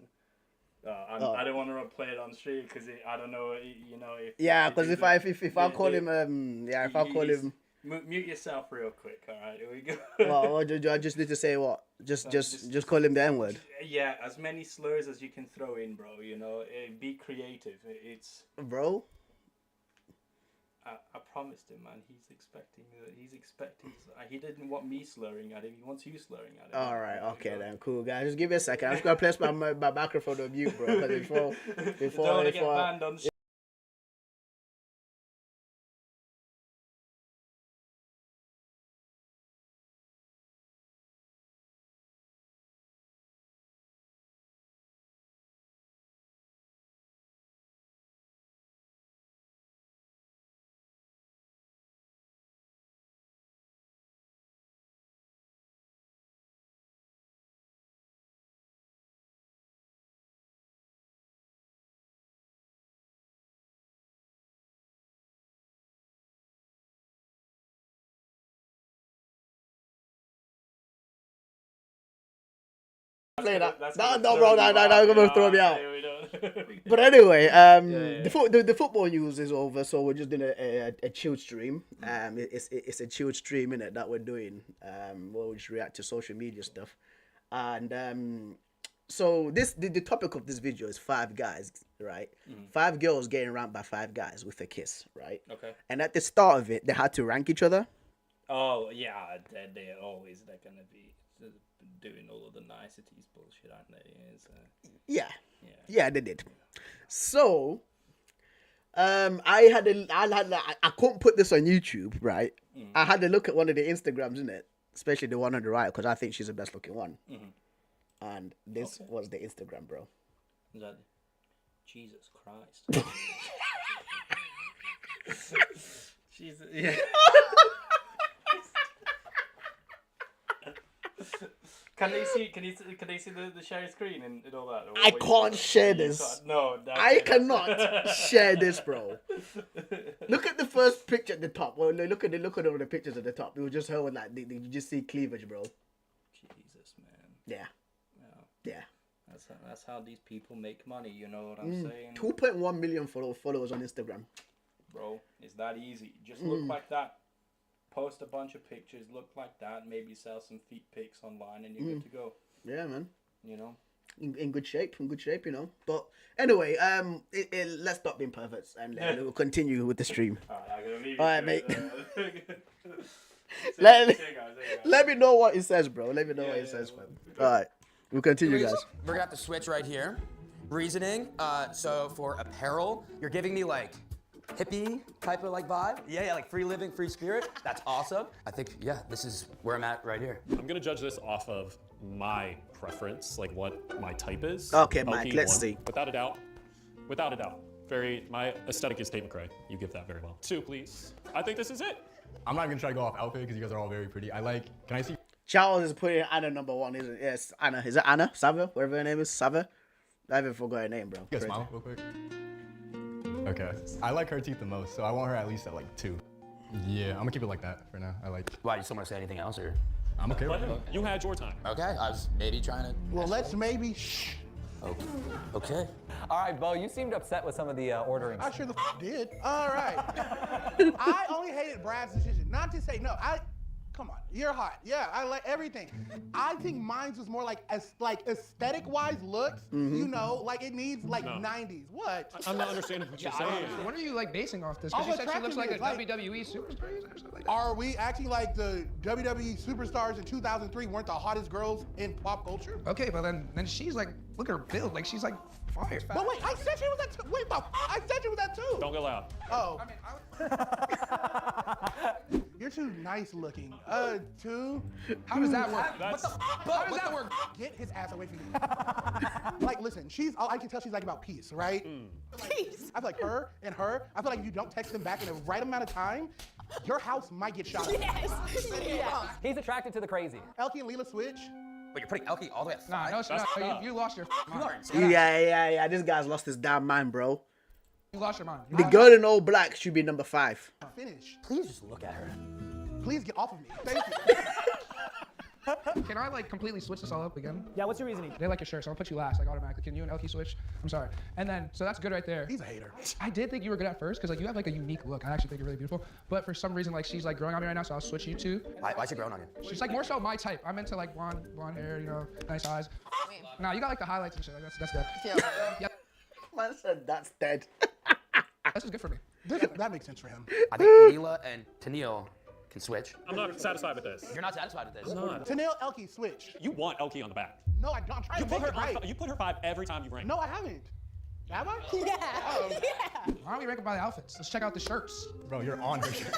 I don't want to play it on stream because I don't know, you know. Yeah, because if I call him, if I call him. Mute yourself real quick, alright? Here we go. Well, I just need to say what? Just call him the N word. Yeah, as many slurs as you can throw in, bro. You know, be creative. It's. Bro. I promised him, man. He's expecting. He didn't want me slurring at him. He wants you slurring at him. All right, okay then, cool guys. Just give me a second. I'm just gonna place my microphone on mute, bro. Before Don't want to get banned on play that. That's No, gonna bro, throw no, you you're gonna out. throw me Yeah, out. we don't. But anyway, yeah. the football news is over, so we're just doing a chilled stream. It's a chilled stream innit, that we're doing. We'll just react to social media stuff, and so the topic of this video is 5 guys, right? 5 girls getting ranked by 5 guys with a kiss, right? Okay. And at the start of it, they had to rank each other. Oh yeah, they're always gonna be doing all of the niceties bullshit, aren't they? Yeah, they did. So, I couldn't put this on YouTube, right? I had to look at one of the Instagrams, innit? Especially the one on the right, because I think she's the best looking one. And this was the Instagram, bro. Is that Jesus Christ? Jesus, yeah. Can they see the share screen and all that? Or I can't share this. No, I cannot share this, bro. Look at the first picture at the top. Well, look at all the pictures at the top. It was just her with like you just see cleavage, bro. Jesus, man. Yeah. That's how these people make money. You know what I'm saying? 2.1 million followers on Instagram. Bro, it's that easy. Just look like that. Post a bunch of pictures, look like that, maybe sell some feet pics online, and you're good to go. Yeah, man. You know, in good shape, you know. But anyway, let's stop being perverts and we'll continue with the stream. All right, mate. Let me know what it says, bro. Let me know what it says, man. All right, we'll continue, guys. We're gonna have to switch right here. Reasoning. So for apparel, you're giving me like hippie type of like vibe. Yeah, like free living, free spirit. That's awesome. I think, yeah, this is where I'm at right here. I'm gonna judge this off of my preference, like what my type is. Okay, Mike, LP let's 1. see. Without a doubt. My aesthetic is Tate McRae. You give that very well. 2, please. I think this is it. I'm not gonna try to go off outfit because you guys are all very pretty. Can I see? Charles is putting Anna number 1, isn't it? Yes, Anna. Is it Anna? Sava? Whatever her name is. Sava? I haven't forgot her name, bro. You guys smile real quick. Okay. I like her teeth the most, so I want her at least at like 2. Yeah, I'm gonna keep it like that for now. Why, do you still want to say anything else, or? I'm okay with it. You had your time. Okay, I was maybe trying to. Well, let's maybe shh. Okay. All right, Bo, you seemed upset with some of the ordering. I sure the did. All right. I only hated Brad's decision. Not to say no. Come on, you're hot. Yeah, I like everything. I think mine's was more like aesthetic-wise looks. You know, like it needs like 90s. What? I'm not understanding what you're saying. What are you like basing off this? Because you said she looks like a WWE superstar or something like that. Are we acting like the WWE superstars in 2003 weren't the hottest girls in pop culture? Okay, but then she's like, look at her build, like she's like fire. But wait, I said she was that too. Wait, I said she was that too. Don't get loud. Oh. You're too nice looking. Too. How does that work? How does that work? Get his ass away from me. Like, listen, I can tell she's like about peace, right? Peace. I feel like her, I feel like if you don't text them back in the right amount of time, your house might get shot up. Yes. He's attracted to the crazy. Elkie and Leela switch. But you're putting Elkie all the way at 5. No, you lost your mind. Yeah. This guy's lost his damn mind, bro. You lost your mind. The girl in all black should be number 5. Finish. Please just look at her. Please get off of me. Thank you. Can I like completely switch this all up again? Yeah, what's your reasoning? They like your shirt, so I'll put you last, like automatically. Can you and Elkie switch? I'm sorry. And then, so that's good right there. He's a hater. I did think you were good at first, because like you have like a unique look. I actually think you're really beautiful. But for some reason, like she's like growing on me right now, so I'll switch you two. Why is she growing on you? She's like more so my type. I'm into like blonde hair, you know, nice eyes. Nah, you got like the highlights and shit. Like, that's good. Yeah. Man said that's dead. This is good for me. That makes sense for him. I think Leela and Tennille can switch. I'm not satisfied with this. You're not satisfied with this? I'm not. Tennille, Elkie, switch. You want Elkie on the back. No, I don't. I'm trying to make it right. You put her 5 every time you rank. No, I haven't. Have I? Yeah. Yeah. Why don't we rank them by the outfits? Let's check out the shirts. Bro, you're on her shirt.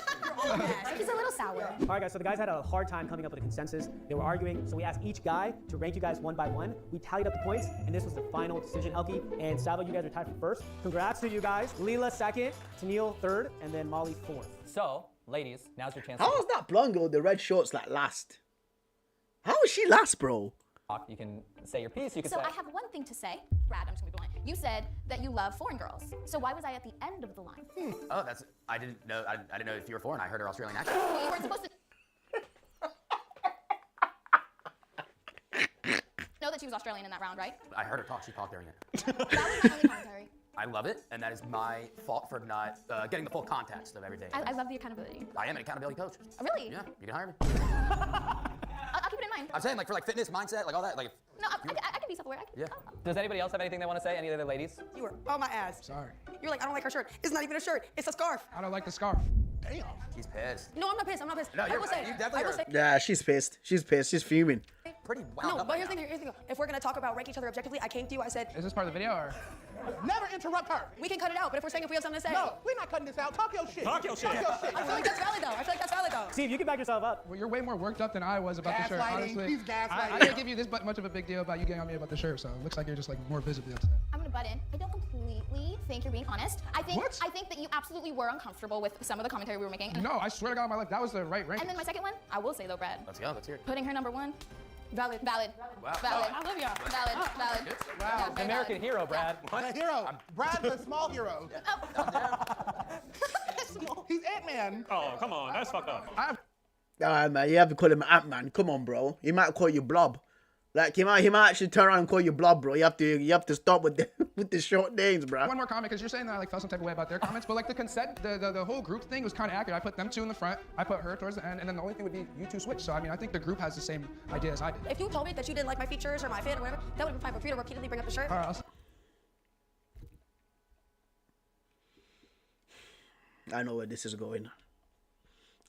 He's a little sour. All right, guys, so the guys had a hard time coming up with a consensus. They were arguing, so we asked each guy to rank you guys one by one. We tallied up the points, and this was the final decision. Elkie and Savo, you guys are tied for first. Congrats to you guys. Leela second, Tennille third, and then Molly fourth. So, ladies, now's your chance. How is that blonde girl with the red shorts like last? How is she last, bro? You can say your piece. You can So say. I have one thing to say. Brad, I'm just gonna be blunt. You said that you love foreign girls. So why was I at the end of the line? Oh, I didn't know if you were foreign. I heard her Australian accent. You weren't supposed to know that she was Australian in that round, right? I heard her talk. She talked during it. That was my only commentary. I love it, and that is my fault for not getting the full context of everything. I love the accountability. I am an accountability coach. Really? Yeah, you can hire me. I'll keep it in mind. I'm saying, like, for like fitness, mindset, like all that. Like, No, I can be self-aware. yeah. Does anybody else have anything they want to say? Any other ladies? You were on my ass. Sorry. You're like, I don't like her shirt. It's not even a shirt. It's a scarf. I don't like the scarf. Damn. He's pissed. No, I'm not pissed. I'm not pissed. No, I will say. you definitely I will are. say. Yeah, she's pissed. She's pissed. She's fuming. Pretty wound No, up but right here's the now. thing. Here's the thing. If we're gonna talk about rank each other objectively, I came to you. I said. Is this part of the video or? Never interrupt her. We can cut it out, but if we're saying if we have something to say. No, we're not cutting this out. Talk your shit. Talk your shit. I feel like that's valid though. I feel like that's valid though. Steve, you can back yourself up. Well, you're way more worked up than I was about the shirt, Gaslighting. honestly. He's gaslighting. I didn't give you this much of a big deal about you getting on me about the shirt, so it looks like you're just like more visibly upset. I'm gonna butt in. I don't completely think you're being honest. I think What? I think that you absolutely were uncomfortable with some of the commentary we were making. No, I swear to God on my life, that was the right rank. And then my second one, I will say though, Brad. Let's go. Let's hear it. Putting her number one. Valid. Valid. Wow. Valid. I love you. Valid. Valid. Wow. Yeah, American hero, Brad. A hero. Brad's a small hero. He's Ant-Man. Oh, come on. That's fucked up. Alright, man, you have to call him Ant-Man. Come on, bro. He might call you Blob. Like he might actually turn around and call you Blob, bro. You have to stop with the short names, bro. One more comment, because you're saying that I like felt some type of way about their comments, but like the consent, the whole group thing was kind of accurate. I put them two in the front, I put her towards the end, and then the only thing would be you two switch. So I mean, I think the group has the same idea as I did. If you told me that you didn't like my features or my fit or whatever, that would have been fine. But for you to repeatedly bring up the shirt. All right, I know where this is going.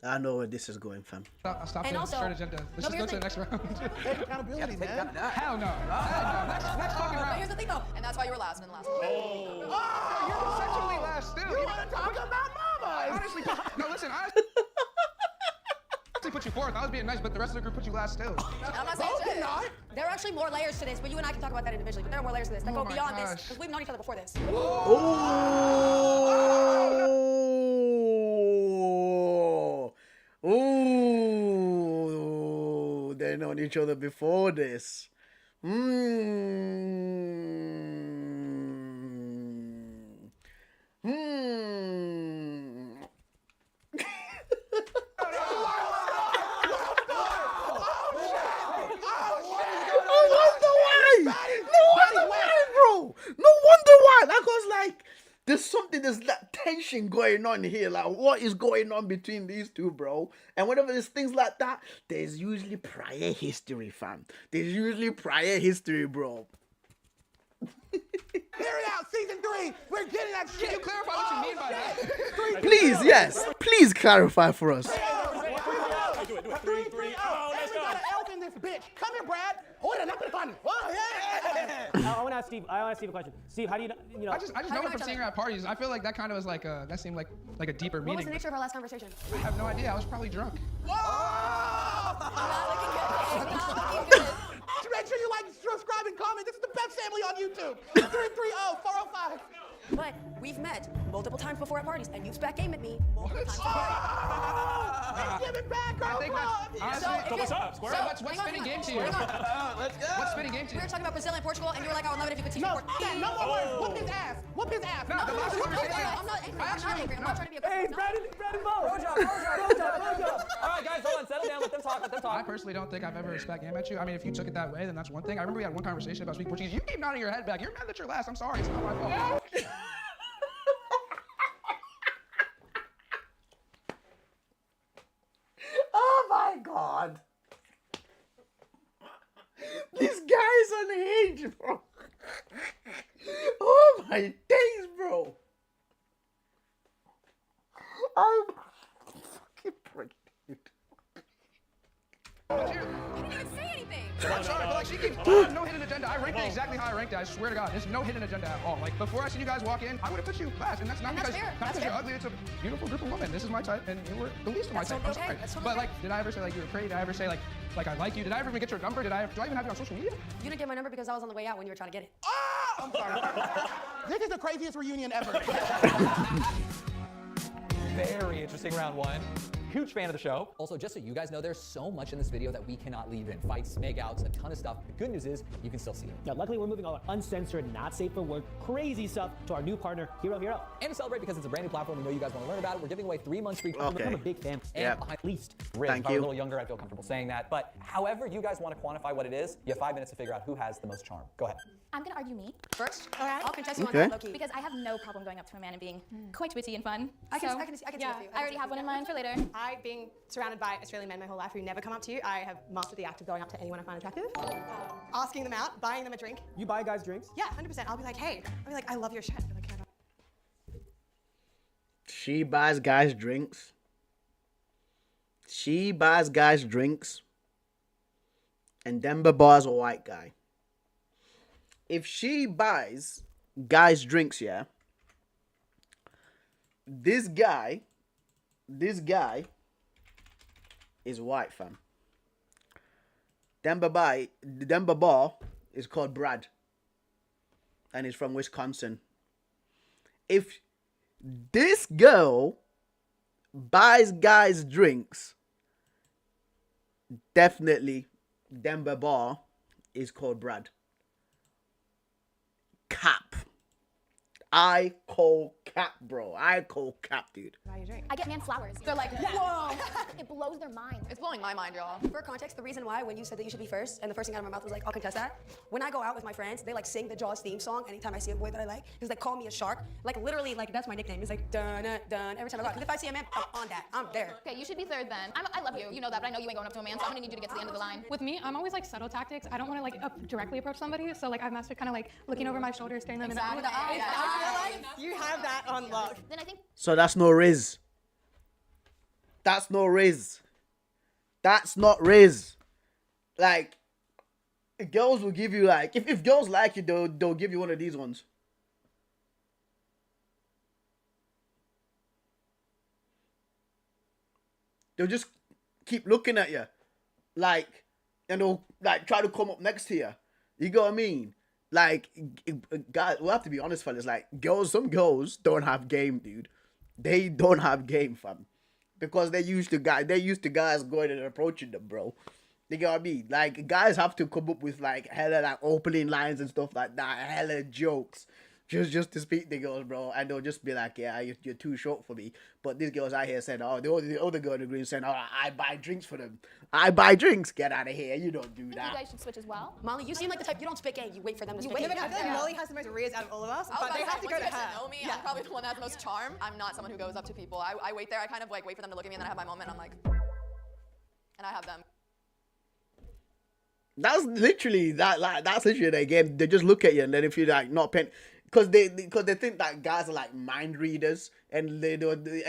I know where this is going, fam. I'll stop And the also- shirt agenda. Let's just go to the next round. Take accountability, man. Hell no. Hell no. Next fucking But round. here's the thing though, and that's why you were last in the last one. Oh, You're essentially last still. you want to talk about mamas? Honestly, no, listen, I put you fourth. I was being nice, but the rest of the group put you last still. I'm not saying shit. There are actually more layers to this, but you and I can talk about that individually. But there are more layers to this that Oh go my beyond this, gosh. because we've known each other before this. Ooh, they known each other before this. No wonder why. That goes like there's that tension going on here. Like, what is going on between these two, bro? And whenever there's things like that, there's usually prior history, fam. There's usually prior history, bro. Hear it out, season 3. We're getting that shit. Can you clarify what you mean by that? Please, yes. Please clarify for us. Do it. 3, 3. Oh, let's We go. got an elf in this bitch. Come here, Brad. Hold it, not gonna find it. Oh, yeah. I want to ask Steve. I want to ask Steve a question. Steve, how do you know? I just know her from seeing her at parties. I feel like that kind of was like that seemed like a deeper What was meaning. the nature of our last conversation? I have no idea. I was probably drunk. Make sure you like, subscribe, and comment. This is the best family on YouTube. 330-405. But we've met multiple times before at parties, and you've back game at me multiple times. Give it back, girl. I think that's honestly. So what's up? Square up. What's spinning game to you? Let's go. What's spinning game to We you? were talking about Brazil and Portugal, and you were like, I would love it if you could teach me No, Portuguese. no more words. Whoop his ass. Whoop his ass. No, the last conversation. I'm not angry. I'm not angry. I'm not trying to be a Hey, no. Brandon Ball. Bro job. All right, guys, hold on. Settle down. Let them talk. I personally don't think I've ever spat game at you. I mean, if you took it that way, then that's one thing. I remember we had one conversation about speaking Portuguese. You keep nodding your head back. You're mad that you're last. I'm sorry. It's not my fault. Oh my god. This guy's unhinged, bro. Oh my days, bro. I'm fucking pricked, dude. You didn't even say anything. I'm sorry, but like she keeps no hidden agenda. I ranked it exactly how I ranked it. I swear to God, there's no hidden agenda at all. Like before I seen you guys walk in, I would have put you last, and that's not because you're ugly. It's a beautiful group of women. This is my type, and you were the least of my type. I'm sorry. But like, did I ever say like you were pretty? Did I ever say like I like you? Did I ever even get your number? Do I even have you on social media? You didn't get my number because I was on the way out when you were trying to get it. I'm sorry. This is the craziest reunion ever. Very interesting round one. huge fan of the show. Also, just so you guys know, there's so much in this video that we cannot leave in. Fights, makeouts, a ton of stuff. The good news is you can still see it. Now, luckily, we're moving all our uncensored, not safe for work, crazy stuff to our new partner, Hero Hero. And to celebrate, because it's a brand new platform, we know you guys want to learn about it, we're giving away 3 months free. Okay. Become a big fan. And At least. Riz, Thank if I were you. a little younger, I'd feel comfortable saying that. But however you guys want to quantify what it is, you have 5 minutes to figure out who has the most charm. Go ahead. I'm gonna argue me first. All right. I'll contest you on Okay. that, low-key. because I have no problem going up to a man and being quite witty and fun. I can So, see with you. I already have one in mind for later. I, being surrounded by Australian men my whole life who never come up to you, I have mastered the act of going up to anyone I find attractive, asking them out, buying them a drink. You buy guys drinks? Yeah, 100%. I'll be like, hey. I'll be like, I love your shirt. They're like, "Can I buy-" She buys guys drinks. She buys guys drinks. And Demba Bar's a white guy. If she buys guys drinks, yeah, this guy is white, fam. Demba Bar is called Brad. And he's from Wisconsin. If this girl buys guys drinks, definitely Demba Bar is called Brad. Cap. I call cap, bro. I call cap, dude. Buy your drink. I get man flowers. They're like, Yeah. whoa. It blows their mind. It's blowing my mind, y'all. For context, the reason why when you said that you should be first, and the first thing out of my mouth was like, I'll contest that. When I go out with my friends, they like sing the Jaws theme song anytime I see a boy that I like. Because they call me a shark. Like literally, like that's my nickname. It's like dun dun every time I go out. Because if I see a man, I'm on that. I'm there. Okay, you should be third then. I love you. You know that, but I know you ain't going up to a man, so I'm gonna need you to get to the end of the line. With me, I'm always like subtle tactics. I don't want to like directly approach somebody, so like I've mastered kind of like looking over my shoulder, staring them in the eye. I feel like you have that on lock. Then I think So that's no Riz. That's no Riz. That's not Riz. Like, girls will give you like, if girls like you, they'll give you one of these ones. They'll just keep looking at you. Like, and they'll like try to come up next to you. You get what I mean? Like, guys, we'll have to be honest, fellas. Like, some girls don't have game, dude. They don't have game, fam. Because they're used to guys going and approaching them, bro. You get what I mean? Like, guys have to come up with, like, hella, like, opening lines and stuff like that. Hella jokes. Just to speak to girls, bro. And they'll just be like, yeah, you're too short for me. But these girls out here said, oh, the other girl in the green said, oh, I buy drinks for them. I buy drinks. Get out of here. You don't do you that. guys should switch as well. Molly, you seem like the type, you don't spit game. You wait for them to spit game. I feel like Molly has the most Riz out of all of us, I was but about they to have say, to go once to you get her. to know me, I'm probably the one that has the most charm. I'm not someone who goes up to people. I wait there. I kind of like wait for them to look at me, and then I have my moment. I'm like, and I have them. That's literally that's literally the game. They just look at you, and then if you're like not paying, because they think that guys are like mind readers, and they'll be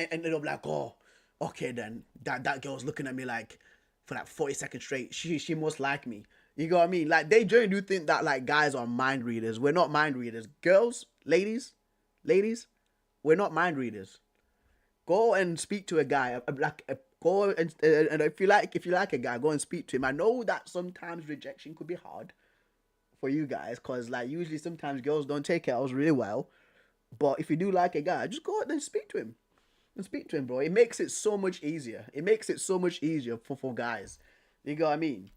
like, oh, okay then that girl's looking at me like for like 40 seconds straight. She must like me. You know what I mean? Like they generally do think that like guys are mind readers. We're not mind readers. Girls, ladies, we're not mind readers. Go and speak to a guy. Go and if you like a guy, go and speak to him. I know that sometimes rejection could be hard for you guys, cause like usually sometimes girls don't take L's really well. But if you do like a guy, just go out and speak to him. Bro. It makes it so much easier. For guys. You know what I mean?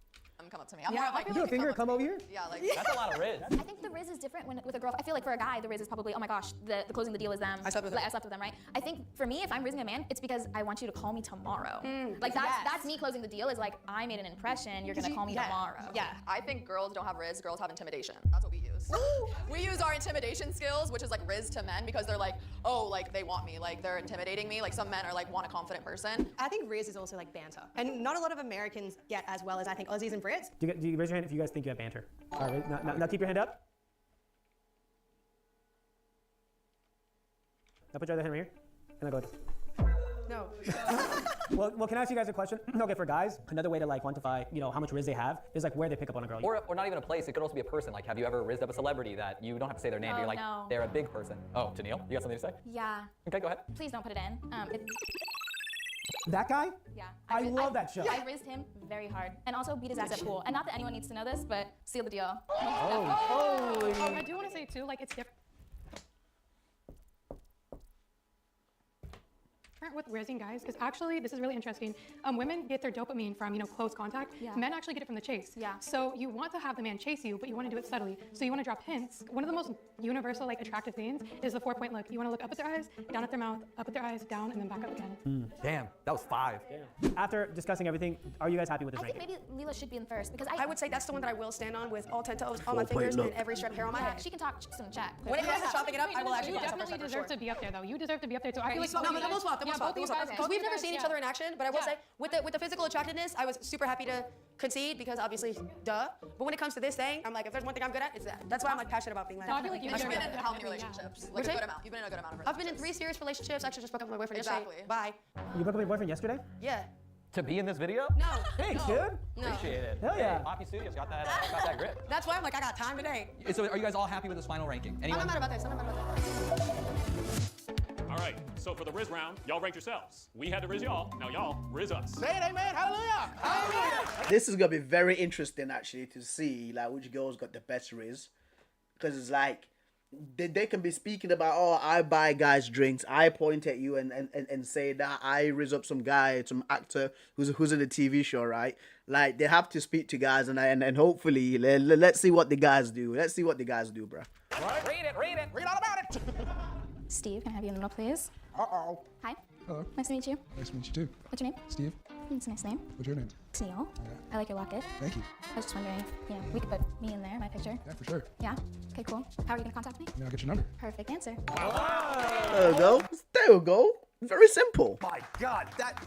Come up to me. I'm more of like, do a finger, come over here. Yeah, like That's a lot of Riz. I think the Riz is different with a girl. I feel like for a guy, the Riz is probably, oh my gosh, the closing the deal is them. I slept with them. I slept with them, right? I think for me, if I'm rizzing a man, it's because I want you to call me tomorrow. Like that's me closing the deal is like, I made an impression, you're gonna call me tomorrow. Yeah, I think girls don't have Riz, girls have intimidation. That's what we use. We use our intimidation skills, which is like Riz to men, because they're like, oh, like they want me, like they're intimidating me. Like some men are like, want a confident person. I think Riz is also like banter. And not a lot of Americans get as well as I think Aussies and Brits. Do you raise your hand if you guys think you have banter? All right, now keep your hand up. Now put your other hand right here, and then go. No. well, can I ask you guys a question? Okay, for guys, another way to like quantify, how much Riz they have is like where they pick up on a girl. Or not even a place. It could also be a person. Like, have you ever rizzed up a celebrity that you don't have to say their name, but Oh, you're like, no. they're a big person? Oh, Tennille, you got something to say? Yeah. Okay, go ahead. Please don't put it in. That guy? Yeah. I love that show. I rizzed him very hard. And also beat his ass at pool. And not that anyone needs to know this, but seal the deal. I do want to say too, like it's different different with rizzing guys because actually this is really interesting. Women get their dopamine from close contact. Yeah. Men actually get it from the chase. Yeah. So you want to have the man chase you, but you want to do it subtly. So you want to drop hints. One of the most universal attractive things is the 4-point look. You want to look up at their eyes, down at their mouth, up at their eyes, down, and then back up again. Damn, that was 5. After discussing everything, are you guys happy with this I think ranking? maybe Leela should be in first because I would say that's the one that I will stand on with all 10 toes, all my fingers, and every strip of hair on my head. She can talk some chat. When it comes to chopping it up, I will actually You put myself definitely first, deserve for sure. to be up there, though. You deserve to be up there too. I feel like No, but we'll swap. Because we've never seen each other in action, but I will say, with the physical attractiveness, I was super happy to concede because obviously, duh. But when it comes to this thing, I'm like, if there's one thing I'm good at, it's that. That's why I'm passionate about being like. No, I feel like You've been in how many relationships? Like a good amount. You've been in a good amount of relationships. I've been in 3 serious relationships. Actually, just broke up with my boyfriend Exactly. yesterday. Bye. You broke up with your boyfriend yesterday? Yeah. To be in this video? No. Thanks, No. dude. No. Appreciate it. Hell yeah. Hey, Poppy Studios got that grip. That's why I'm like, I got time today. So are you guys all happy with this final ranking? I'm not mad about this. I'm not mad about this. All right, so for the Riz round, y'all ranked yourselves. We had to Riz y'all, now y'all Riz us. Say it, amen, hallelujah. Hallelujah. This is gonna be very interesting actually to see which girls got the best riz, because it's they can be speaking about, oh, I buy guys drinks, I point at you and say that I riz up some guy, some actor who's in a TV show, right? They have to speak to guys and hopefully let's see what the guys do. Let's see what the guys do, bro. Right? Read it. Read all about it. Steve, can I have you in the middle, please? Uh-oh. Hi. Hello. Nice to meet you. Nice to meet you too. What's your name? Steve. It's a nice name. What's your name? Tennille. I like your locket. Thank you. I was just wondering, we could put me in there, my picture. Yeah, for sure. Yeah? Okay, cool. How are you gonna contact me? Now I'll get your number. Perfect answer. There we go. There we go. Very simple. My God, that.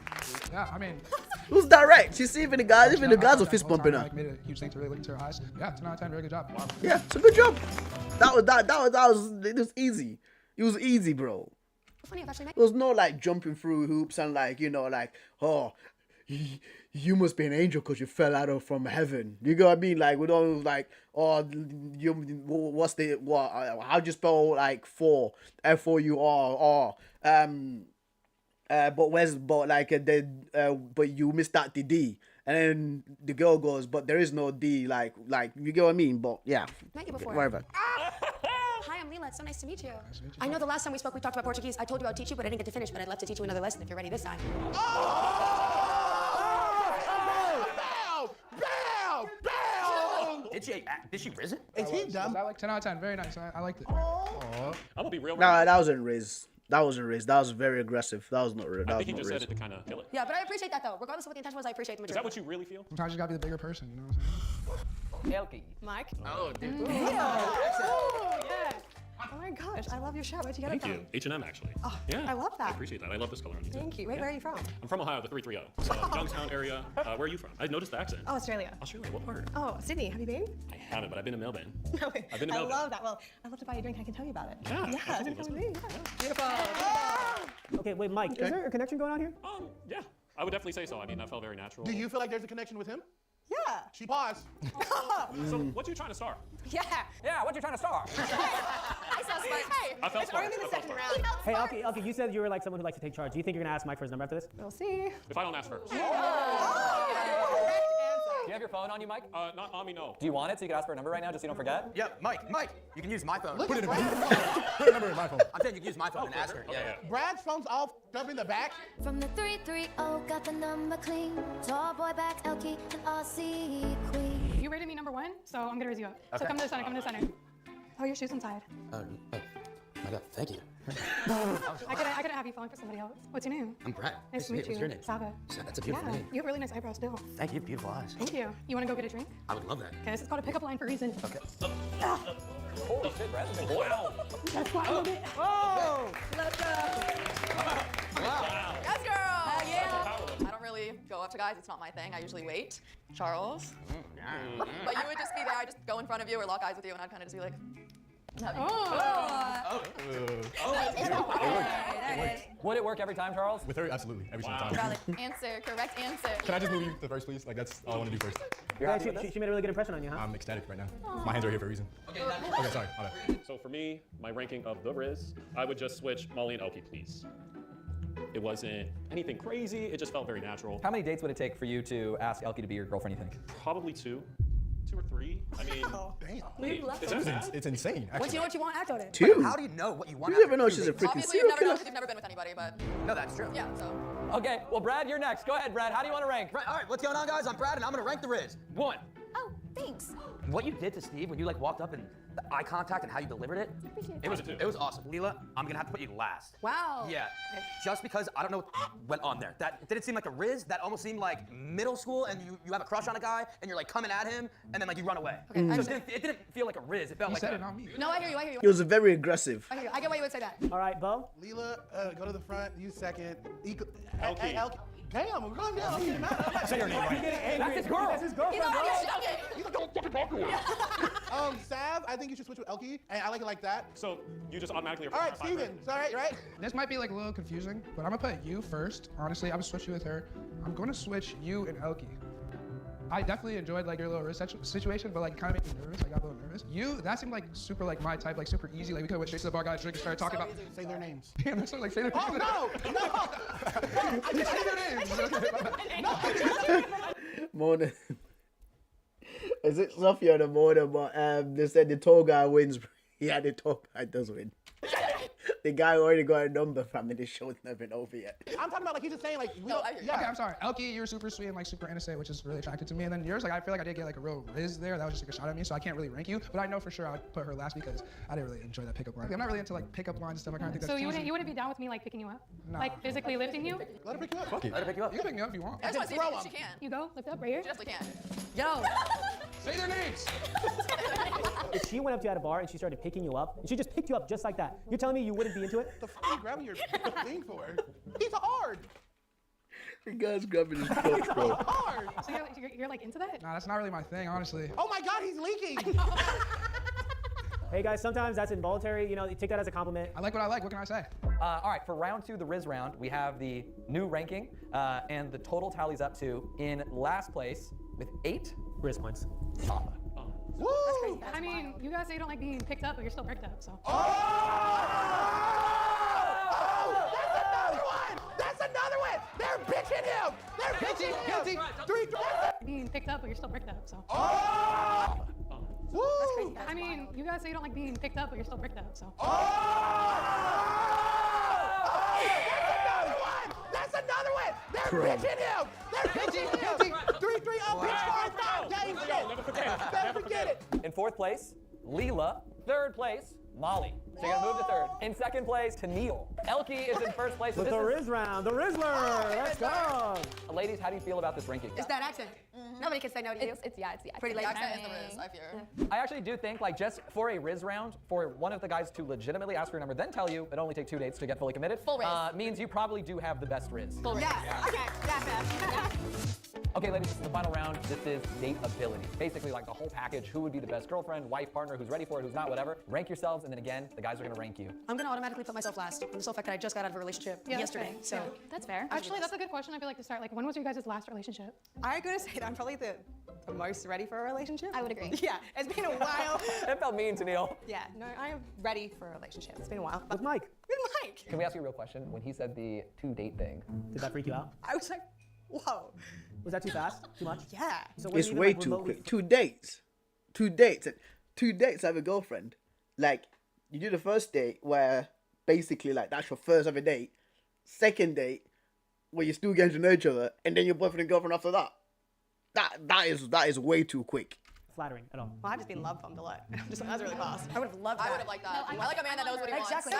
Yeah, I mean. It was direct. You see, even the guys were fist bumping her. Made a huge thing to really look into her eyes. Yeah, 10 out of 10, very good job. Yeah, it's a good job. It was easy. It was easy, bro. Funny, actually, There was no jumping through hoops and oh, you must be an angel because you fell out from heaven. You know what I mean? We don't oh, how'd you spell four? F-O-U-R. But you missed out the D. And then the girl goes, but there is no D. You get what I mean? But yeah, Met you before. whatever. Hi, I'm Leela. It's so nice to meet you. I know the last time we spoke, we talked about Portuguese. I told you I'd teach you, but I didn't get to finish. But I'd love to teach you another lesson if you're ready this time. Did she riz it? Is he dumb? I like 10 out of 10. Very nice. I liked it. I'm gonna be real. No, that wasn't Riz. That wasn't Riz. That was very aggressive. That was not Riz. I think he just said it to kind of kill it. Yeah, but I appreciate that though. Regardless of what the intention was, I appreciate the Is majority. that what you really feel? Sometimes you gotta be the bigger person, you know what I'm saying? Elkie. Mike? Oh, dude. Oh my gosh, I love your shirt. Where'd you get Thank it from? you. H&M actually. Oh, Yeah. I love that. I appreciate that. I love this color on you. Thank you. Wait, where are you from? I'm from Ohio, the 330. So Youngstown area. Where are you from? I noticed the accent. Oh, Australia. Australia, what part? Oh, Sydney. Have you been? I haven't, but I've been to Melbourne. No, I've been to I Melbourne. love that. Well, I'd love to buy you a drink. I can tell you about it. Yeah, Yeah, absolutely. come with me. Yeah. Beautiful. Okay, wait, Mike, is there a connection going on here? Yeah, I would definitely say so. I mean, that felt very natural. Do you feel like there's a connection with him? Yeah. She paused. So, what you trying to start? Yeah. Yeah, what you trying to start? I saw Spike. Hey, I felt it's smart. only the I felt second smart. round. Hey, Elkie, you said you were someone who likes to take charge. Do you think you're gonna ask Mike for his number after this? We'll see. If I don't ask first. Do you have your phone on you, Mike? Not on me, no. Do you want it so you can ask for a number right now just so you don't forget? Yeah, Mike, you can use my phone. Put it in Put a number in my phone. I'm saying you can use my phone and ask her. Yeah. Brad's phone's all up in the back. From the 330, got the number clean. Tall boy back, Elkie, and Aussie queen. You rated me number 1, so I'm gonna raise you up. So Okay. come to the center, come to the center. Oh, your shoes inside. Oh my God, thank you. I couldn't have you falling for somebody else. What's your name? I'm Brad. Nice to meet you. What's your name? Saba. That's a beautiful Yeah, name. you have really nice eyebrows still. Thank you, beautiful eyes. Thank you. You wanna go get a drink? I would love that. Okay, this is called a pickup line for a reason. Okay. Holy shit, Brad's been wow. That's why I love it. Oh! Let's go. Wow. Yes, girl. Yeah. I don't really go up to guys. It's not my thing. I usually wait. Charles. But you would just be there. I just go in front of you or lock eyes with you, and I'd kind of just be like. Would it work every time, Charles? With her, absolutely, every single time. Valid answer. Correct answer. Can I just move you to first, please? That's all I want to do first. Yeah, she made a really good impression on you, huh? I'm ecstatic right now. My hands are here for a reason. Okay, sorry. My bad. So for me, my ranking of the Riz, I would just switch Molly and Elkie, please. It wasn't anything crazy. It just felt very natural. How many dates would it take for you to ask Elkie to be your girlfriend, you think? Probably two 2 or 3. I mean, It's insane. Once you know what you want, act on it. 2? How do you know what you want? You never know she's a freaking Obviously, you've serial never known killer. because you've never been with anybody, but No, that's true. yeah, so. Okay, well, Brad, you're next. Go ahead, Brad. How do you want to rank? Right, all right, what's going on, guys? I'm Brad, and I'm gonna rank the Riz. 1. Oh, thanks. What you did to Steve when you like walked up and the eye contact and how you delivered it, Appreciate it was awesome. Leela, I'm gonna have to put you last. Wow. Yeah, just because I don't know what went on there. That didn't seem like a Riz. That almost seemed like middle school, and you have a crush on a guy, and you're like coming at him, and then like you run away. Okay, I So it didn't feel like a Riz. It felt You like said a, it, not me. No, I hear you. I hear you. He was very aggressive. I hear you. I get why you would say that. All right, Bo. Leela, go to the front. You second. Elkie. Damn, we're going down. Say your name right. That's his girl. That's his girlfriend, bro. Sav, I think you should switch with Elkie, and I like it like that. so you just automatically are All right, Steven. It's all right, right? This might be like a little confusing, but I'm gonna put you first. Honestly, I'm gonna switch you with her. I'm gonna switch you and Elkie. I definitely enjoyed like your little risk situation, but like kind of made me nervous. I got a little nervous. That seemed like super like my type, like super easy. Like we could have went straight to the bar, got a drink, and started talking about. Say their names. Damn, that's like say their names. Oh no! I just say their names. Mona. Is it Sophia or the Mona? But they said the tall guy wins. Yeah, the tall guy does win. The guy already got a number from me. The show's never been over yet. I'm talking about like he's just saying like. Yeah. Okay, I'm sorry. Elkie, you're super sweet and like super innocent, which is really attractive to me. And then yours, like I feel like I did get like a real Riz there. That was just like a shot at me, so I can't really rank you. But I know for sure I would put her last because I didn't really enjoy that pickup line. I'm not really into like pickup lines and stuff. I kind of think that's So you cheesy. wouldn't be down with me like picking you up? Nah. Like physically lifting you? Let her pick you up. Fuck it. Let her pick you up. You can pick me up if you want. I just want to see if she can. You go, lift up right here. She definitely can. Yo. Say their names. If she went up to you at a bar and she started picking you up, and she just picked you up just like that, you're telling me you wouldn't be into it? The fuck are you grabbing your thing for? He's hard. The guy's grabbing his crotch, bro. Hard. So you're like into that? Nah, that's not really my thing, honestly. Oh my God, he's leaking. Hey guys, sometimes that's involuntary. You know, you take that as a compliment. I like what I like. What can I say? All right, for round 2, the Riz round, we have the new ranking, and the total tallies up to in last place with 8 Riz points. Papa. Woo! I mean, you guys say you don't like being picked up, but you're still picked up, so. That's another one. They're bitching him. They're bitching him. Guilty. 3. Being picked up, but you're still picked up, so. Woo! I mean, you guys say you don't like being picked up, but you're still picked up, so. That's another one. They're bitching him. They're bitching him. 3. Oh, bitch card. Game shit. Never forget it. In 4th place, Leela. 3rd place, Molly. So you're gonna move to 3rd. In 2nd place, Tennille. Elkie is in 1st place. So With this the is... Riz round, the Rizzler. Let's go. Ladies, how do you feel about this ranking? It's that accent. Nobody can say no to you. It's Pretty The late. accent is the Riz, I fear. I actually do think, like, just for a Riz round, for one of the guys to legitimately ask for your number, then tell you it only takes 2 dates to get fully committed, Full Riz. means you probably do have the best Riz. Full Riz. Yeah. Okay. Yeah. Okay, ladies, this is the final round. This is dateability. Basically, like the whole package. Who would be the best girlfriend, wife, partner, who's ready for it, who's not, whatever. Rank yourselves, and then again, the guys are gonna rank you. I'm gonna automatically put myself last from the sole fact that I just got out of a relationship yesterday. So That's fair. Actually, that's a good question I feel like to start. Like, when was your guys' last relationship? I'm gonna say that I'm probably the most ready for a relationship. I would agree. Yeah, it's been a while. That felt mean to Neil. Yeah, no, I am ready for a relationship. It's been a while. With Mike. With Mike. Can we ask you a real question? When he said the 2-date thing, Did that freak you out? I was like, whoa. Was that too fast? Too much? Yeah. So when It's you even, way like, too remotely- quick. 2 dates. 2 dates. 2 dates, I have a girlfriend. Like, you do the first date where basically, like, that's your first ever date. Second date, where you're still getting to know each other, and then your boyfriend and girlfriend after that. That is way too quick. Flattering at all. Well, I've just been love bombed a lot. Just that was really fast. I would have loved that. I would have liked that. I like a man that knows what he wants. Exactly.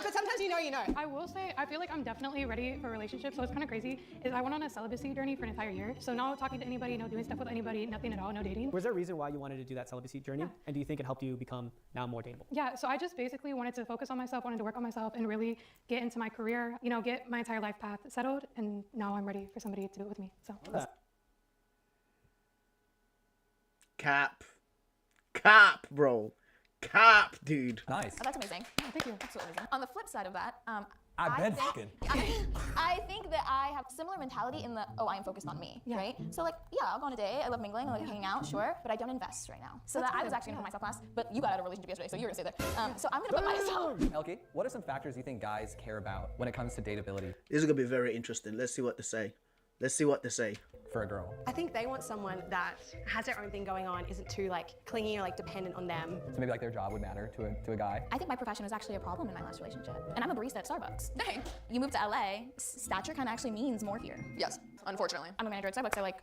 But sometimes you know. I will say, I feel like I'm definitely ready for a relationship. So it's kind of crazy. Is I went on a celibacy journey for an entire year. So not talking to anybody, no doing stuff with anybody, nothing at all, no dating. Was there a reason why you wanted to do that celibacy journey? And do you think it helped you become now more dateable? Yeah, so I just basically wanted to focus on myself, wanted to work on myself, and really get into my career, you know, get my entire life path settled. And now I'm ready for somebody to do it with me. So. Cap, bro. Cap, dude. Nice. Oh, that's amazing. Yeah, thank you. Absolutely amazing. On the flip side of that, I've been fucking. I think that I have similar mentality in the, I am focused on me, right? So like, yeah, I'll go on a date, I love mingling, I like hanging out, sure, but I don't invest right now. So that I was actually gonna put myself last, but you got out of a relationship yesterday, so you're gonna stay there. So I'm gonna put myself. Elkie, what are some factors you think guys care about when it comes to dateability? This is gonna be very interesting. Let's see what they say. Let's see what they say. For a girl. I think they want someone that has their own thing going on, isn't too like clingy or like dependent on them. So maybe like their job would matter to a guy. I think my profession was actually a problem in my last relationship. And I'm a barista at Starbucks. Dang. You move to LA, stature kind of actually means more here. Yes, unfortunately. I'm a manager at Starbucks, so like,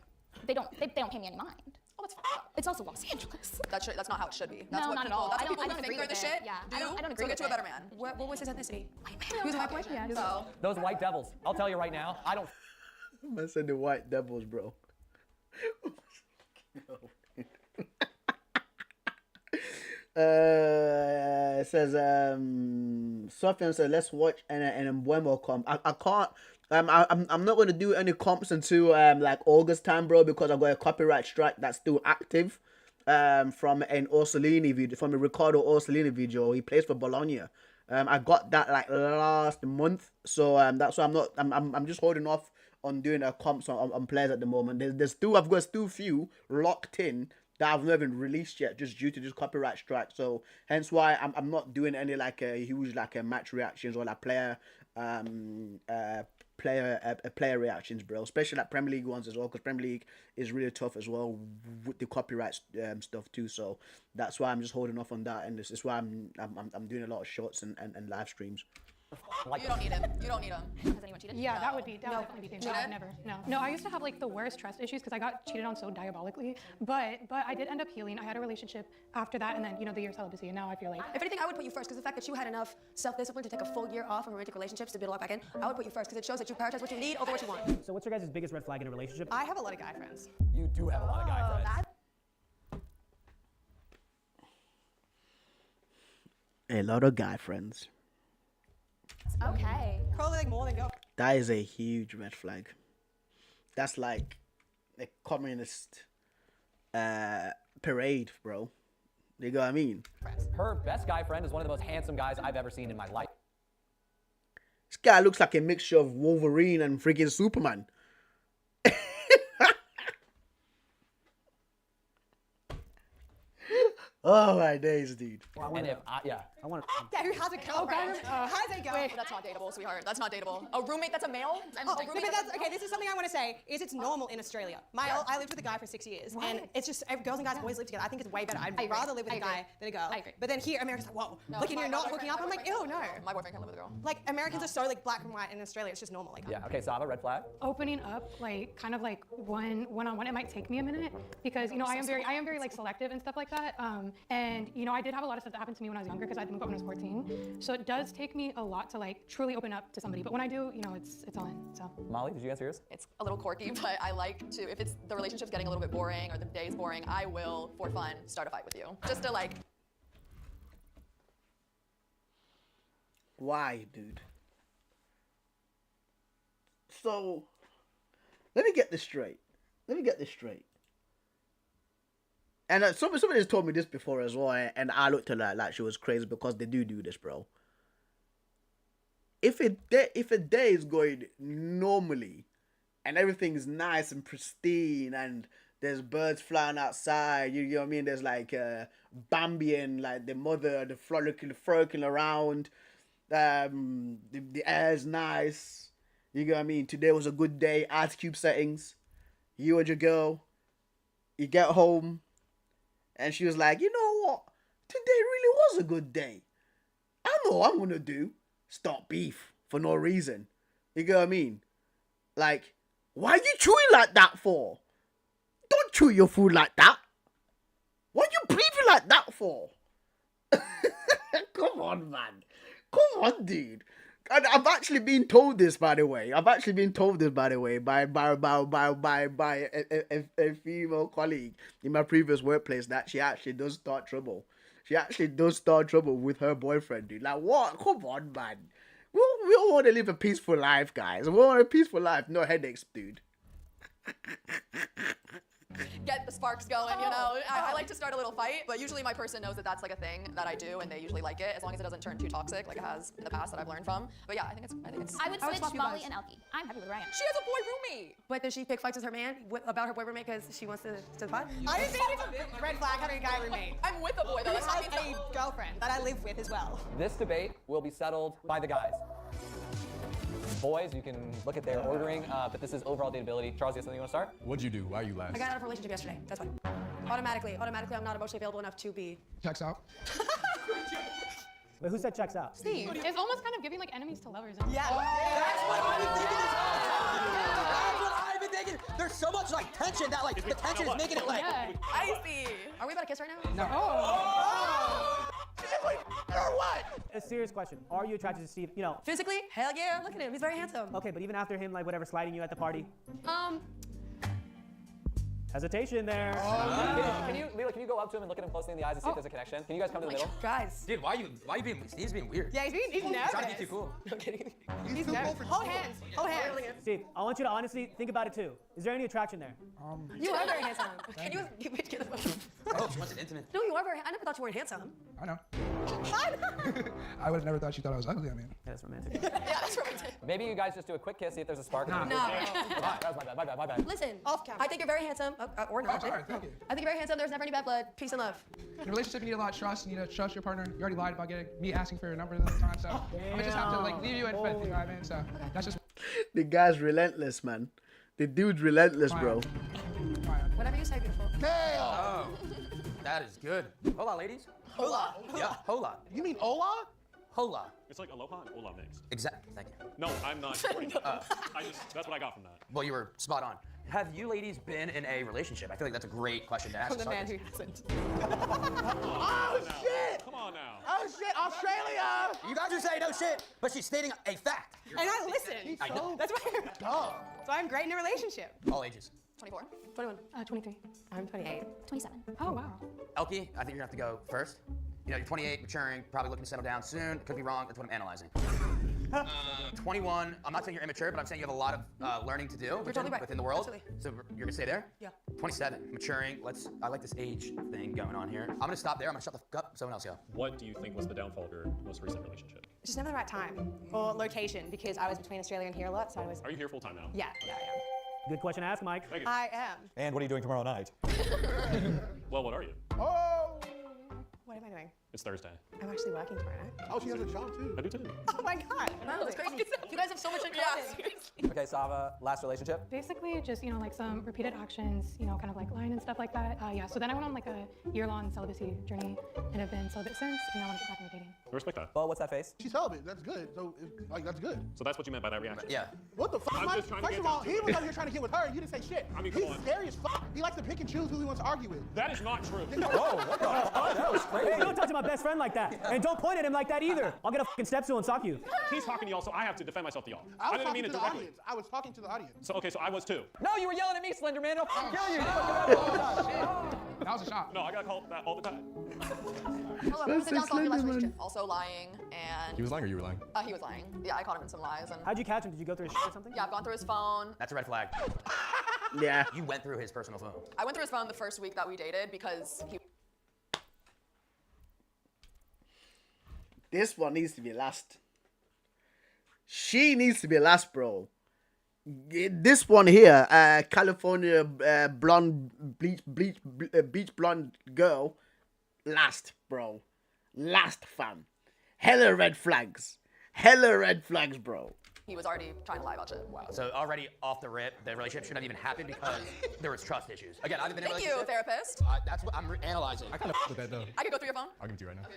they don't pay me any mind. Oh, that's fucked up. It's also Los Angeles. That's not how it should be. That's No, what not at people, all. That's I what don't- people I who don't think they're agree the with shit it. Yeah, do I don't to agree get with to a it. better man. What was his ethnicity? He was a white boy. Yeah. So Those white devils. I'll tell you right now, I don't. I said the white devils, bro. It says Sofian said let's watch and Mbeumo come. I can't. I'm not gonna do any comps until like August time, bro, because I've got a copyright strike that's still active. From an Orsolini video, from a Riccardo Orsolini video. He plays for Bologna. I got that like last month, so that's why I'm just holding off on doing a comps on players at the moment. I've got still few locked in that I've not even released yet, just due to this copyright strike. So hence why I'm not doing any like a huge like a match reactions or like player reactions, bro. Especially like Premier League ones as well, because Premier League is really tough as well with the copyright stuff too. So that's why I'm just holding off on that, and this is why I'm doing a lot of shorts and live streams. you don't need him. You don't need him. Has anyone cheated? Yeah, that would definitely be painful. Cheated? Never. No, I used to have like the worst trust issues because I got cheated on so diabolically. But I did end up healing. I had a relationship after that, and then the year of celibacy, and now I feel like. If anything, I would put you first because the fact that you had enough self-discipline to take a full year off of romantic relationships to build it back in, I would put you first because it shows that you prioritize what you need over what you want. So what's your guys' biggest red flag in a relationship? I have a lot of guy friends. You do have a lot of guy friends. A lot of guy friends. Okay. Probably like more than girl. That is a huge red flag. That's like a communist parade, bro. You know what I mean? Her best guy friend is one of the most handsome guys I've ever seen in my life. This guy looks like a mixture of Wolverine and freaking Superman. Oh my days, dude. And if I want to. Yeah, who has a girlfriend? How's it going? Wait, that's not dateable, sweetheart. That's not dateable. A roommate that's a male? Oh, no, but that's okay. This is something I want to say. It's normal in Australia. I lived with a guy for 6 years, and it's just girls and guys always live together. I think it's way better. I'd rather live with a guy than a girl. I agree. But then here, America's like, whoa, No, look, and my you're not boyfriend- hooking up. my I'm like, boyfriend- ew, no. My boyfriend can live with a girl. Like Americans are so like black and white, in Australia it's just normal. Like, Yeah. Okay, Sava, red flag. Opening up like kind of like one-on-one, it might take me a minute because I am very like selective and stuff like that. And I did have a lot of stuff that happened to me when I was younger because I had to move out when I was 14. So it does take me a lot to like truly open up to somebody. But when I do, it's all in. So. Molly, did you answer yours? It's a little quirky, but I like to, if it's the relationship's getting a little bit boring or the day's boring, I will, for fun, start a fight with you. Just to like. Why, dude? So, let me get this straight. And somebody has told me this before as well, and I looked at her like she was crazy because they do this, bro. If a day is going normally, and everything's nice and pristine, and there's birds flying outside, you know what I mean? There's like Bambi and like the mother, the frolicking around, the air's nice. You know what I mean? Today was a good day. Ice Cube settings. You and your girl. You get home. And she was like, you know what? Today really was a good day. I know what I'm going to do. Start beef for no reason. You get what I mean? Like, why are you chewing like that for? Don't chew your food like that. What are you breathing like that for? Come on, man. Come on, dude. And I've actually been told this, by the way. By a female colleague in my previous workplace that she actually does start trouble. With her boyfriend, dude. Like, what? Come on, man. We all want to live a peaceful life, guys. We want a peaceful life, no headaches, dude. Get the sparks going, I like to start a little fight, but usually my person knows that that's like a thing that I do, and they usually like it, as long as it doesn't turn too toxic, like it has in the past that I've learned from. But yeah, I think it's. I would switch Molly and Elkie. I'm happy with where I am. She has a boy roommate. But does she pick fights with her man about her boy roommate because she wants to fight? I just think it's a red flag having a guy roommate. I'm with a boy though. Who has a girlfriend that I live with as well. This debate will be settled by the guys. boys, you can look at their ordering, but this is overall dateability. Charles, you have something you want to start? What'd you do? Why are you last? I got out of a relationship yesterday. That's why. Automatically, I'm not emotionally available enough to be. Checks out. Wait, who said checks out? Steve. It's almost kind of giving like enemies to lovers. Yeah. That's what I've been thinking this whole time. That's what I've been thinking. There's so much like tension that like the tension is making it like. I see. Are we about to kiss right now? No. Oh. Or what? A serious question. Are you attracted to Steve? You know. Physically? Hell yeah. Look at him. He's very handsome. Okay, but even after him, like whatever, sliding you at the party. Hesitation there. Leela, can you go up to him and look at him closely in the eyes and see if there's a connection? Can you guys come to the middle? Guys. Dude, why you being? Steve's being weird. Yeah, he's nervous. Trying to be too cool. I'm kidding. He's too cool for Hold hands. Hold hands. Steve, I want you to honestly think about it too. Is there any attraction there? You are very handsome. Can you get the phone? Oh, she wants it intimate. No, you are very. I never thought you weren't handsome. I know. I would have never thought she thought I was ugly. I mean. Yeah, that's romantic. Yeah, that's romantic. Maybe you guys just do a quick kiss, see if there's a spark. No. That was my bad. Listen, I think you're very handsome. Or not. Sorry, thank you. I think you're very handsome. There's never any bad blood. Peace and love. In a relationship, you need a lot of trust. You need to trust your partner. You already lied about getting me asking for your number the time, so I'm gonna just have to like leave you in faith, you know what I mean? So that's just. The guy's relentless, man. The dude's relentless, bro. Whatever you say, beautiful. Oh, that is good. Hola, ladies. Hola. Yeah, hola. You mean hola? Hola. It's like aloha and hola mixed. Exactly. Thank you. No, I'm not. That's what I got from that. Well, you were spot on. Have you ladies been in a relationship? I feel like that's a great question to ask. From the to start man this. who hasn't. Oh shit! Come on now. Oh shit! Australia! You guys are saying no shit, but she's stating a fact. And I listen. I know. That's why. Dumb. So I'm great in a relationship. All ages. 24. 21. 23. I'm 28. 27. Oh, wow. Elkie, I think you're gonna have to go first. You know, you're 28, maturing, probably looking to settle down soon. Could be wrong, that's what I'm analyzing. 21, I'm not saying you're immature, but I'm saying you have a lot of learning to do within the world. Absolutely. So you're gonna stay there? Yeah. 27, maturing, I like this age thing going on here. I'm gonna stop there, I'm gonna shut the fuck up, someone else go. What do you think was the downfall of your most recent relationship? It's just never the right time or location because I was between Australia and here a lot, so I was. Are you here full time now? Yeah, I am. Good question to ask, Mike. Thank you. I am. And what are you doing tomorrow night? Well, what are you? Oh! What am I doing? It's Thursday. I'm actually working tomorrow night. Oh, she has a job too. I do too. Oh my god. Wow, that's crazy. You guys have so much in common. Okay, Sava, last relationship. Basically, just, you know, like some repeated actions, you know, kind of like lying and stuff like that. Yeah, so then I went on like a year-long celibacy journey and have been celibate since, and I want to get back into dating. I respect that. Well, what's that face? She's celibate. That's good. So, that's good. So that's what you meant by that reaction? Yeah. What the fuck? I'm just trying to First get of all, down to he it. was out here trying to get with her. You didn't say shit. I mean, come He's on. scary as fuck. He likes to pick and choose who he wants to argue with. That is not true. Whoa, what the fuck? That was crazy. Hey, don't talk to my best friend like that. And don't point at him like that either. I'll get a fucking step stool and sock you. He's talking to y'all, so I have to defend myself to y'all. I was didn't talking mean to it the directly. audience. I was talking to the audience. So, okay, so I was too. No, you were yelling at me, Slender Man. I'll fucking kill you. That was a shot. No, I got called that all the time. Hello, what was the downfall of your last relationship? Also lying and. He was lying or you were lying? He was lying. Yeah, I caught him in some lies and. How'd you catch him? Did you go through his shit or something? Yeah, I've gone through his phone. That's a red flag. Yeah. You went through his personal phone. I went through his phone the first week that we dated because he. This one needs to be last. She needs to be last, bro. This one here, California blonde, beach blonde girl, last, bro. Last, fam. Hella red flags. Hella red flags, bro. He was already trying to lie about shit. Wow. So already off the rip, the relationship shouldn't have even happened because there was trust issues. Again, I've been in a Thank you, relationship. therapist. That's what I'm analyzing. I kind of with that though. I could go through your phone. I'll give it to you right now.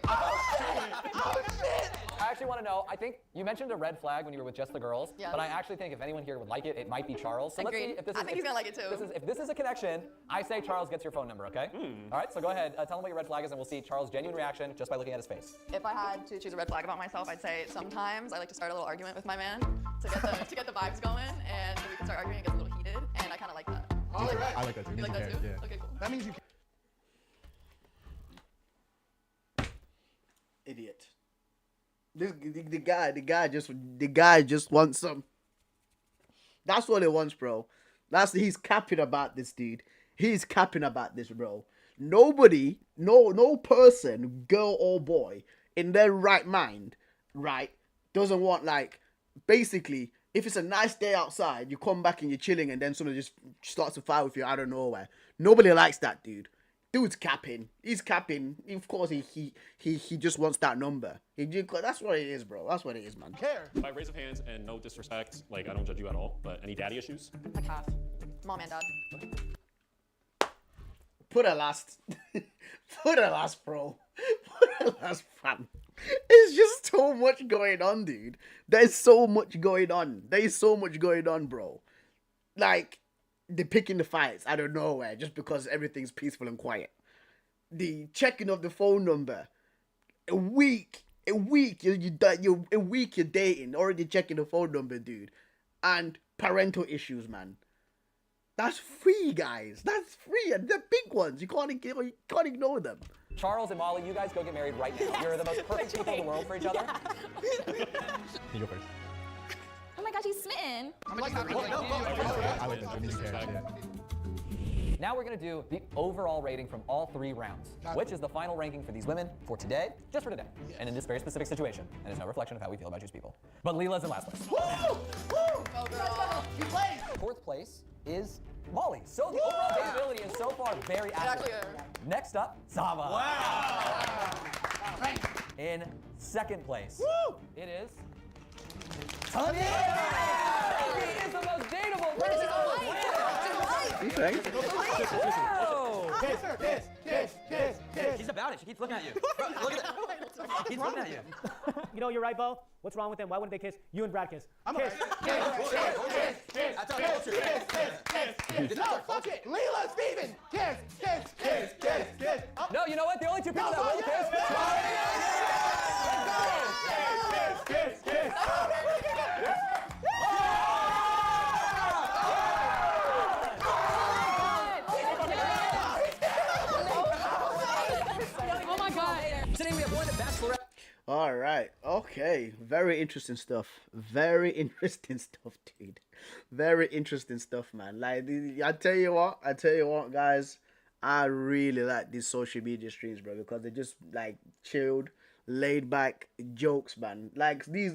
I actually want to know, I think you mentioned a red flag when you were with just the girls, Yeah. but I actually think if anyone here would like it, it might be Charles. So let's see Agreed. if this I is, think he's gonna like it too. If this is a connection, I say Charles gets your phone number, okay? All right, so go ahead, tell him what your red flag is, and we'll see Charles' genuine reaction just by looking at his face. If I had to choose a red flag about myself, I'd say sometimes I like to start a little argument with my man to get the vibes going, and we can start arguing and get a little heated, and I kind of like that. All right. I like that too. You like that too? Yeah. Okay, cool. That means you. Idiot. The guy just wants some. That's what he wants, bro. He's capping about this, dude. He's capping about this, bro. Nobody, no person, girl or boy, in their right mind, right, doesn't want, like, basically, if it's a nice day outside, you come back and you're chilling and then someone just starts to fight with you out of nowhere. Nobody likes that, dude. Dude's capping. He's capping. Of course, he just wants that number. That's what it is, bro. That's what it is, man. By raise of hands and no disrespect, like I don't judge you at all, but any daddy issues? Like half. Mom and dad. Put a last. Put a last, bro. Put a last, fam. It's just so much going on, dude. There's so much going on. There's so much going on, bro. Like, they're picking the fights out of nowhere just because everything's peaceful and quiet. The checking of the phone number. A week you're dating, already checking the phone number, dude. And parental issues, man. That's free, guys. That's free, and they're big ones. You can't ignore them. Charles and Molly, you guys go get married right now. You're the most perfect people in the world for each other. You go first. Oh my gosh, he's smitten. I like this. Now we're going to do the overall rating from all 3 rounds, which is the final ranking for these women for today, just for today, and in this very specific situation, and it's no reflection of how we feel about juice people. But Leela's in last place. Oh, girl. Fourth place is Molly. So the overall dateability is so far very accurate. Next up, Sava. Wow. In second place, it is Tanya! He is the most dateable person. You think? Kiss. She's about it. She keeps looking at you. Look at that. She's looking at you. You know, you're right, Bo. What's wrong with them? Why wouldn't they kiss? You and Brad kiss. Kiss. That's our culture. Kiss. No, fuck it. Leela, Steven. Kiss. No, you know what? The only 2 people that will kiss. Kiss. Oh my God. Today we have one bachelorette. All right. Okay. Very interesting stuff. Very interesting stuff, dude. Very interesting stuff, man. Like, I tell you what, guys. I really like these social media streams, bro, because they're just like chilled, laid back jokes, man. Like these.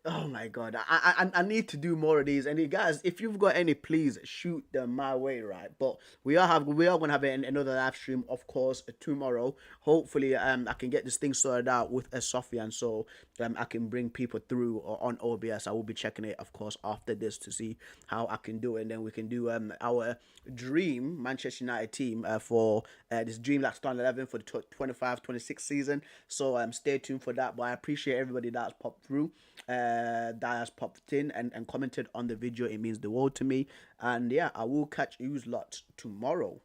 Oh my God, I need to do more of these. And you guys, if you've got any, please shoot them my way, right? But we are gonna have another live stream, of course, tomorrow. Hopefully, I can get this thing sorted out with Sophia, and so I can bring people through on OBS. I will be checking it, of course, after this to see how I can do it, and then we can do our dream Manchester United team for this Dream Like Starting 11 for the 25-26 season. So stay tuned for that. But I appreciate everybody that's popped through. That has popped in and commented on the video. It means the world to me. And yeah, I will catch you lot tomorrow.